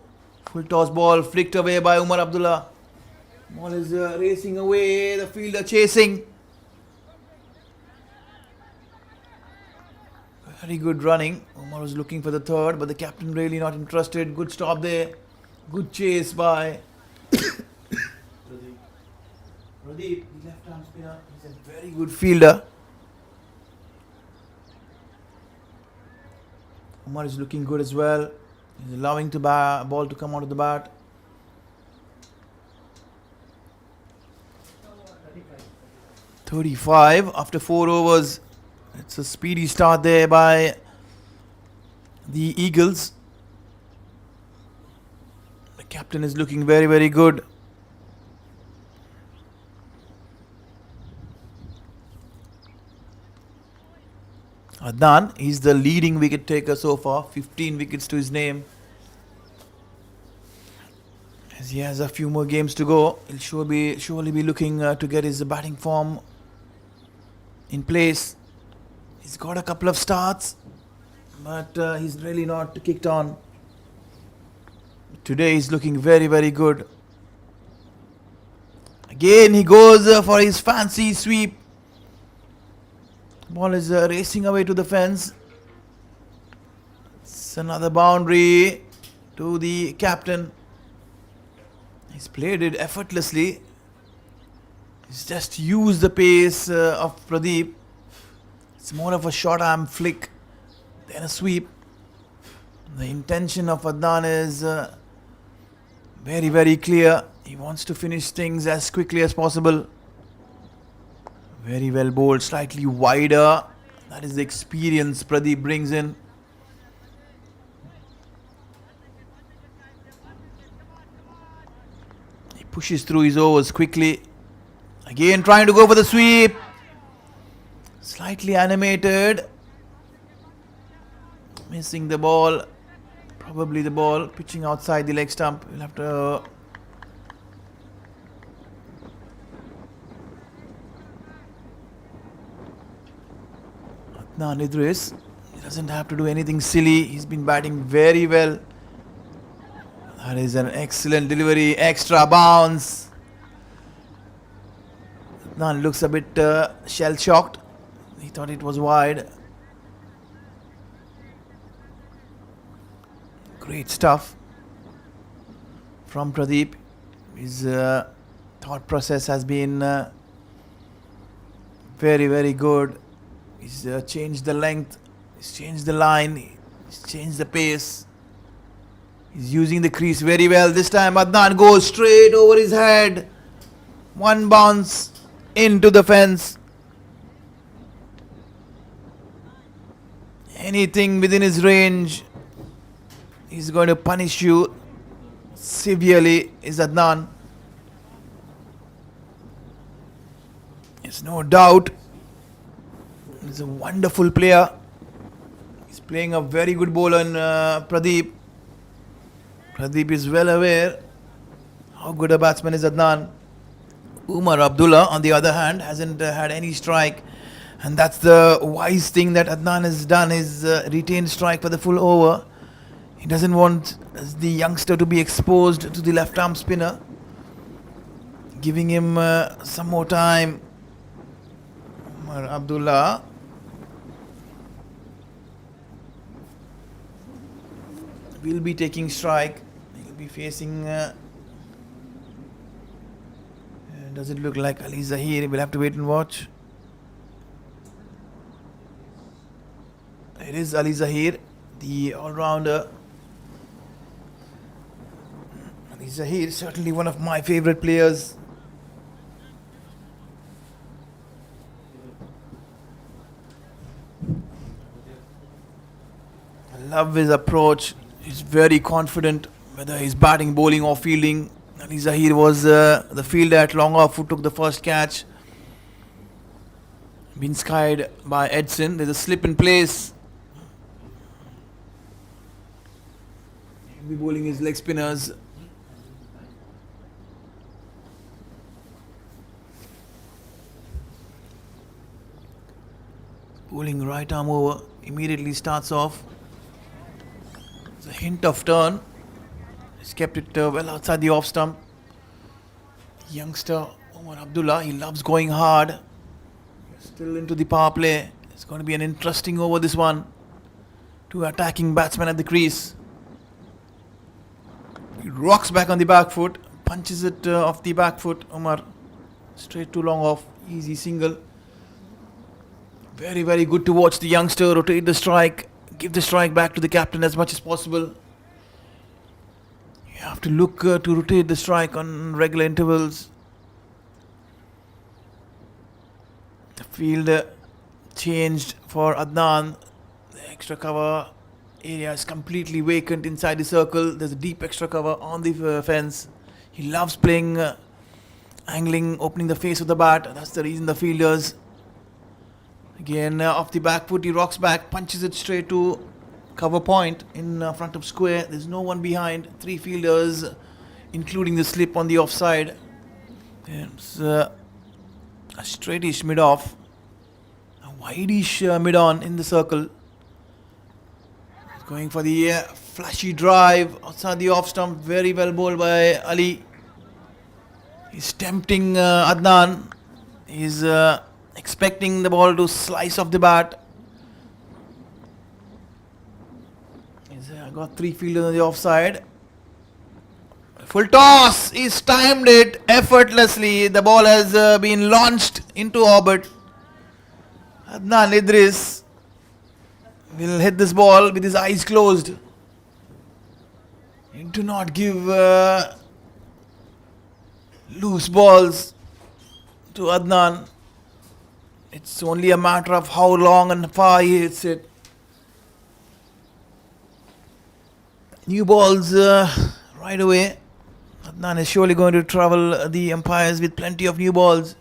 Full toss ball flicked away by Umar Abdullah. Ball is racing away. The fielder chasing. Very good running. Umar was looking for the third, but the captain really not interested. Good stop there. Good chase by Pradeep, the left arm spinner. He's a very good fielder. Umar is looking good as well. He's allowing the ball to come out of the bat. (35) after 4 overs. It's a speedy start there by the Eagles. The captain is looking very, very good. Adnan, he's the leading wicket taker so far, 15 wickets to his name. As he has a few more games to go, he'll surely be looking to get his batting form in place. He's got a couple of starts, but he's really not kicked on. Today he's looking very, very good. Again he goes for his fancy sweep. Ball is racing away to the fence. It's another boundary to the captain. He's played it effortlessly. He's just used the pace of Pradeep. It's more of a short arm flick than a sweep. The intention of Adnan is very, very clear. He wants to finish things as quickly as possible. Very well bowled, slightly wider. That is the experience Pradeep brings in. He pushes through his overs quickly. Again trying to go for the sweep. Slightly animated. Missing the ball. Probably the ball pitching outside the leg stump. We'll have to... Adnan Idris, he doesn't have to do anything silly. He's been batting very well That is an excellent delivery. Extra bounce. Adnan looks a bit shell-shocked. He thought it was wide. Great stuff from Pradeep. His thought process has been very, very good. He's changed the length, he's changed the line, he's changed the pace. He's using the crease very well. This time Adnan goes straight over his head. One bounce into the fence. Anything within his range, he's going to punish you severely, is Adnan. There's no doubt. He's a wonderful player. He's playing a very good ball on Pradeep. Pradeep is well aware how good a batsman is Adnan. Umar Abdullah, on the other hand, hasn't had any strike. And that's the wise thing that Adnan has done, is retain strike for the full over. He doesn't want the youngster to be exposed to the left arm spinner. Giving him some more time. Umar Abdullah. Will be taking strike. He'll be facing. Does it look like Ali Zahir? We'll have to wait and watch. It is Ali Zahir, the all-rounder. Ali Zahir is certainly one of my favorite players. I love his approach. He's very confident, whether he's batting, bowling or fielding. Ali Zahir was the fielder at long off who took the first catch. Been skied by Edson. There's a slip in place. He'll be bowling his leg spinners. Bowling right arm over. Immediately starts off. There's a hint of turn. He's kept it well outside the off stump. Youngster Umar Abdullah, he loves going hard. Still into the power play. It's going to be an interesting over, this one. Two attacking batsmen at the crease. He rocks back on the back foot. Punches it off the back foot. Umar straight too long off. Easy single. Very, very good to watch the youngster rotate the strike. Give the strike back to the captain as much as possible. You have to look to rotate the strike on regular intervals. The field changed for Adnan. The extra cover area is completely vacant inside the circle. There's a deep extra cover on the fence. He loves playing, angling, opening the face of the bat. That's the reason the fielders. Again, off the back foot, he rocks back, punches it straight to cover point in front of square. There's no one behind. Three fielders, including the slip on the offside. It's a straightish mid-off. A wideish mid-on in the circle. He's going for the flashy drive outside the off-stump. Very well bowled by Ali. He's tempting Adnan. He's expecting the ball to slice off the bat. He's got three fielders on the offside. Full toss. He's timed it effortlessly. The ball has been launched into orbit. Adnan Idris will hit this ball with his eyes closed. You do not give loose balls to Adnan. It's only a matter of how long and far he hits it. New balls right away. Adnan is surely going to trouble the umpires with plenty of new balls.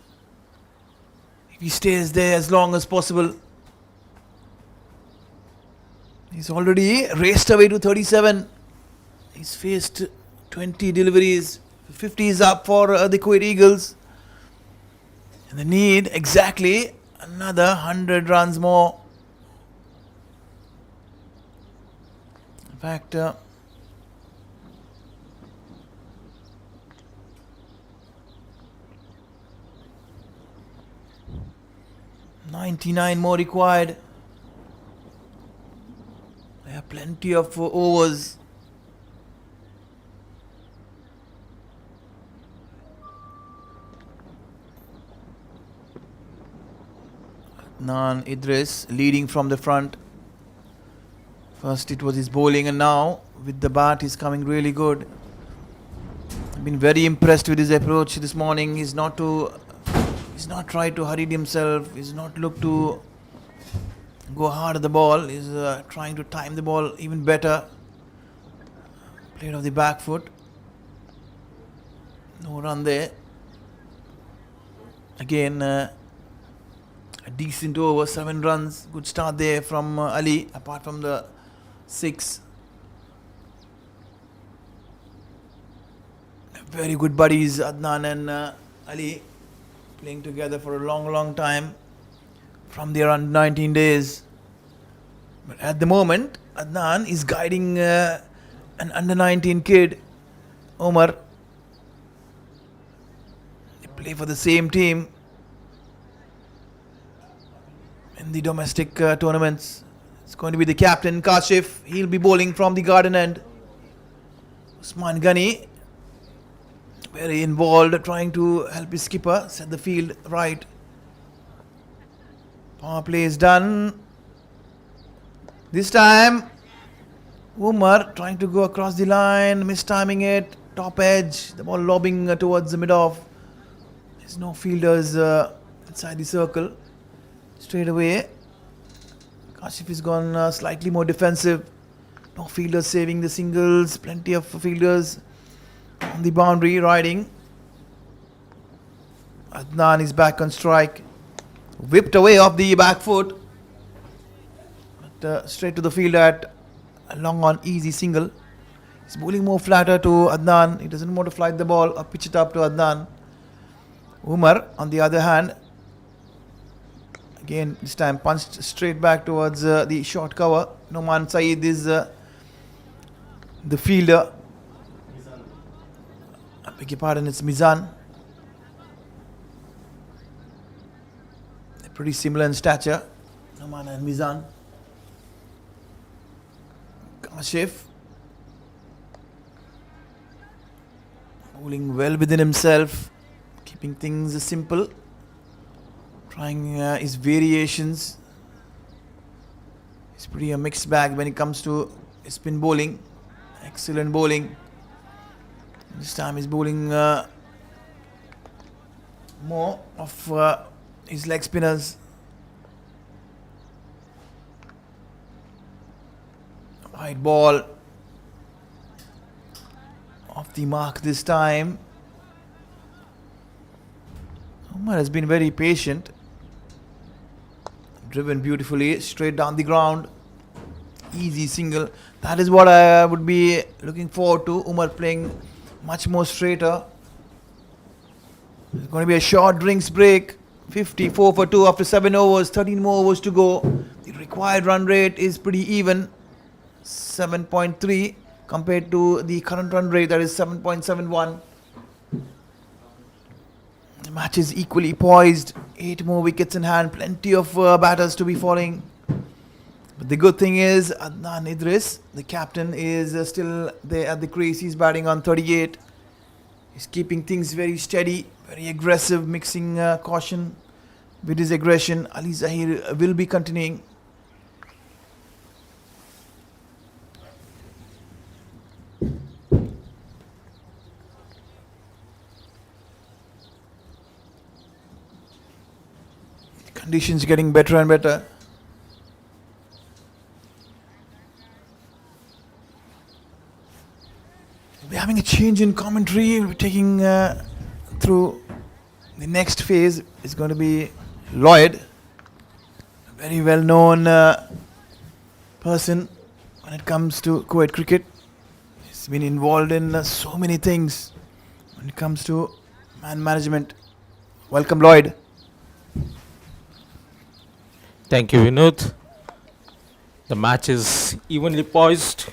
If he stays there as long as possible. He's already raced away to 37. He's faced 20 deliveries. 50 is up for the Kuwait Eagles. And they need exactly another 100 runs more. In fact, 99 more required. There are plenty of overs. Adnan Idris leading from the front. First it was his bowling, and now with the bat he's coming really good. I've been very impressed with his approach this morning. He's not tried to hurry himself. He's not looked to go hard at the ball. He's trying to time the ball even better. Played off the back foot. No run there. Again, a decent over, 7 runs. Good start there from Ali, apart from the 6. Very good buddies, Adnan and Ali, playing together for a long time from their under 19 days. But at the moment, Adnan is guiding an under 19 kid, Omar. They play for the same team in the domestic tournaments. It's going to be the captain, Kashif. He'll be bowling from the garden end. Usman Ghani, very involved, trying to help his skipper set the field right. Power play is done. This time, Umar trying to go across the line, mistiming it, top edge, the ball lobbing towards the mid-off. There's no fielders inside the circle. Straight away, Kashif has gone slightly more defensive. No fielders saving the singles, plenty of fielders on the boundary riding. Adnan is back on strike. Whipped away off the back foot. But straight to the field at a long on easy single. He's bowling more flatter to Adnan. He doesn't want to flight the ball or pitch it up to Adnan. Umar, on the other hand, again this time punched straight back towards the short cover. Noman Saeed is the fielder. I beg your pardon, it's Mizan. They're pretty similar in stature, Noman and Mizan. Kashif bowling well within himself, keeping things simple, trying his variations. It's pretty a mixed bag when it comes to spin bowling. Excellent bowling. This time he's bowling more of his leg spinners. Wide ball off the mark this time. Umar has been very patient. Driven beautifully straight down the ground. Easy single. That is what I would be looking forward to. Umar playing much more straighter. There's going to be a short drinks break. 54 for 2 after 7 overs. 13 more overs to go. The required run rate is pretty even. 7.3 compared to the current run rate, that is 7.71. The match is equally poised. 8 more wickets in hand. Plenty of batters to be falling. But the good thing is Adnan Idris, the captain, is still there at the crease. He's batting on 38. He's keeping things very steady, very aggressive, mixing caution with his aggression. Ali Zahir will be continuing. Conditions getting better and better. We're having a change in commentary. We're taking through the next phase. Is going to be Lloyd, a very well-known person when it comes to Kuwait cricket. He's been involved in so many things when it comes to man management. Welcome, Lloyd. Thank you, Vinod. The match is evenly poised.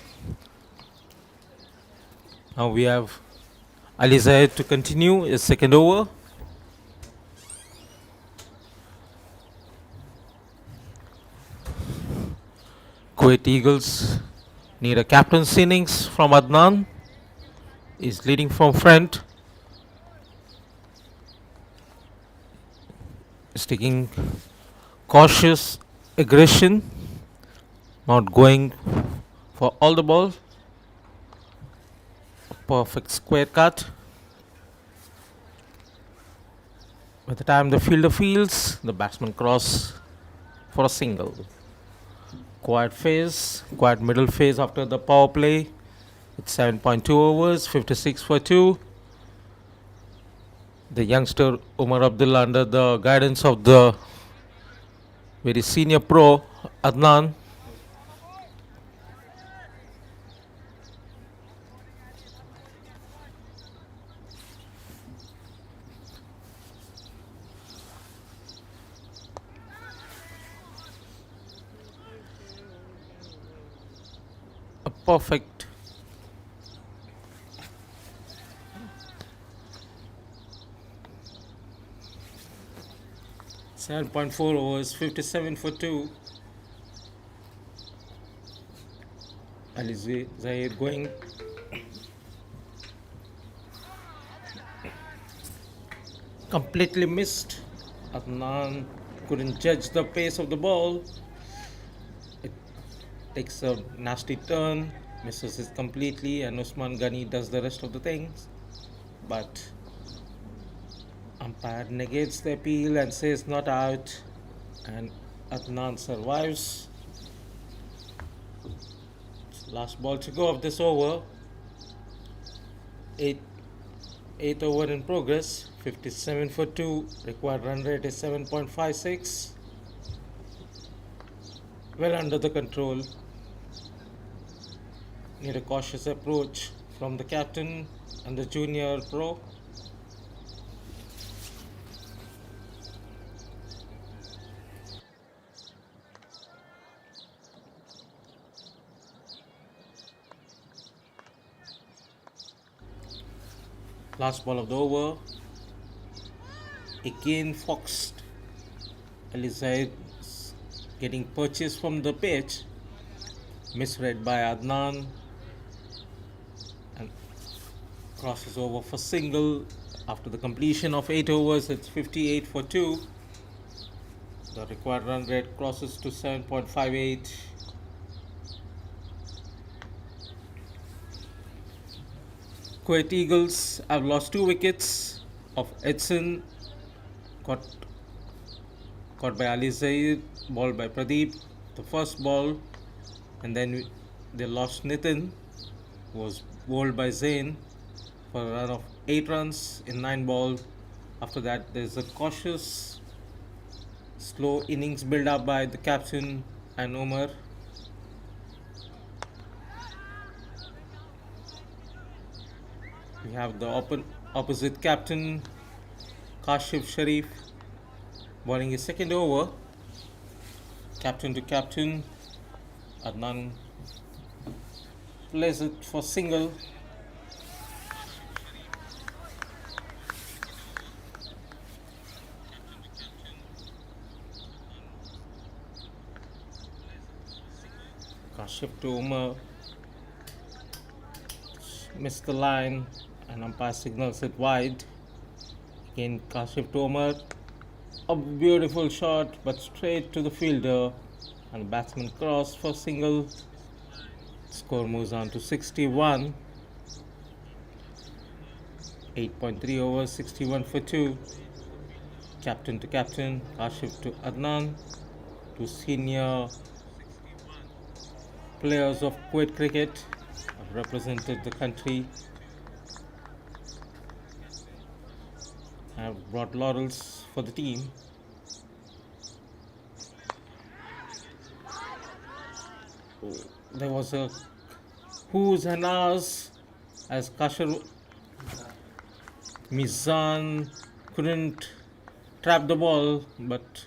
Now we have Ali Zahid to continue his second over. Kuwait Eagles need a captain's innings from Adnan. He's leading from front. He's taking cautious aggression, not going for all the ball. Perfect square cut. By the time the fielder fields, the batsman cross for a single. Quiet middle phase after the power play. It's 7.2 overs, 56 for 2. The youngster Umar Abdullah, under the guidance of the very senior pro Adnan, a perfect 7.4 overs, 57 for 2. Ali Zahir going. Completely missed. Adnan couldn't judge the pace of the ball. It takes a nasty turn, misses it completely, and Usman Ghani does the rest of the things. But umpire negates the appeal and says not out, and Adnan survives. Last ball to go of this over. Eighth over in progress. 57 for 2. Required run rate is 7.56. Well under the control. Need a cautious approach from the captain and the junior pro. Last ball of the over. Again foxed. Ali Zaid getting purchased from the pitch. Misread by Adnan. And crosses over for single. After the completion of 8 overs, it's 58 for 2. The required run rate crosses to 7.58. Kuwait Eagles have lost 2 wickets of Edson, caught by Ali Zaid, bowled by Pradeep, the first ball, and then they lost Nitin, who was bowled by Zain for a run of 8 runs in 9 balls. After that, there's a cautious, slow innings build up by the captain and Umar. We have the opposite captain, Kashif Sharif, bowling his second over. Captain to captain. Adnan plays it for single. Kashif to Umar. Missed the line, and umpire signals it wide. Again, Kashif to Umar. A beautiful shot, but straight to the fielder, and the batsman cross for single. Score moves on to 61. 8.3 overs, 61 for 2. Captain to captain, Kashif to Adnan. 2 senior players of Kuwait cricket have represented the country, have brought laurels for the team. There was a who's and ahs as Kashif Mizan couldn't trap the ball, but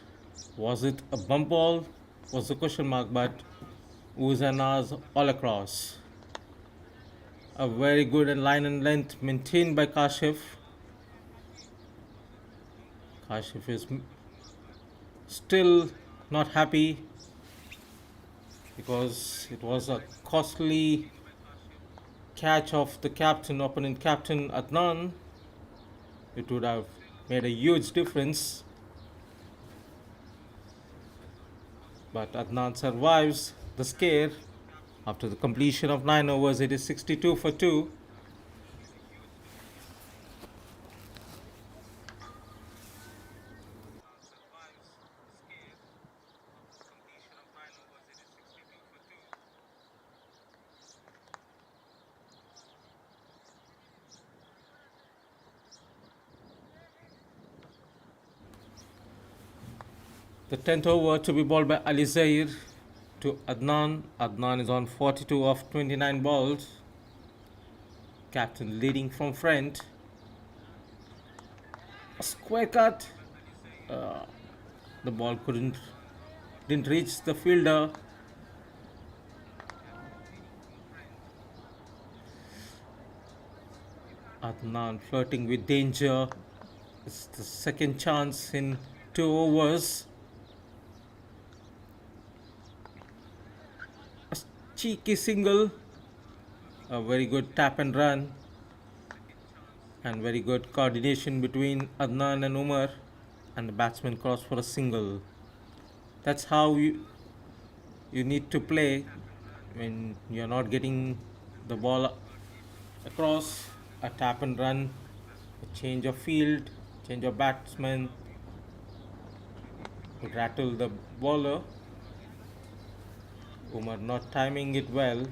was it a bump ball? Was the question mark, but who's and ahs all across. A very good and line and length maintained by Kashif. Kashif is still not happy. because it was a costly catch of the captain, opponent captain Adnan. It would have made a huge difference. But Adnan survives the scare. After the completion of 9 overs, it is 62 for 2. The 10th over to be bowled by Ali Zair to Adnan. Adnan is on 42 of 29 balls. Captain leading from front. A square cut. The ball didn't reach the fielder. Adnan flirting with danger. It's the second chance in 2 overs. A cheeky single. A very good tap and run. And very good coordination between Adnan and Umar. And the batsman crossed for a single. That's how you need to play when you're not getting the ball across. A tap and run, a change of field, change of batsman would rattle the bowler. Umar not timing it well.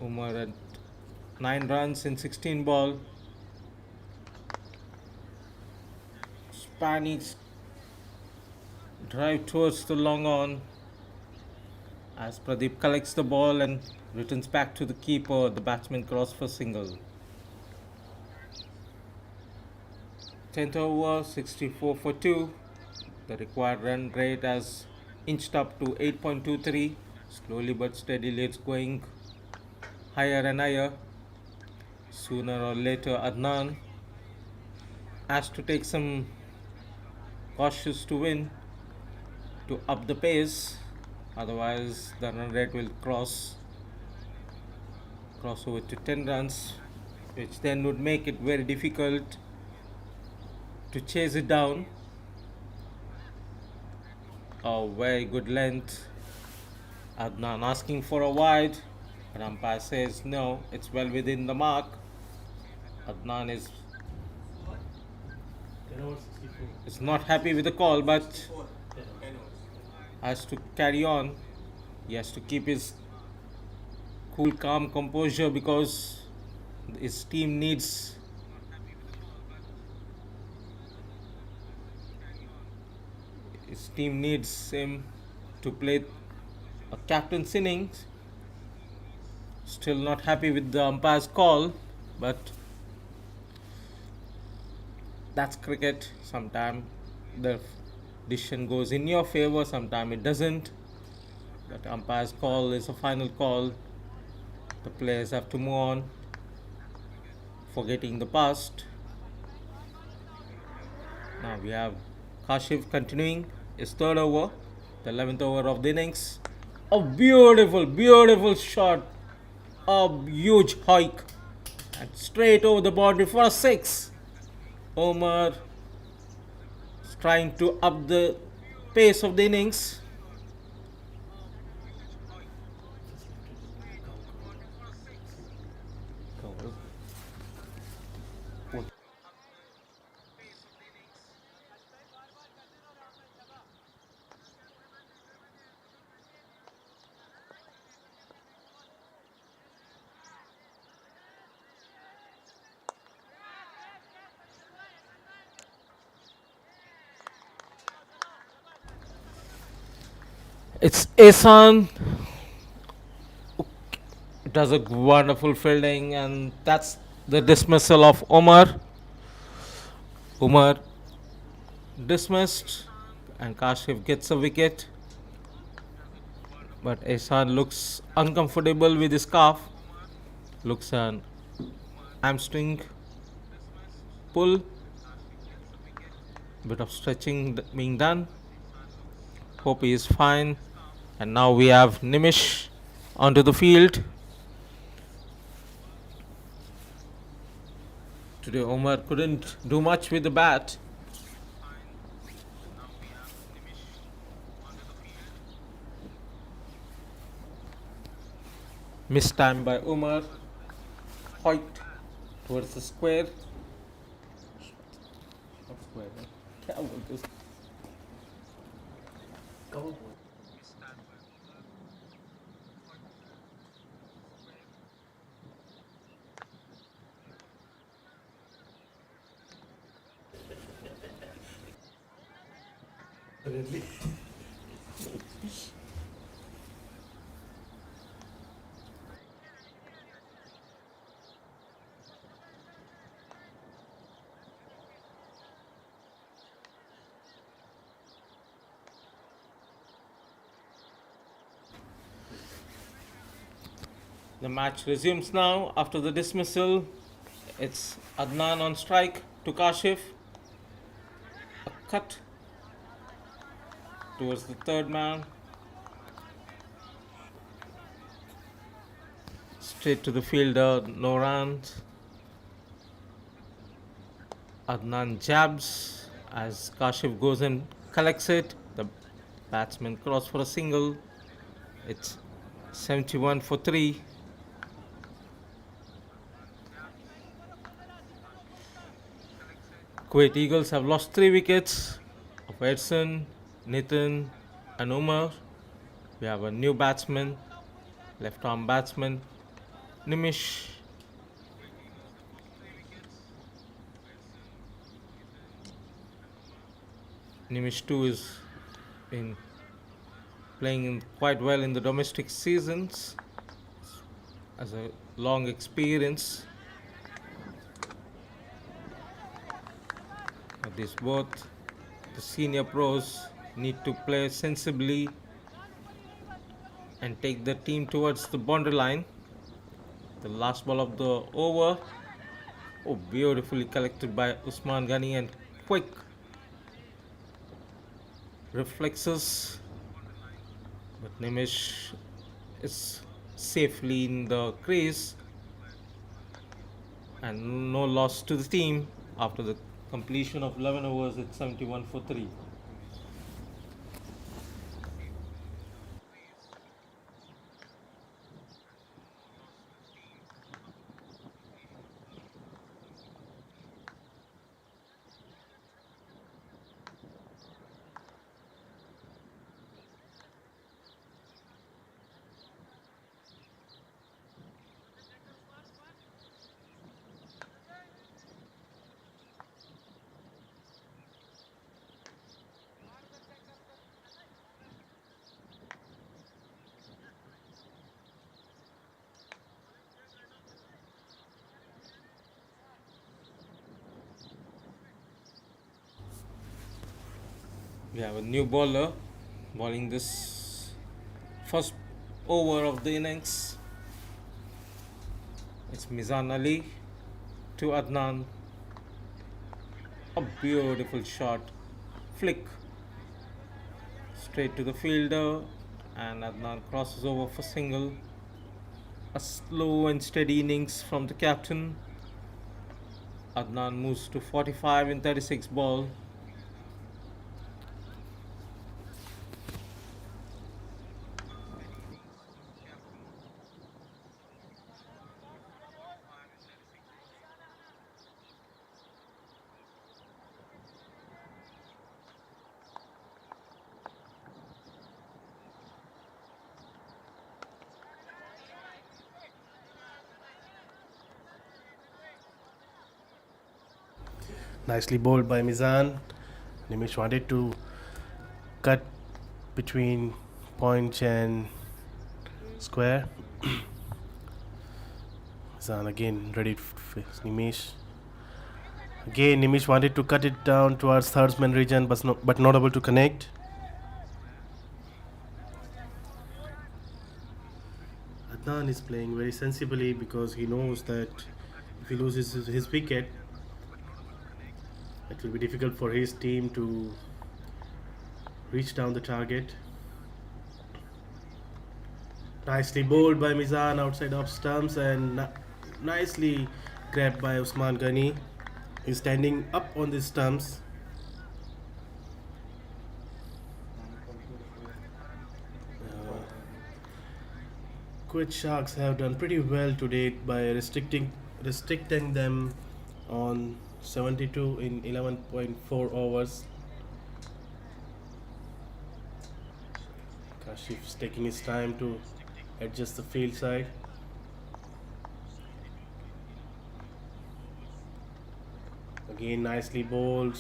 Umar at 9 runs in 16 ball. Spanish drive towards the long on as Pradeep collects the ball and returns back to the keeper. The batsman crossed for single. 10th over, 64 for 2. The required run rate has inched up to 8.23. Slowly but steadily it's going higher and higher. Sooner or later Adnan has to take some cautious to win to up the pace. Otherwise the run rate will cross over to 10 runs, which then would make it very difficult to chase it down. A very good length. Adnan asking for a wide, but umpire says no, it's well within the mark. Adnan is not happy with the call, but has to carry on. He has to keep his cool, calm composure because his team needs him to play a captain's innings. Still not happy with the umpire's call, but that's cricket. Sometimes the decision goes in your favor, sometimes it doesn't. But umpire's call is a final call. The players have to move on, forgetting the past. Now we have Kashif continuing his 3rd over, the 11th over of the innings. A beautiful shot. A huge hike and straight over the boundary for a 6. Umar is trying to up the pace of the innings. It's Ehsan. It does a wonderful fielding, and that's the dismissal of Umar. Umar dismissed, and Kashif gets a wicket. But Ehsan looks uncomfortable with his calf. Looks an hamstring pull. Bit of stretching being done. Hope he is fine. And now we have Nimish onto the field. Today Omar couldn't do much with the bat. Missed time by Omar. Hoyt towards the square. Not square, huh? क्या बोलते उसको? The match resumes now after the dismissal. It's Adnan on strike to Kashif. A cut towards the third man. Straight to the fielder, no runs. Adnan jabs as Kashif goes and collects it. The batsman cross for a single. It's 71 for 3. Kuwait Eagles have lost 3 wickets of Edson, Nitin and Umar. We have a new batsman, left arm batsman, Nimish. Nimish too is playing quite well in the domestic seasons, has a long experience. But these both the senior pros need to play sensibly and take the team towards the boundary line. The last ball of the over. Oh, beautifully collected by Usman Ghani and quick reflexes. But Nimish is safely in the crease and no loss to the team after the completion of 11 overs at 71 for 3. We have a new bowler bowling this first over of the innings. It's Mizan Ali to Adnan. A beautiful shot, flick straight to the fielder, and Adnan crosses over for single. A slow and steady innings from the captain. Adnan moves to 45 in 36 ball. Nicely bowled by Mizan. Nimish wanted to cut between point and square. Mizan again ready to face Nimish. Again, Nimish wanted to cut it down towards thirdsman region, but not able to connect. Adnan is playing very sensibly because he knows that if he loses his wicket, it will be difficult for his team to reach down the target. Nicely bowled by Mizan outside off stumps and nicely grabbed by Usman Ghani. He's standing up on the stumps. Kuwait Sharks have done pretty well to date by restricting them on 72 in 11.4 overs. Kashif's taking his time to adjust the field side. Again nicely bowled.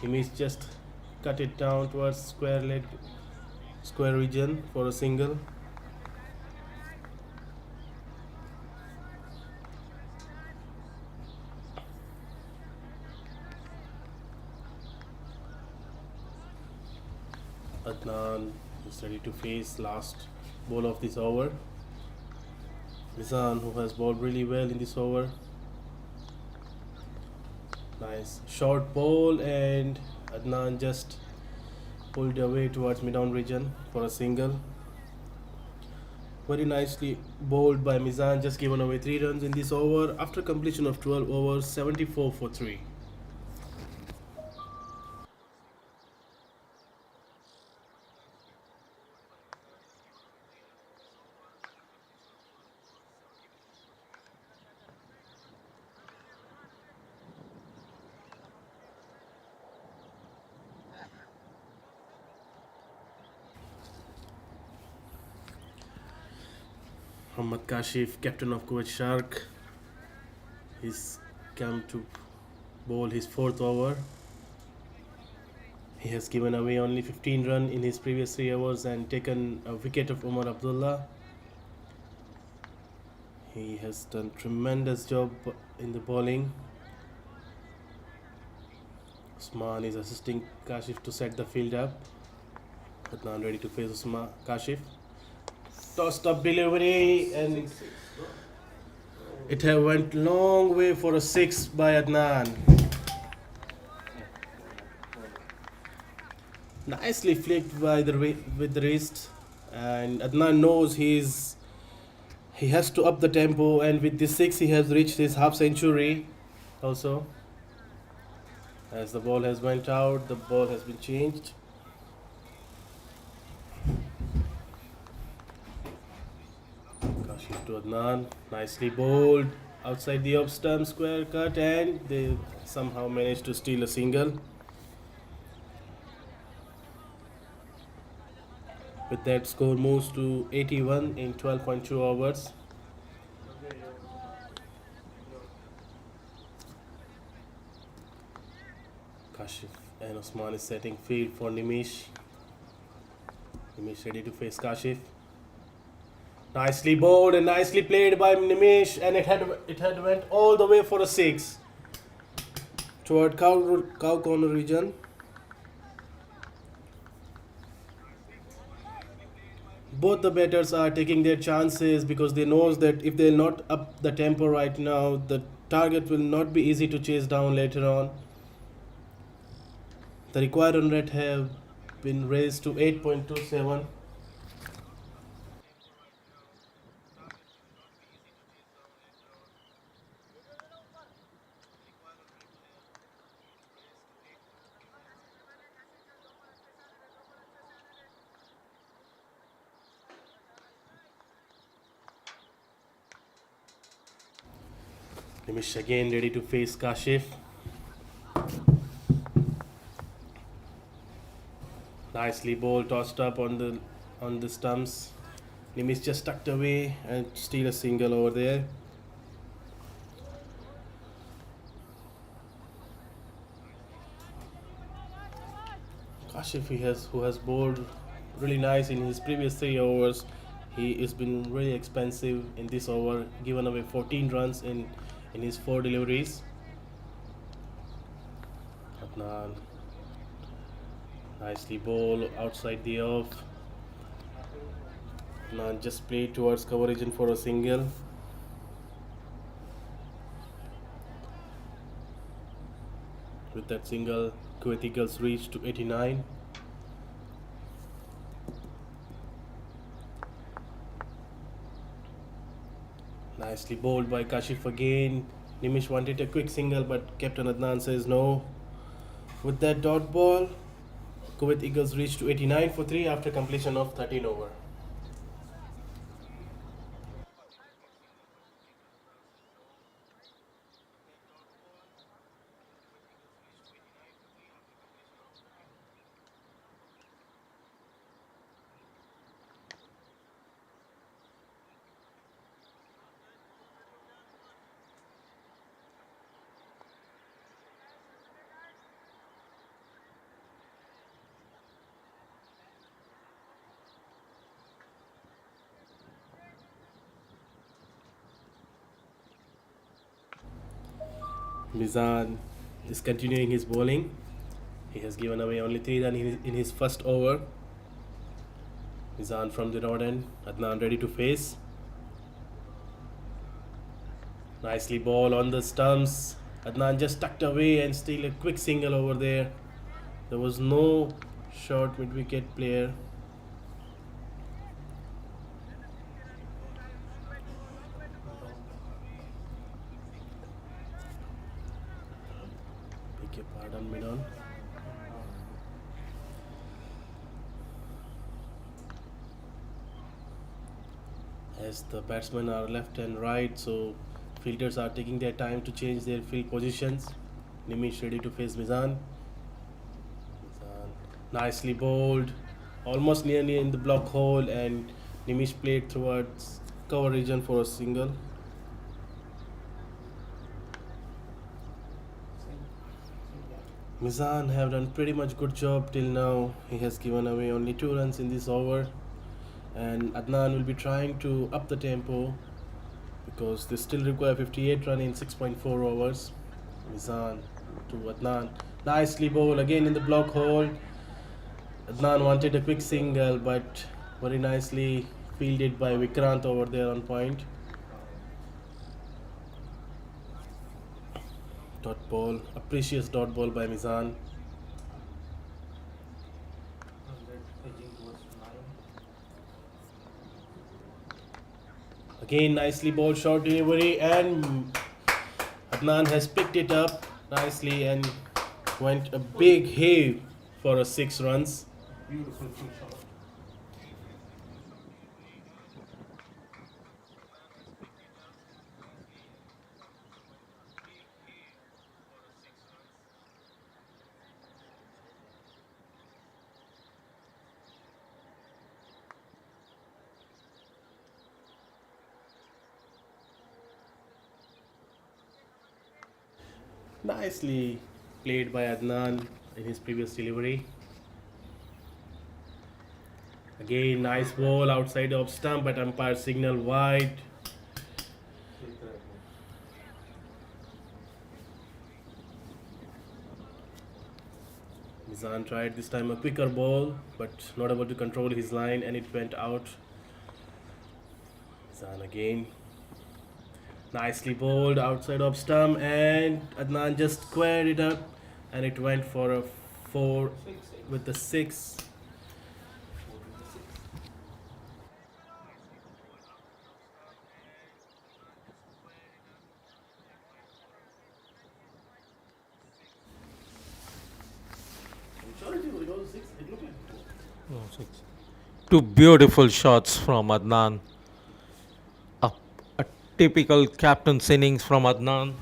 He just cut it down towards square region for a single. Adnan is ready to face last ball of this over. Mizan, who has bowled really well in this over. Nice short ball, and Adnan just pulled away towards mid-on region for a single. Very nicely bowled by Mizan, just given away 3 runs in this over after completion of 12 overs, 74 for 3. Mohammad Kashif, captain of Kuwait Shark, he's come to bowl his 4th over. He has given away only 15 runs in his previous 3 overs and taken a wicket of Umar Abdullah. He has done tremendous job in the bowling. Usman is assisting Kashif to set the field up. Adnan ready to face Usman Kashif. Tossed up delivery, and it have went long way for a 6 by Adnan. Nicely flicked by with the wrist, and Adnan knows he has to up the tempo, and with this 6 he has reached his half century also. As the ball has went out, the ball has been changed. Kashif to Adnan, nicely bowled outside the off stump, square cut, and they somehow managed to steal a single. With that, score moves to 81 in 12.2 overs. Kashif and Usman is setting field for Nimish. Nimish ready to face Kashif. Nicely bowled and nicely played by Nimish, and it had went all the way for a 6 toward cow corner region. Both the batters are taking their chances because they knows that if they'll not up the tempo right now, the target will not be easy to chase down later on. The required run rate have been raised to 8.27. Nimish again ready to face Kashif. Nicely bowled, tossed up on the stumps. Nimish just tucked away and steal a single over there. Kashif, who has bowled really nice in his previous 3 overs. He has been really expensive in this over, given away 14 runs in his 4 deliveries. Adnan nicely bowled outside the off. Adnan just played towards cover region for a single. With that single, Kuwait Eagles reached to 89. Nicely bowled by Kashif again. Nimish wanted a quick single, but Captain Adnan says no. With that dot ball, Kuwait Eagles reached to 89 for 3 after completion of 13 over. Mizan is continuing his bowling. He has given away only 3 runs in his first over. Mizan from the rod end. Adnan ready to face. Nicely ball on the stumps. Adnan just tucked away and still a quick single over there. There was no short mid-wicket player. Beg your pardon, mid-on. As the batsmen are left and right, so fielders are taking their time to change their field positions. Nimish ready to face Mizan. Mizan nicely bowled, almost nearly in the block hole, and Nimish played towards cover region for a single. Mizan have done pretty much good job till now. He has given away only 2 runs in this over, and Adnan will be trying to up the tempo because they still require 58 runs in 6.4 overs. Mizan to Adnan, nicely bowled again in the block hole. Adnan wanted a quick single, but very nicely fielded by Vikrant over there on point. Dot ball, a precious dot ball by Mizan. Again, nicely bowled short delivery, and Adnan has picked it up nicely and went a big heave for a 6 runs. Nicely played by Adnan in his previous delivery. Again, nice ball outside of stump, but umpire signal wide. Mizan tried this time a quicker ball, but not able to control his line, and it went out. Mizan again. Nicely bowled outside of stump, and Adnan just squared it up, and it went for a 4 with the 6. No, 6. 2 beautiful shots from Adnan. A typical captain's innings from Adnan.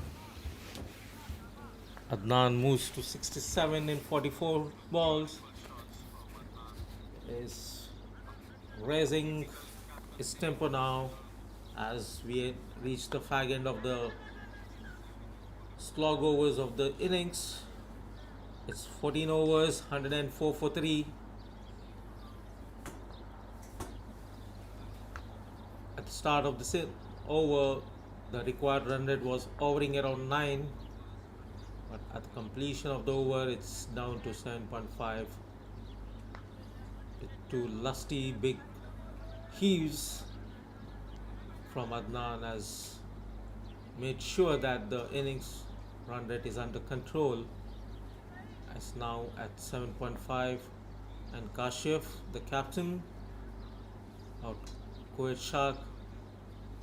Adnan moves to 67 in 44 balls. Is raising his tempo now as we reach the fag end of the slog overs of the innings. It's 14 overs, 104 for 3. At the start of the over, the required run rate was hovering around 9, but at the completion of the over, it's down to 7.5. With 2 lusty big heaves from Adnan has made sure that the innings run rate is under control. It's now at 7.5, and Kashif, the captain, out Kuwait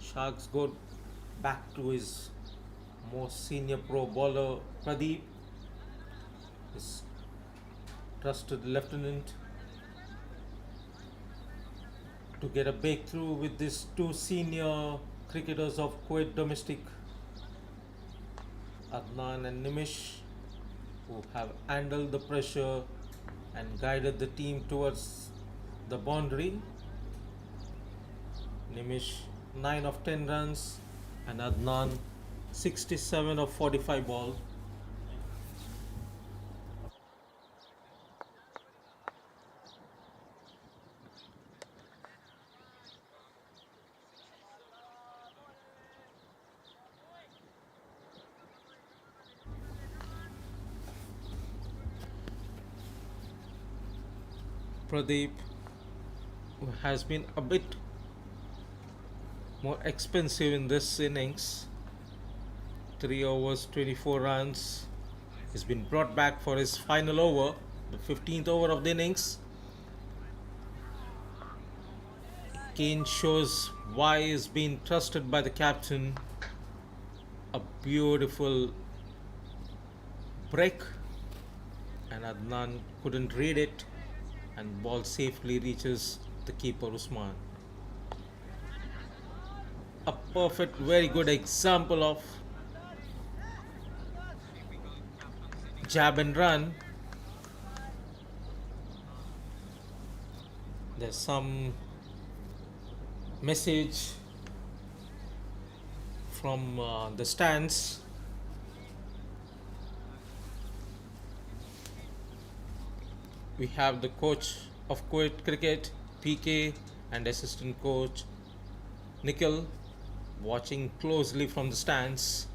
Sharks good back to his most senior pro bowler Pradeep, his trusted lieutenant, to get a breakthrough with these two senior cricketers of Kuwait domestic, Adnan and Nimish, who have handled the pressure and guided the team towards the boundary. Nimish 9 of 10 runs and Adnan 67 of 45 ball. Pradeep has been a bit more expensive in this innings. 3 overs, 24 runs. He's been brought back for his final over, the 15th over of the innings. Kane shows why he's been trusted by the captain. A beautiful break, and Adnan couldn't read it, and ball safely reaches the keeper Usman. A perfect, very good example of jab and run. There's some message from the stands. We have the coach of Kuwait cricket, PK, and assistant coach Nikhil watching closely from the stands,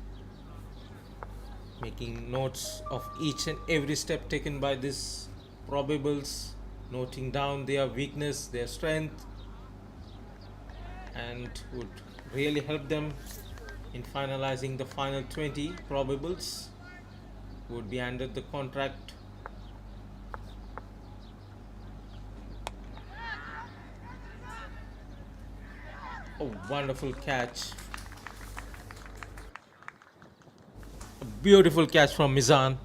making notes of each and every step taken by these probables, noting down their weakness, their strength, and would really help them in finalizing the final 20 probables. Would be under the contract. A wonderful catch. A beautiful catch from Mizan.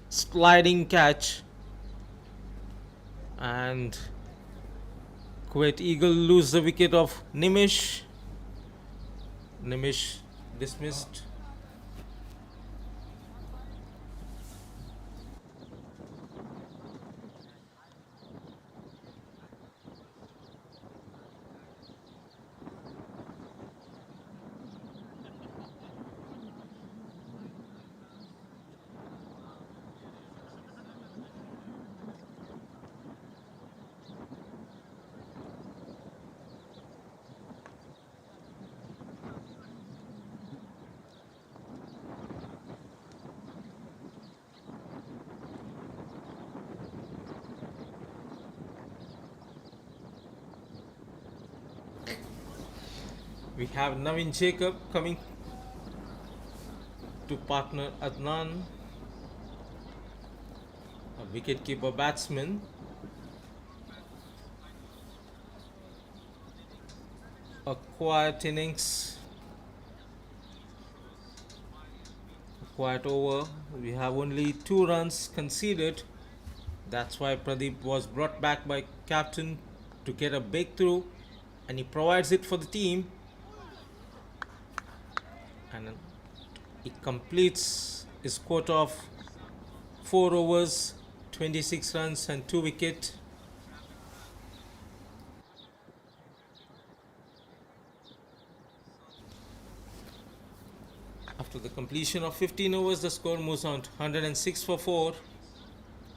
Sliding catch. And Kuwait Eagle lose the wicket of Nimish. Nimish dismissed. We have Navin Jacob coming to partner Adnan, a wicketkeeper batsman. A quiet innings, a quiet over. We have only 2 runs conceded. That's why Pradeep was brought back by captain to get a breakthrough, and he provides it for the team. And he completes his quota of 4 overs, 26 runs and 2 wickets. After the completion of 15 overs, the score moves on to 106 for 4.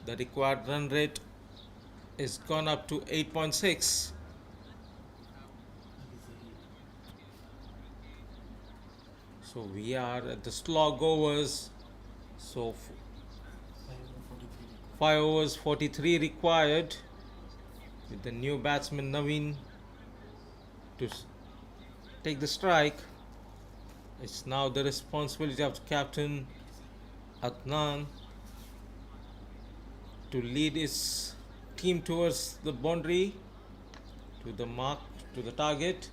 The required run rate is gone up to 8.6. So we are at the slog overs. So 5 overs 43 required, with the new batsman Naveen to take the strike. It's now the responsibility of the captain Adnan to lead his team towards the boundary, to the mark, to the target,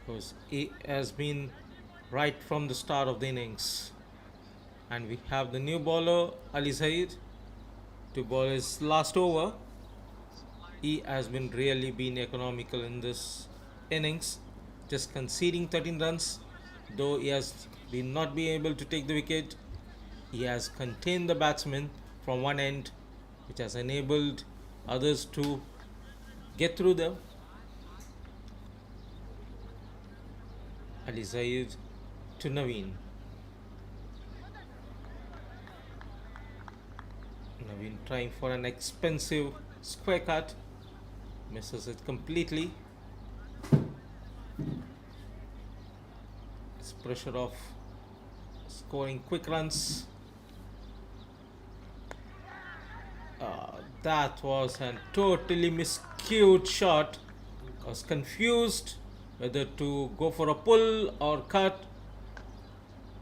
because he has been right from the start of the innings. And we have the new bowler Ali Zaid to bowl his last over. He has really been economical in this innings, just conceding 13 runs. Though he has been not be able to take the wicket, he has contained the batsman from one end, which has enabled others to get through them. Ali Zaid to Naveen. Naveen trying for an expensive square cut, misses it completely. It's pressure of scoring quick runs. That was a totally miscued shot. I was confused whether to go for a pull or cut.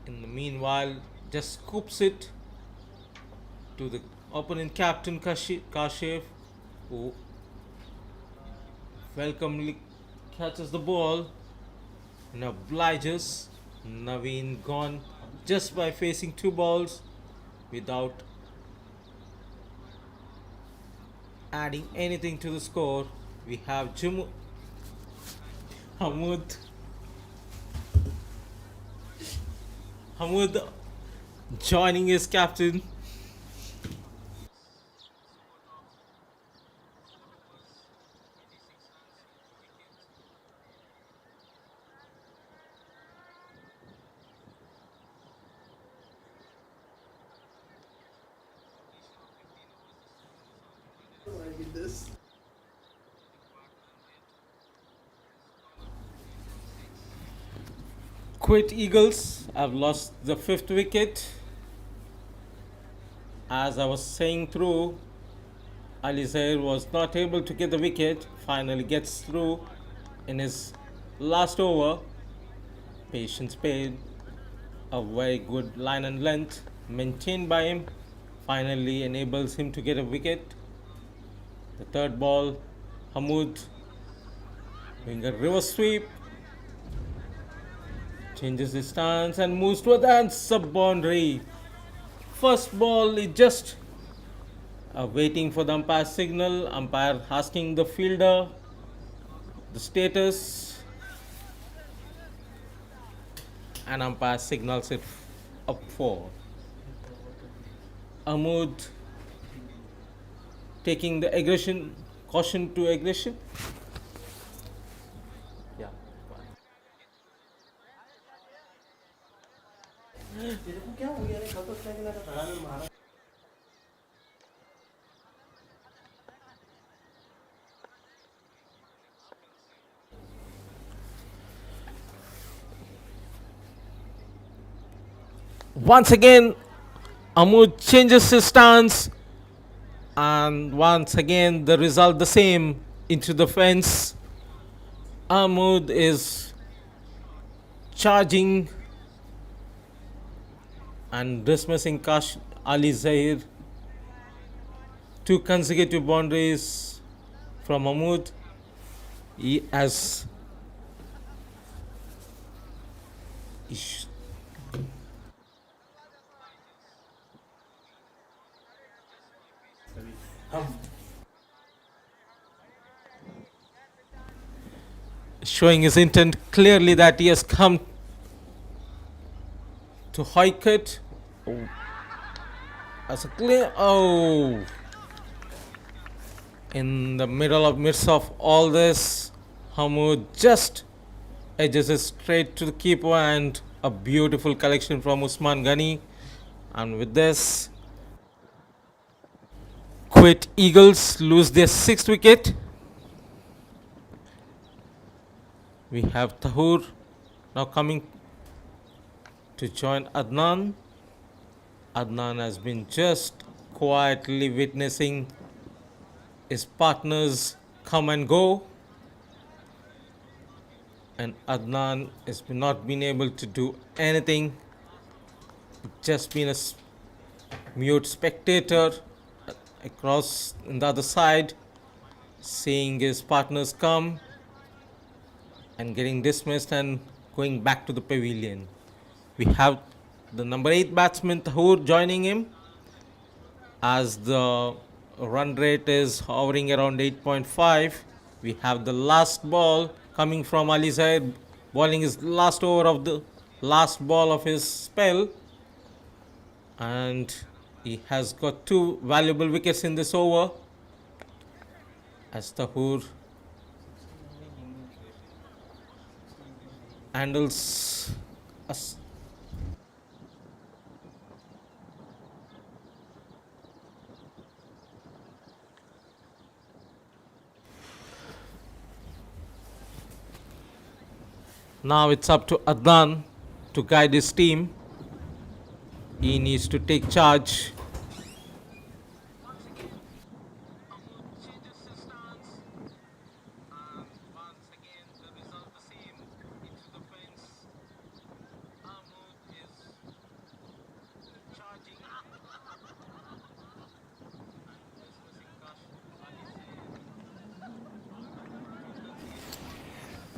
In the meanwhile, just scoops it to the opponent captain Kashif, who welcomely catches the ball and obliges. Naveen gone just by facing two balls without adding anything to the score. We have Hamoud joining his captain. Kuwait Eagles have lost the 5th wicket. As I was saying through, Ali Zaid was not able to get the wicket, finally gets through in his last over. Patience paid, a very good line and length maintained by him, finally enables him to get a wicket. The third ball, Hamoud doing a reverse sweep, changes his stance and moves to a dance boundary. First ball is just waiting for the umpire signal. Umpire asking the fielder the status, and umpire signals it up for Ahmad, taking the aggression, caution to aggression. Yeah. Once again, Amud changes his stance, and once again the result the same, into the fence. Amud is charging and dismissing Ali Zahir. 2 consecutive boundaries from Amud. He has showing his intent clearly that he has come to hike it. As a clear, in the midst of all this, Hamoud just edges it straight to the keeper, and a beautiful collection from Usman Ghani. And with this, Kuwait Eagles lose their 6th wicket. We have Tahur now coming to join Adnan. Adnan has been just quietly witnessing his partners come and go, and Adnan has not been able to do anything, just been a mute spectator across on the other side, seeing his partners come and getting dismissed and going back to the pavilion. We have the number 8 batsman Tahur joining him, as the run rate is hovering around 8.5. We have the last ball coming from Ali Zaid, bowling his last over of the last ball of his spell, and he has got 2 valuable wickets in this over, as Tahur handles us. Now it's up to Adnan to guide his team. He needs to take charge.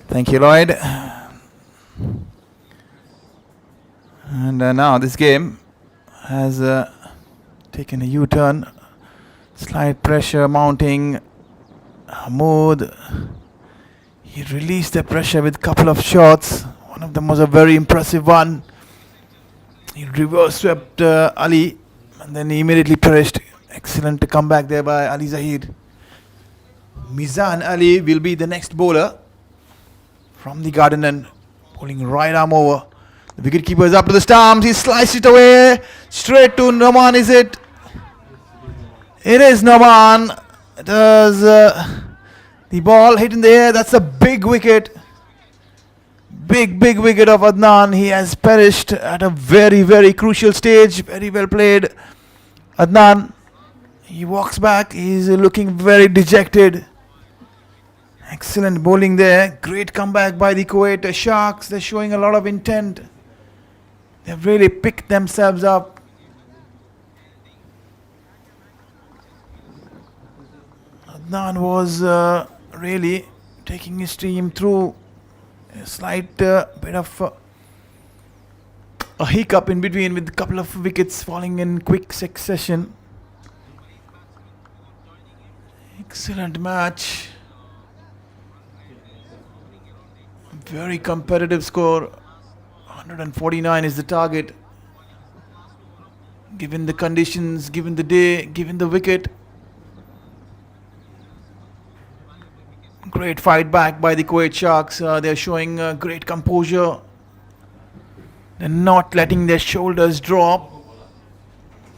Thank you, Lloyd. And now this game has taken a U-turn. Slight pressure mounting. Hamoud, he released the pressure with a couple of shots. One of them was a very impressive one. He reverse swept Ali and then he immediately perished. Excellent comeback there by Ali Zahid. Mizan Ali will be the next bowler from the garden and bowling right arm over. The wicketkeeper is up to the stumps. He sliced it away. Straight to Noman, is it? It is Noman. Does the ball hit in the air? That's a big wicket. Big wicket of Adnan. He has perished at a very crucial stage. Very well played. Adnan, he walks back. He's looking very dejected. Excellent bowling there. Great comeback by the Kuwait Sharks. They're showing a lot of intent. They've really picked themselves up. Adnan was really taking his team through a slight bit of a hiccup in between, with a couple of wickets falling in quick succession. Excellent match. Very competitive score. 149 is the target. Given the conditions, given the day, given the wicket. Great fight back by the Kuwait Sharks. They're showing great composure. They're not letting their shoulders drop.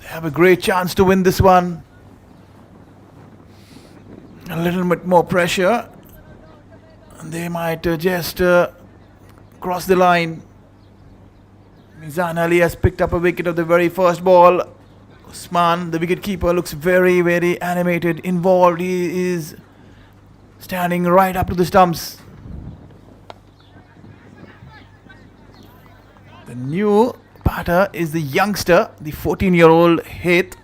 They have a great chance to win this one. A little bit more pressure. They might just cross the line. Mizan Ali has picked up a wicket of the very first ball. Usman, the wicketkeeper, looks very animated, involved. He is standing right up to the stumps. The new batter is the youngster, the 14-year-old Haith.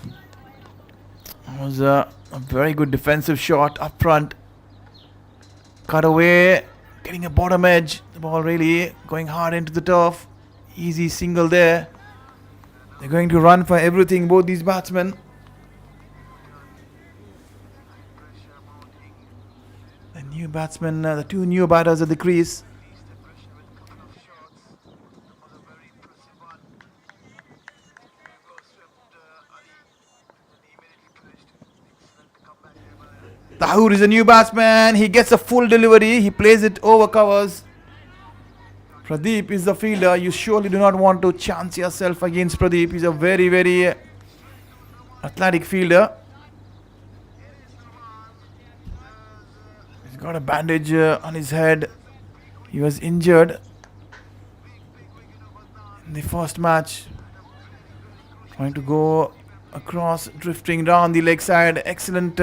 It was a very good defensive shot up front. Cut away, getting a bottom edge. The ball really going hard into the turf. Easy single there. They're going to run for everything, both these batsmen. The new batsmen, the two new batters at the crease. Tahur is a new batsman. He gets a full delivery. He plays it over covers. Pradeep is the fielder. You surely do not want to chance yourself against Pradeep. He's a very athletic fielder. He's got a bandage on his head. He was injured in the first match. Trying to go across, drifting down the leg side. Excellent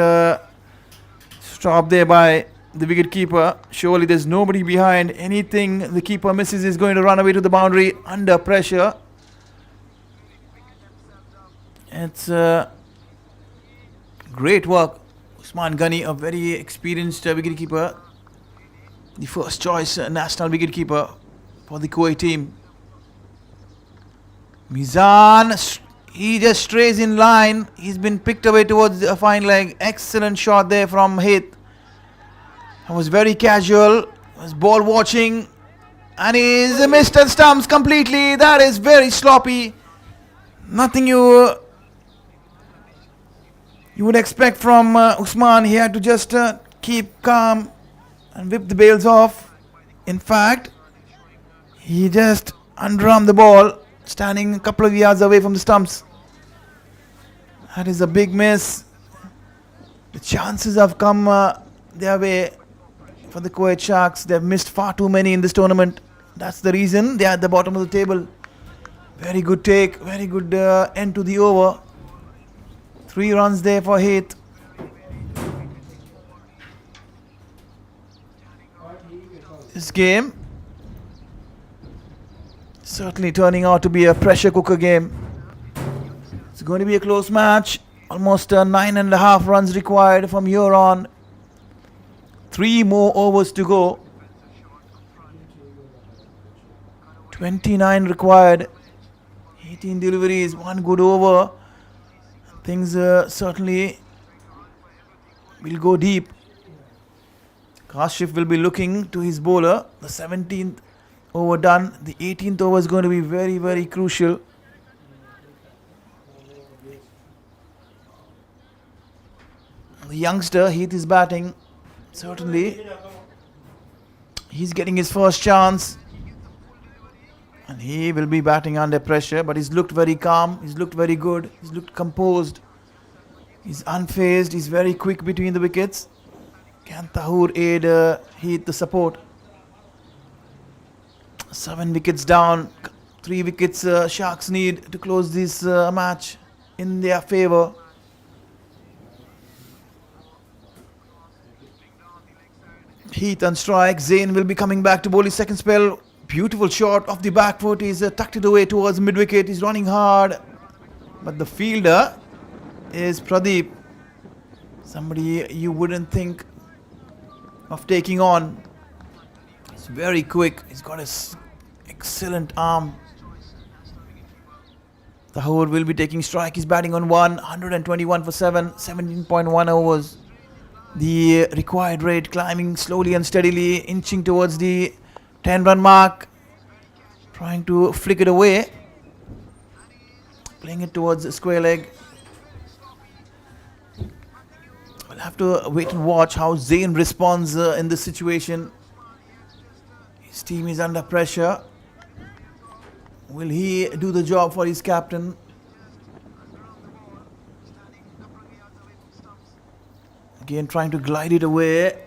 stop there by the wicketkeeper. Surely there's nobody behind. Anything the keeper misses is going to run away to the boundary under pressure. It's great work. Usman Ghani, a very experienced wicketkeeper. the first choice national wicketkeeper for the Kuwait team. Mizan, he just strays in line. He's been picked away towards the fine leg. Excellent shot there from Hit. He was very casual, was ball watching, and he's missed and stumps completely. That is very sloppy. Nothing you would expect from Usman. He had to just keep calm and whip the bails off. In fact, he just underarmed the ball, standing a couple of yards away from the stumps. That is a big miss. The chances have come their way for the Kuwait Sharks. They've missed far too many in this tournament. That's the reason they are at the bottom of the table. Very good take, very good end to the over. 3 runs there for Heath. This game certainly turning out to be a pressure cooker game. It's going to be a close match. Almost 9.5 runs required from here on. 3 more overs to go. 29 required. 18 deliveries, 1 good over. Things certainly will go deep. Kashif will be looking to his bowler. The 17th over done. The 18th over is going to be very, very crucial. The youngster, Heath, is batting. Certainly, he's getting his first chance. And he will be batting under pressure. But he's looked very calm. He's looked very good. He's looked composed. He's unfazed. He's very quick between the wickets. Can Tahur aid Heath the support? 7 wickets down. 3 wickets Sharks need to close this match in their favour. Heath on strike. Zain will be coming back to bowl his second spell. Beautiful shot off the back foot. He's tucked it away towards mid wicket. He's running hard. But the fielder is Pradeep. Somebody you wouldn't think of taking on. He's very quick. He's got an excellent arm. Tahur will be taking strike. He's batting on 121 for 7. 17.1 overs. The required rate climbing slowly and steadily, inching towards the 10-run mark. Trying to flick it away. Playing it towards the square leg. We'll have to wait and watch how Zain responds in this situation. His team is under pressure. Will he do the job for his captain? Again trying to glide it away.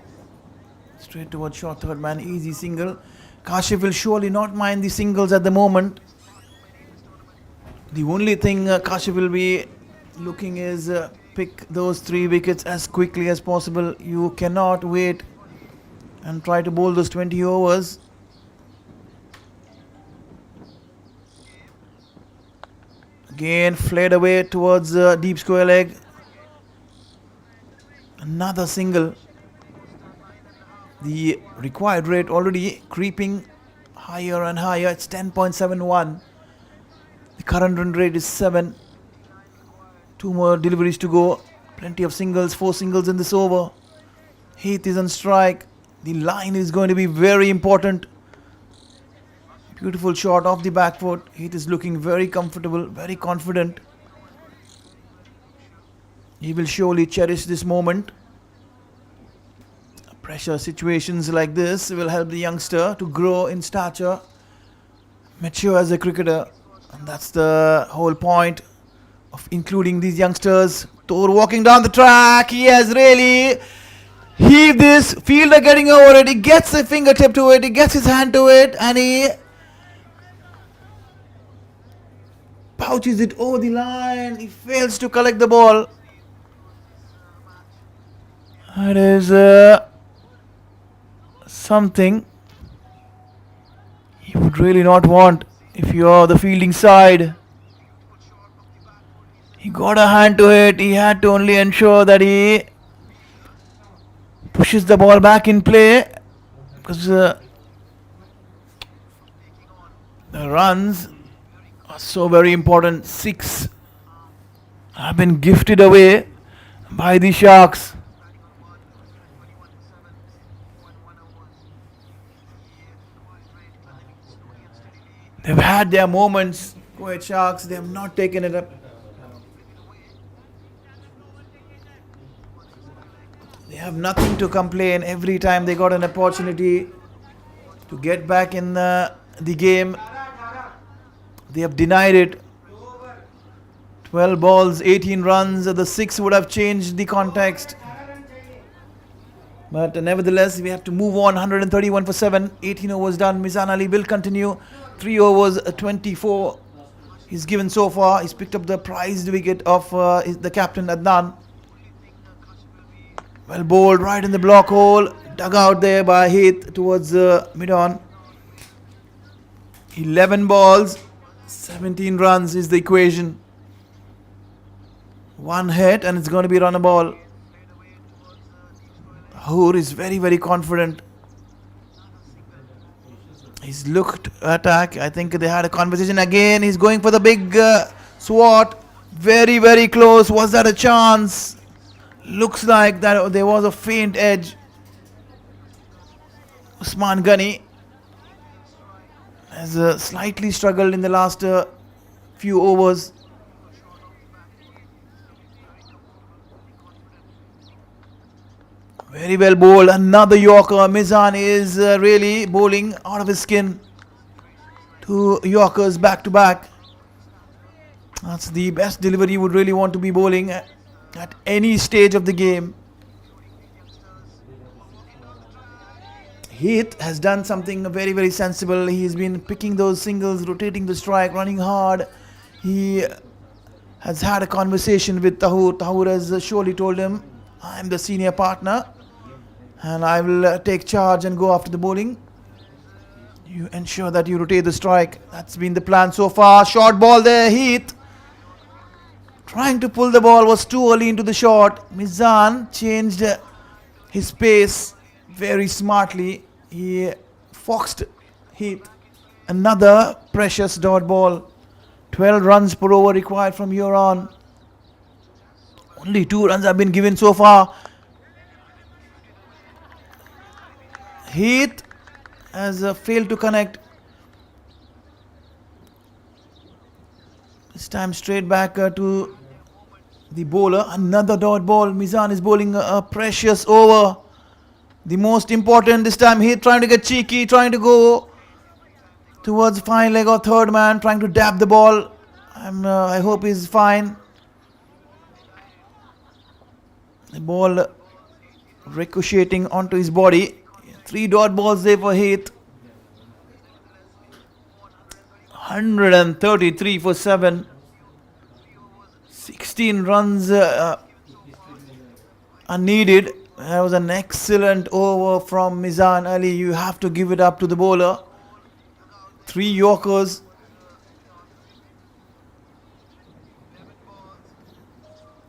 Straight towards short third man. Easy single. Kashif will surely not mind the singles at the moment. The only thing Kashif will be looking is pick those 3 wickets as quickly as possible. You cannot wait and try to bowl those 20 overs. Again flared away towards deep square leg. Another single. The required rate already creeping higher and higher. It's 10.71. The current run rate is 7. 2 more deliveries to go. Plenty of singles. 4 singles in this over. Heath is on strike. The line is going to be very important. Beautiful shot off the back foot. Heath is looking very comfortable, very confident. He will surely cherish this moment. Pressure situations like this will help the youngster to grow in stature, mature as a cricketer. And that's the whole point of including these youngsters. Tor walking down the track. He has really heaved this. Fielder getting over it. He gets a fingertip to it. He gets his hand to it. And he pouches it over the line. He fails to collect the ball. That is something you would really not want if you're the fielding side. He got a hand to it. He had to only ensure that he pushes the ball back in play. because the runs are so very important. 6 have been gifted away by the Sharks. They've had their moments, Kuwait Sharks. They have not taken it up. They have nothing to complain. Every time they got an opportunity to get back in the game, they have denied it. 12 balls, 18 runs. The 6 would have changed the context. But nevertheless, we have to move on. 131 for 7. 18 overs done. Mizan Ali will continue. 3 overs, 24. He's given so far. He's picked up the prized wicket of the captain Adnan. Well bowled right in the block hole. Dug out there by Heath towards mid-on. 11 balls, 17 runs is the equation. 1 hit and it's going to be run a ball. Hoor is very, very confident. He's looked attack. I think they had a conversation again. He's going for the big swat. Very, very close. Was that a chance? Looks like that there was a faint edge. Usman Ghani has slightly struggled in the last few overs. Very well bowled. Another Yorker. Mizan is really bowling out of his skin. 2 Yorkers back to back. That's the best delivery you would really want to be bowling at any stage of the game. Heath has done something very, very sensible. He's been picking those singles, rotating the strike, running hard. He has had a conversation with Tahoor. Tahoor has surely told him, I'm the senior partner and I will take charge and go after the bowling. You ensure that you rotate the strike. That's been the plan so far. Short ball there, Heath. Trying to pull the ball, was too early into the shot. Mizan changed his pace very smartly. He foxed Heath. Another precious dot ball. 12 runs per over required from here on. Only 2 runs have been given so far. Heath has failed to connect. This time straight back to the bowler. Another dot ball. Mizan is bowling a precious over. The most important this time. Heath trying to get cheeky, trying to go towards fine leg or third man, trying to dab the ball. I hope he's fine. The ball ricocheting onto his body. 3 dot balls there for Heath. 133 for 7. 16 runs are needed. That was an excellent over from Mizan Ali. You have to give it up to the bowler. 3 Yorkers.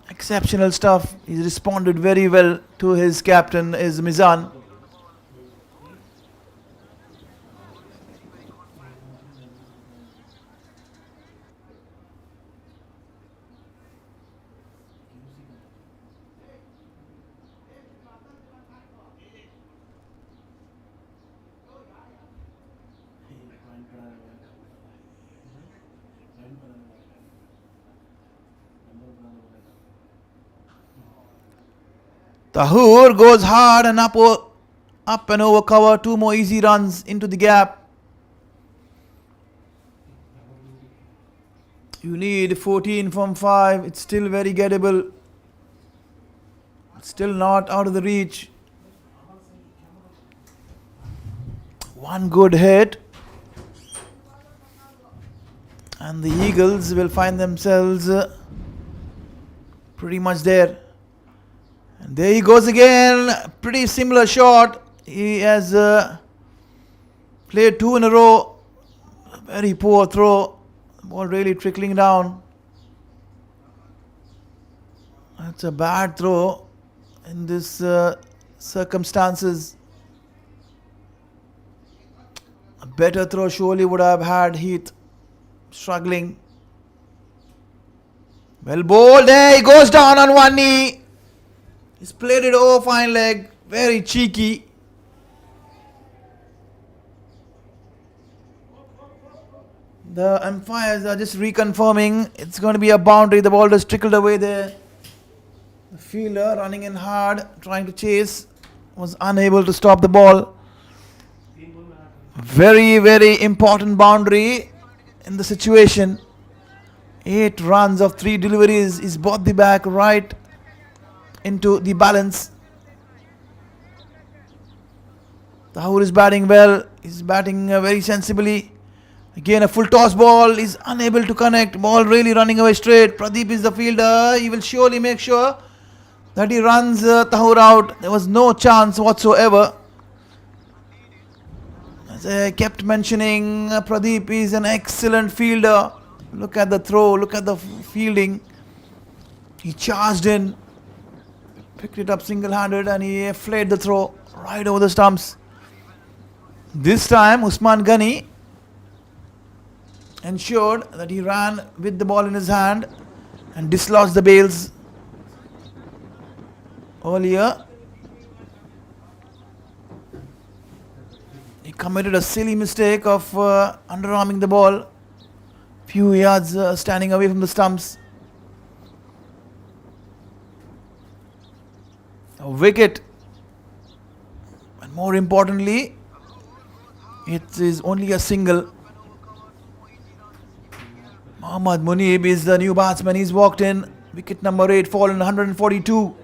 Exceptional stuff. He's responded very well to his captain, is Mizan. Tahoor goes hard and up and over cover. 2 more easy runs into the gap. You need 14 from 5. It's still very gettable. Still not out of the reach. 1 good hit. And the Eagles will find themselves pretty much there. And there he goes again. Pretty similar shot. He has played 2 in a row. Very poor throw. Ball really trickling down. That's a bad throw in this circumstances. A better throw surely would have had Heath struggling. Well bowled. There he goes down on one knee. He's played it over fine leg. Very cheeky. The umpires are just reconfirming it's going to be a boundary. The ball just trickled away there. The fielder running in hard, trying to chase, was unable to stop the ball. Very, very important boundary in the situation. 8 runs of 3 deliveries is brought the back right into the balance. Tahur is batting well. He's batting very sensibly. Again a full toss ball. Is unable to connect. Ball really running away straight. Pradeep is the fielder. He will surely make sure that he runs Tahur out. There was no chance whatsoever. As I kept mentioning, Pradeep is an excellent fielder. Look at the throw, look at the fielding. He charged in, picked it up single-handed and he flayed the throw right over the stumps. This time Usman Ghani ensured that he ran with the ball in his hand and dislodged the bails. Earlier he committed a silly mistake of underarming the ball few yards standing away from the stumps. A wicket, and more importantly it is only a single. Mohammad Munib is the new batsman. He's walked in. Wicket number 8, fallen 142.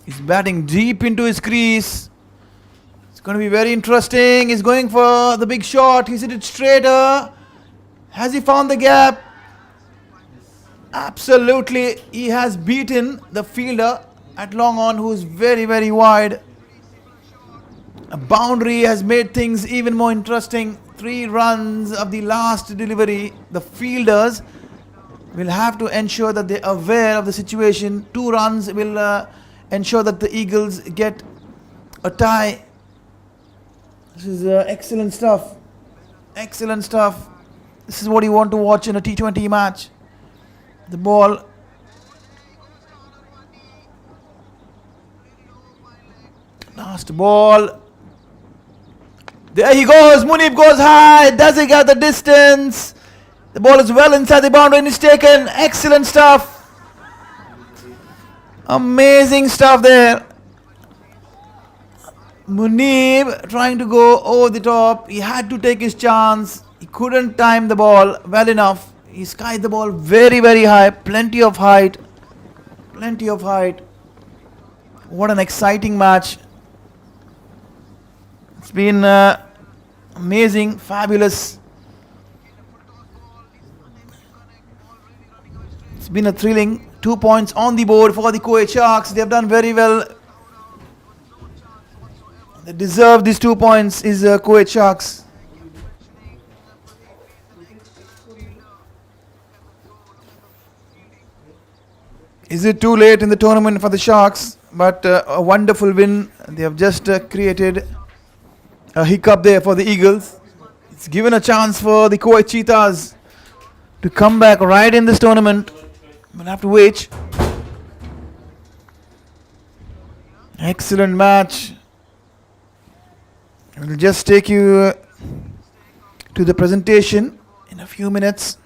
He's batting deep into his crease. It's going to be very interesting. He's going for the big shot. He's hit it straighter. Has he found the gap? Absolutely. He has beaten the fielder at long on, who's very, very wide. A boundary has made things even more interesting. 3 runs of the last delivery. The fielders will have to ensure that they're aware of the situation. 2 runs will ensure that the Eagles get a tie. This is excellent stuff. Excellent stuff. This is what you want to watch in a T20 match. The ball. Last ball. There he goes. Munib goes high. Does he get the distance? The ball is well inside the boundary and is taken. Excellent stuff. Amazing stuff there. Munib trying to go over the top. He had to take his chance. He couldn't time the ball well enough. He skied the ball very, very high. Plenty of height. Plenty of height. What an exciting match. It's been amazing, fabulous. It's been a thrilling 2 points on the board for the Kuwait Sharks. They have done very well. They deserve these 2 points, is Kuwait Sharks. Is it too late in the tournament for the Sharks? But a wonderful win. They have just created a hiccup there for the Eagles. It's given a chance for the Kuwait Cheetahs to come back right in this tournament. We'll have to wait. Excellent match. We'll just take you to the presentation in a few minutes.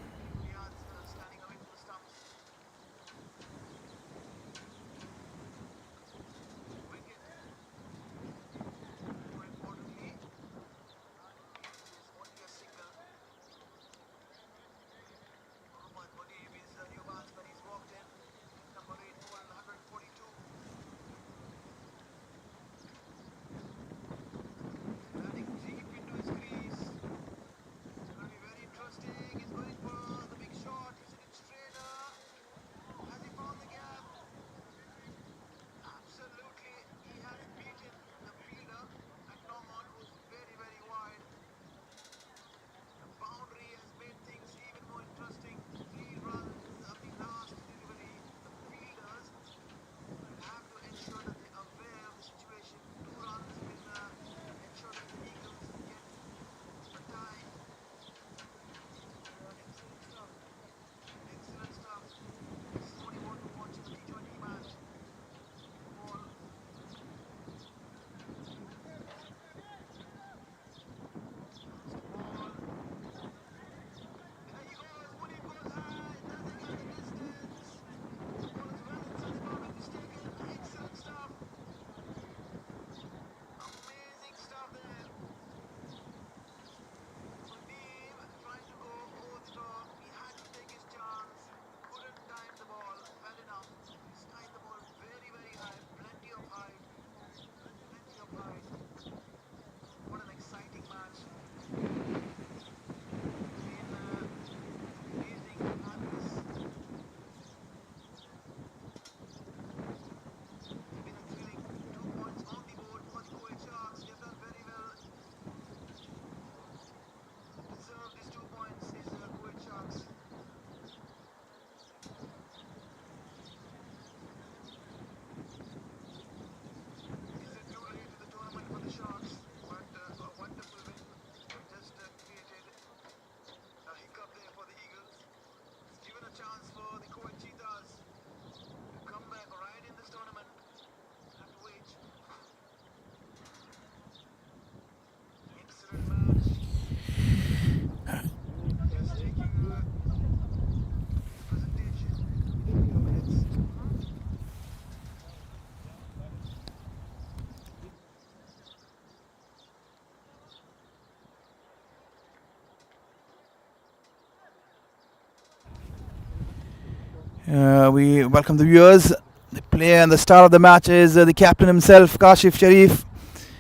We welcome the viewers. The player and the star of the match is the captain himself, Kashif Sharif.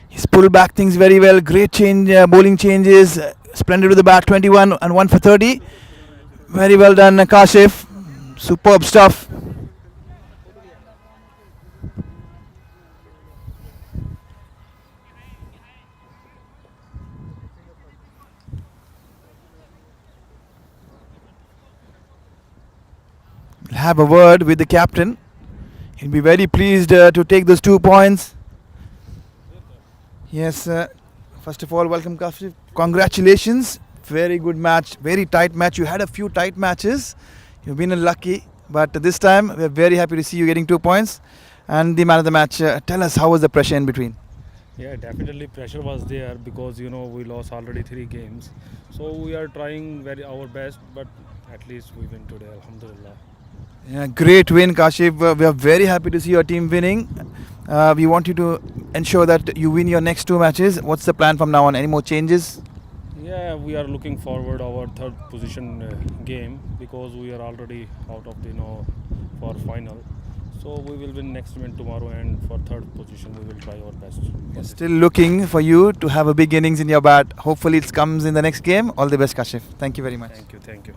He's pulled back things very well. Great change, bowling changes. Splendid with the bat, 21 and 1 for 30. Very well done, Kashif. Superb stuff. We'll have a word with the captain. He'll be very pleased to take those 2 points. Yes, first of all, welcome Kashif. Congratulations. Very good match, very tight match. You had a few tight matches. You've been unlucky, but this time we're very happy to see you getting 2 points. And the man of the match, tell us how was the pressure in between? Yeah, definitely pressure was there because we lost already 3 games. So we are trying our best, but at least we win today, alhamdulillah. Yeah, great win, Kashif. We are very happy to see your team winning. We want you to ensure that you win your next 2 matches. What's the plan from now on? Any more changes? Yeah, we are looking forward our 3rd position game because we are already out of the for final. So we will win next win tomorrow, and for 3rd position we will try our best. Still looking for you to have a big innings in your bat. Hopefully it comes in the next game. All the best, Kashif. Thank you very much. Thank you, thank you.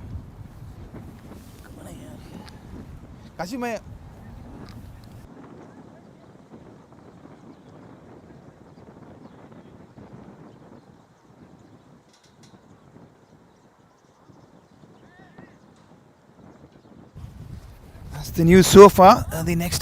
Kashif, मैं That's the news so far. The next